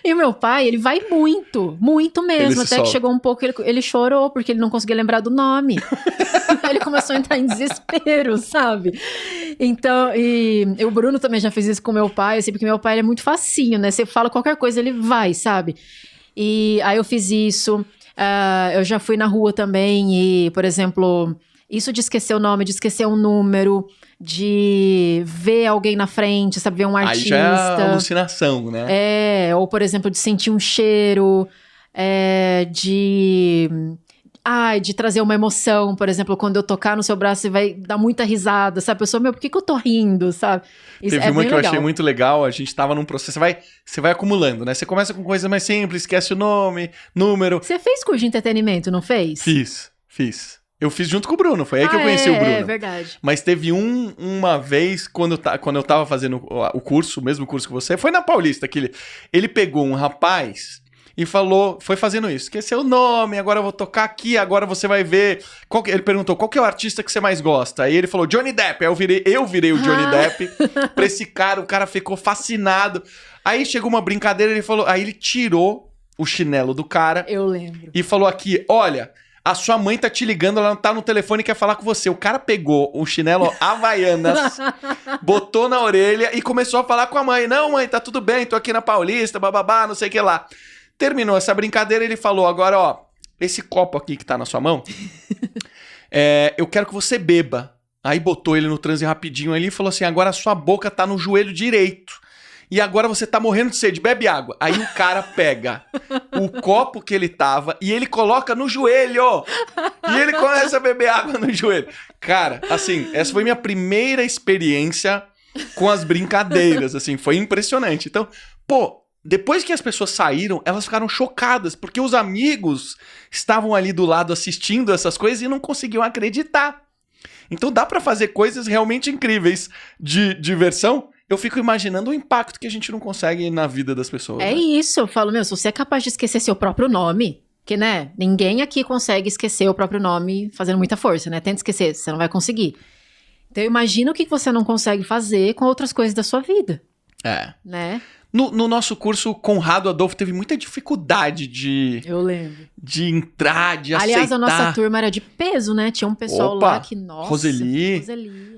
E o meu pai, ele vai muito mesmo, até que chegou um pouco, ele chorou, porque ele não conseguia lembrar do nome. Ele começou a entrar em desespero, sabe? Então, e o Bruno também já fez isso com meu pai, assim, porque meu pai ele é muito facinho, né? Você fala qualquer coisa, ele vai, sabe? E aí eu fiz isso. Eu já fui na rua também e, por exemplo, isso de esquecer o nome, de esquecer um número, de ver alguém na frente, sabe? Ver um artista. Aí já é alucinação, né? Ou, por exemplo, de sentir um cheiro, de trazer uma emoção, por exemplo, quando eu tocar no seu braço, você vai dar muita risada, sabe? A pessoa, por que eu tô rindo, sabe? Isso Teve uma bem que legal. Eu achei muito legal, a gente tava num processo, você vai acumulando, né? Você começa com coisa mais simples, esquece o nome, número. Você fez curso de entretenimento, não fez? Fiz. Eu fiz junto com o Bruno, foi aí que eu conheci o Bruno. É verdade. Mas teve uma vez, quando eu tava fazendo o curso, o mesmo curso que você, foi na Paulista, que ele pegou um rapaz e foi fazendo isso, esqueceu o nome, agora eu vou tocar aqui, agora você vai ver, ele perguntou, qual que é o artista que você mais gosta? Aí ele falou, Johnny Depp, aí eu virei o Johnny Depp pra esse cara, o cara ficou fascinado, aí chegou uma brincadeira, aí ele tirou o chinelo do cara. Eu lembro. E falou aqui, olha, a sua mãe tá te ligando, ela não tá no telefone e quer falar com você. O cara pegou o chinelo Havaianas, botou na orelha e começou a falar com a mãe. Não, mãe, tá tudo bem, tô aqui na Paulista, bababá, não sei o que lá. Terminou essa brincadeira, ele falou, agora, ó, esse copo aqui que tá na sua mão, eu quero que você beba. Aí botou ele no transe rapidinho ali e falou assim, agora a sua boca tá no joelho direito. E agora você tá morrendo de sede, bebe água. Aí o cara pega o copo que ele tava e ele coloca no joelho. E ele começa a beber água no joelho. Cara, assim, essa foi minha primeira experiência com as brincadeiras, assim, foi impressionante. Então, depois que as pessoas saíram, elas ficaram chocadas, porque os amigos estavam ali do lado assistindo essas coisas e não conseguiam acreditar. Então dá pra fazer coisas realmente incríveis de diversão. Eu fico imaginando o impacto que a gente não consegue na vida das pessoas. É, né? Isso, eu falo, se você é capaz de esquecer seu próprio nome, que, né, ninguém aqui consegue esquecer o próprio nome fazendo muita força, né? Tenta esquecer, você não vai conseguir. Então imagina o que você não consegue fazer com outras coisas da sua vida. Né? No nosso curso, o Conrado Adolfo teve muita dificuldade Eu lembro. de entrar, de aceitar. Aliás, a nossa turma era de peso, né? Tinha um pessoal lá que, nossa...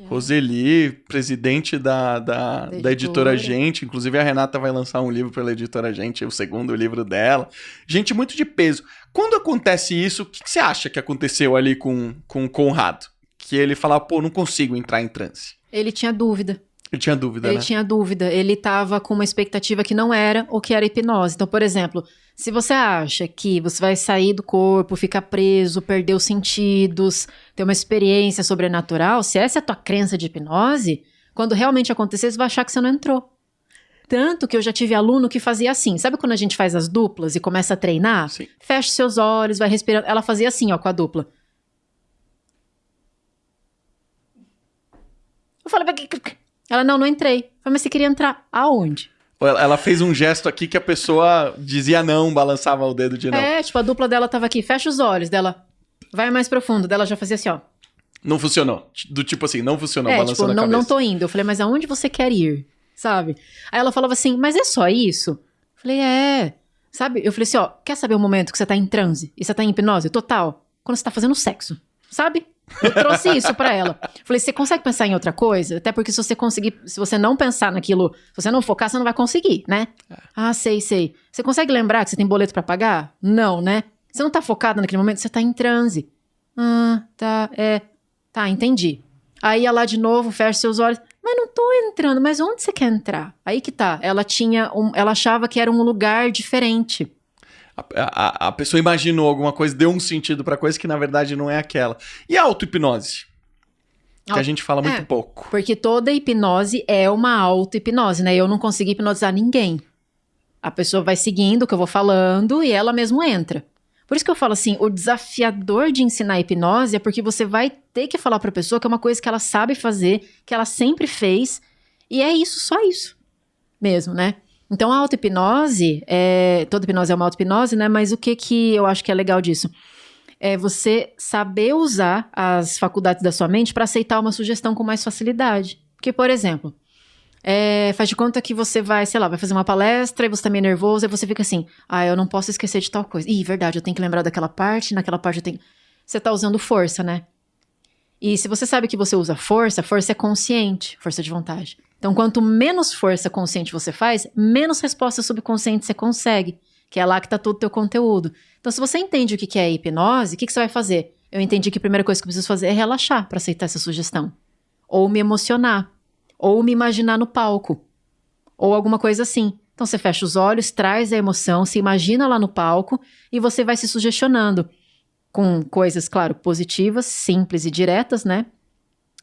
Roseli, presidente da editora Gente. Inclusive, a Renata vai lançar um livro pela editora Gente, o segundo livro dela. Gente muito de peso. Quando acontece isso, o que você acha que aconteceu ali com o Conrado? Que ele falava, não consigo entrar em transe. Ele tinha dúvida. Ele tinha dúvida, Ele tinha dúvida. Ele estava com uma expectativa que não era o que era hipnose. Então, por exemplo, se você acha que você vai sair do corpo, ficar preso, perder os sentidos, ter uma experiência sobrenatural, se essa é a tua crença de hipnose, quando realmente acontecer, você vai achar que você não entrou. Tanto que eu já tive aluno que fazia assim. Sabe quando a gente faz as duplas e começa a treinar? Sim. Fecha seus olhos, vai respirando. Ela fazia assim, com a dupla. Eu falei... Ela, não entrei. Eu falei, mas você queria entrar aonde? Ela fez um gesto aqui que a pessoa dizia não, balançava o dedo de não. A dupla dela tava aqui, fecha os olhos dela, vai mais profundo. Dela já fazia assim, ó. Não funcionou. Do tipo assim, não funcionou, balançando a cabeça. Não tô indo. Eu falei, mas aonde você quer ir? Sabe? Aí ela falava assim, mas é só isso? Eu falei, Sabe? Eu falei assim, ó, quer saber o momento que você tá em transe e você tá em hipnose total? Quando você tá fazendo sexo, sabe? Eu trouxe isso pra ela. Falei, você consegue pensar em outra coisa? Até porque se você não pensar naquilo, se você não focar, você não vai conseguir, né? Ah, sei. Você consegue lembrar que você tem boleto pra pagar? Não, né? Você não tá focado naquele momento, você tá em transe. Ah, tá, Tá, entendi. Aí ia lá de novo, fecha seus olhos. Mas não tô entrando, mas onde você quer entrar? Aí que tá, ela achava que era um lugar diferente. A pessoa imaginou alguma coisa, deu um sentido pra coisa que na verdade não é aquela. E a auto-hipnose? Que a gente fala muito pouco. Porque toda hipnose é uma auto-hipnose, né? Eu não consegui hipnotizar ninguém. A pessoa vai seguindo o que eu vou falando e ela mesmo entra. Por isso que eu falo assim, o desafiador de ensinar hipnose é porque você vai ter que falar pra pessoa que é uma coisa que ela sabe fazer, que ela sempre fez, e é isso, só isso mesmo, né? Então a auto-hipnose, toda hipnose é uma auto-hipnose, né? Mas o que eu acho que é legal disso? É você saber usar as faculdades da sua mente para aceitar uma sugestão com mais facilidade. Porque, por exemplo, faz de conta que você vai, sei lá, vai fazer uma palestra e você tá meio nervoso e você fica assim, eu não posso esquecer de tal coisa. Ih, verdade, eu tenho que lembrar daquela parte, naquela parte eu tenho... Você tá usando força, né? E se você sabe que você usa força é consciente, força de vontade. Então, quanto menos força consciente você faz, menos resposta subconsciente você consegue, que é lá que tá todo o teu conteúdo. Então, se você entende o que é hipnose, o que você vai fazer? Eu entendi que a primeira coisa que eu preciso fazer é relaxar para aceitar essa sugestão. Ou me emocionar. Ou me imaginar no palco. Ou alguma coisa assim. Então, você fecha os olhos, traz a emoção, se imagina lá no palco e você vai se sugestionando. Com coisas, claro, positivas, simples e diretas, né?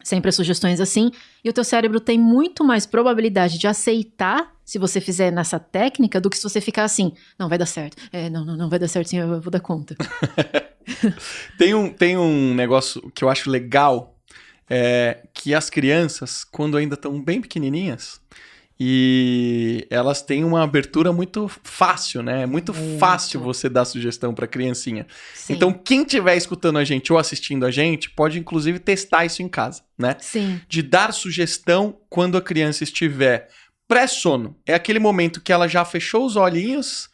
Sempre as sugestões assim. E o teu cérebro tem muito mais probabilidade de aceitar se você fizer nessa técnica do que se você ficar assim, não vai dar certo. Não vai dar certo sim, eu vou dar conta. Tem um negócio que eu acho legal, que as crianças, quando ainda estão bem pequenininhas, e elas têm uma abertura muito fácil, né? É muito fácil você dar sugestão para criancinha. Sim. Então, quem estiver escutando a gente ou assistindo a gente, pode inclusive testar isso em casa, né? Sim. De dar sugestão quando a criança estiver pré-sono. É aquele momento que ela já fechou os olhinhos,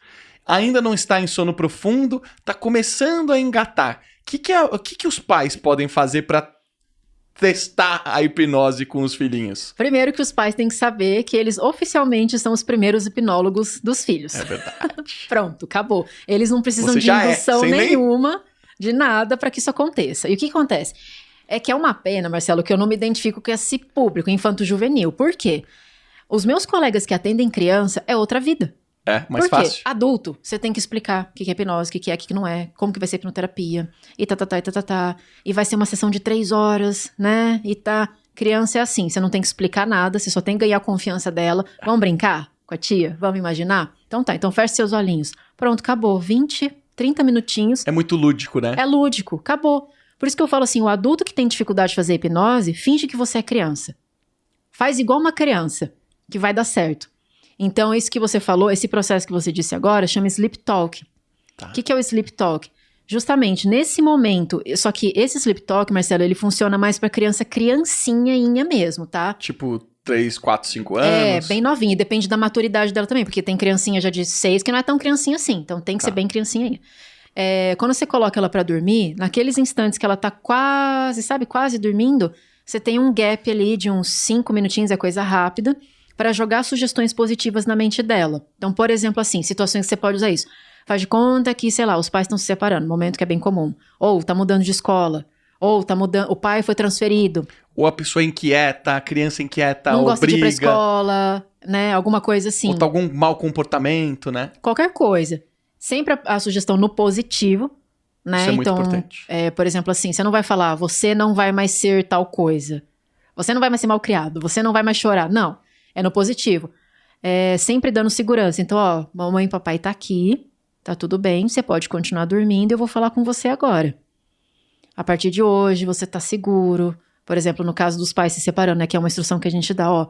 ainda não está em sono profundo, está começando a engatar. O que os pais podem fazer para testar a hipnose com os filhinhos? Primeiro que os pais têm que saber que eles oficialmente são os primeiros hipnólogos dos filhos. É verdade. Pronto, acabou. Eles não precisam de indução nenhuma, de nada para que isso aconteça. E o que acontece? É que é uma pena, Marcelo, que eu não me identifico com esse público infanto-juvenil. Por quê? Os meus colegas que atendem criança é outra vida. Mais fácil. Adulto, você tem que explicar o que é hipnose, o que é, o que não é, como que vai ser hipnoterapia, e e vai ser uma sessão de 3 horas, né, criança é assim, você não tem que explicar nada, você só tem que ganhar a confiança dela, vamos brincar com a tia, vamos imaginar? Então feche seus olhinhos, pronto, acabou, 20, 30 minutinhos. É muito lúdico, né? É lúdico, acabou. Por isso que eu falo assim, o adulto que tem dificuldade de fazer hipnose, finge que você é criança. Faz igual uma criança, que vai dar certo. Então, isso que você falou, esse processo que você disse agora, chama Sleep Talk. Tá. O que é o Sleep Talk? Justamente nesse momento, só que esse Sleep Talk, Marcelo, ele funciona mais pra criancinha mesmo, tá? Tipo 3, 4, 5 anos? É, bem novinha, e depende da maturidade dela também, porque tem criancinha já de 6 que não é tão criancinha assim, então tem que ser bem criancinha aí. Quando você coloca ela pra dormir, naqueles instantes que ela tá quase dormindo, você tem um gap ali de uns 5 minutinhos, é coisa rápida, para jogar sugestões positivas na mente dela. Então, por exemplo, assim, situações que você pode usar isso. Faz de conta que, sei lá, os pais estão se separando, momento que é bem comum. Ou tá mudando de escola. Ou tá mudando, o pai foi transferido. Ou a pessoa inquieta, a criança inquieta, não ou gosta briga. De ir pra escola, né? Alguma coisa assim. Ou tá algum mau comportamento, né? Qualquer coisa. Sempre a sugestão no positivo, né? Isso é muito importante. Por exemplo, assim, você não vai falar, você não vai mais ser tal coisa. Você não vai mais ser mal criado. Você não vai mais chorar. Não. É no positivo. Sempre dando segurança. Então, ó, mamãe e papai tá aqui, tá tudo bem, você pode continuar dormindo e eu vou falar com você agora. A partir de hoje, você tá seguro. Por exemplo, no caso dos pais se separando, né, que é uma instrução que a gente dá, ó.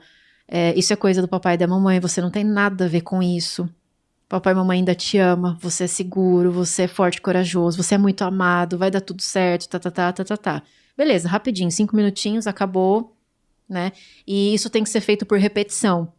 Isso é coisa do papai e da mamãe, você não tem nada a ver com isso. Papai e mamãe ainda te ama, você é seguro, você é forte e corajoso, você é muito amado, vai dar tudo certo, tá. Beleza, rapidinho, 5 minutinhos, acabou. Né? E isso tem que ser feito por repetição,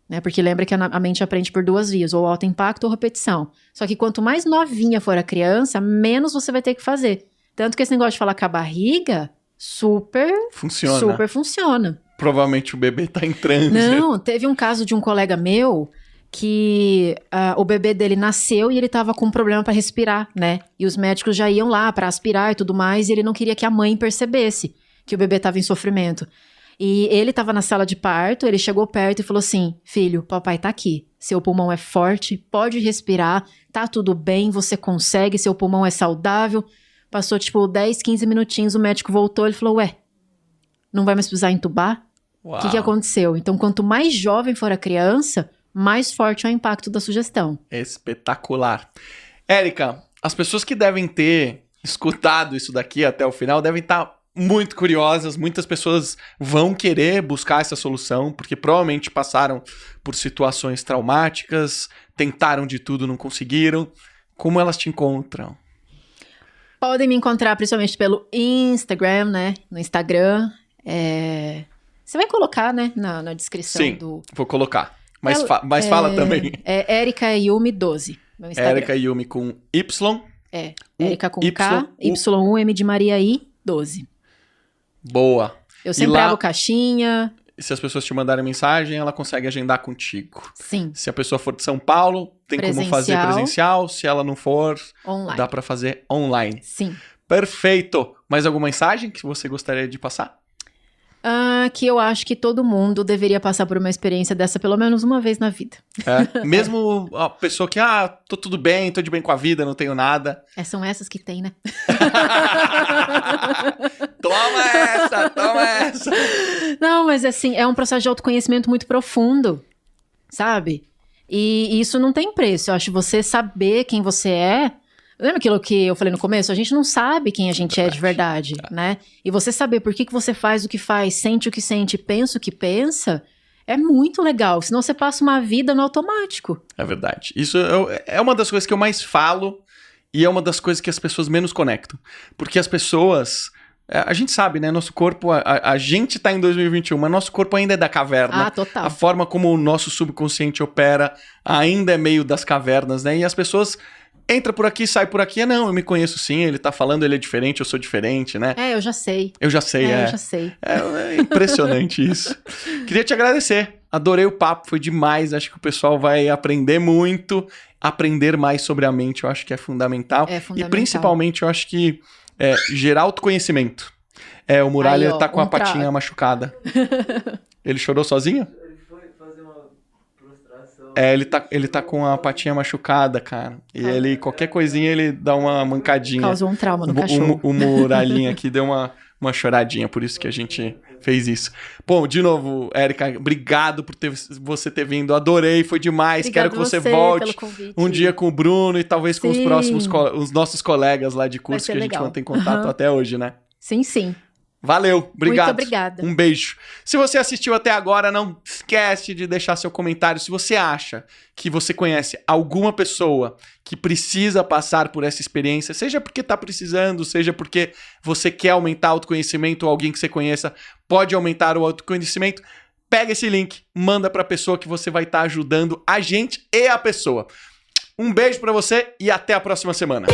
né? Porque lembra que a mente aprende por 2 vias, ou alto impacto ou repetição. Só que quanto mais novinha for a criança, menos você vai ter que fazer. Tanto que esse negócio de falar com a barriga Super funciona. Provavelmente o bebê tá em transe. Não, teve um caso de um colega meu que o bebê dele nasceu e ele tava com um problema pra respirar, né? E os médicos já iam lá pra aspirar e tudo mais, e ele não queria que a mãe percebesse que o bebê tava em sofrimento. E ele tava na sala de parto, ele chegou perto e falou assim: filho, papai tá aqui, seu pulmão é forte, pode respirar, tá tudo bem, você consegue, seu pulmão é saudável. Passou tipo 10, 15 minutinhos, o médico voltou, ele falou: ué, não vai mais precisar entubar? O que aconteceu? Então, quanto mais jovem for a criança, mais forte é o impacto da sugestão. Espetacular. Érica, as pessoas que devem ter escutado isso daqui até o final devem estar muito curiosas. Muitas pessoas vão querer buscar essa solução, porque provavelmente passaram por situações traumáticas, tentaram de tudo, não conseguiram. Como elas te encontram? Podem me encontrar principalmente pelo Instagram, né? No Instagram. Você vai colocar, né? Na descrição. Sim, vou colocar. Mas fala também. É Érica Yumi 12. Meu Instagram. Érica Yumi com Y. Érica com K, Y1, M de Maria I, 12. Boa. Eu sempre abro caixinha. Se as pessoas te mandarem mensagem, ela consegue agendar contigo. Sim. Se a pessoa for de São Paulo, tem como fazer presencial. Se ela não for, online. Dá pra fazer online. Sim. Perfeito. Mais alguma mensagem que você gostaria de passar? Que eu acho que todo mundo deveria passar por uma experiência dessa pelo menos uma vez na vida. Mesmo a pessoa que, tô tudo bem, tô de bem com a vida, não tenho nada. São essas que tem, né? Toma essa! Não, mas assim, é um processo de autoconhecimento muito profundo, sabe? E isso não tem preço. Eu acho você saber quem você é. Lembra aquilo que eu falei no começo? A gente não sabe quem a gente é de verdade, né? E você saber por que você faz o que faz, sente o que sente, pensa o que pensa, é muito legal. Senão você passa uma vida no automático. É verdade. Isso é uma das coisas que eu mais falo e é uma das coisas que as pessoas menos conectam. Porque as pessoas... A gente sabe, né? Nosso corpo... A gente tá em 2021, mas nosso corpo ainda é da caverna. Total. A forma como o nosso subconsciente opera ainda é meio das cavernas, né? E as pessoas... Entra por aqui, sai por aqui. Não, eu me conheço sim, ele tá falando, ele é diferente, eu sou diferente, né? Eu já sei. Eu já sei. É impressionante isso. Queria te agradecer. Adorei o papo, foi demais. Acho que o pessoal vai aprender muito, aprender mais sobre a mente, eu acho que é fundamental. E principalmente, eu acho que gerar autoconhecimento. O Muralha tá com a patinha machucada. Ele chorou sozinho? Ele tá com a patinha machucada, cara. E ele, qualquer coisinha, ele dá uma mancadinha. Causou um trauma no cachorro. O Muralhinha aqui deu uma choradinha, por isso que a gente fez isso. Bom, de novo, Érica, obrigado por você ter vindo. Adorei, foi demais. Obrigado. Quero que você volte um dia com o Bruno e talvez com os próximos, os nossos colegas lá de curso, que a gente mantém contato até hoje, né? Sim. Valeu, obrigado. Muito obrigada. Um beijo. Se você assistiu até agora, não esquece de deixar seu comentário. Se você acha que você conhece alguma pessoa que precisa passar por essa experiência, seja porque está precisando, seja porque você quer aumentar o autoconhecimento ou alguém que você conheça pode aumentar o autoconhecimento, pega esse link, manda para a pessoa que você vai estar ajudando a gente e a pessoa. Um beijo para você e até a próxima semana.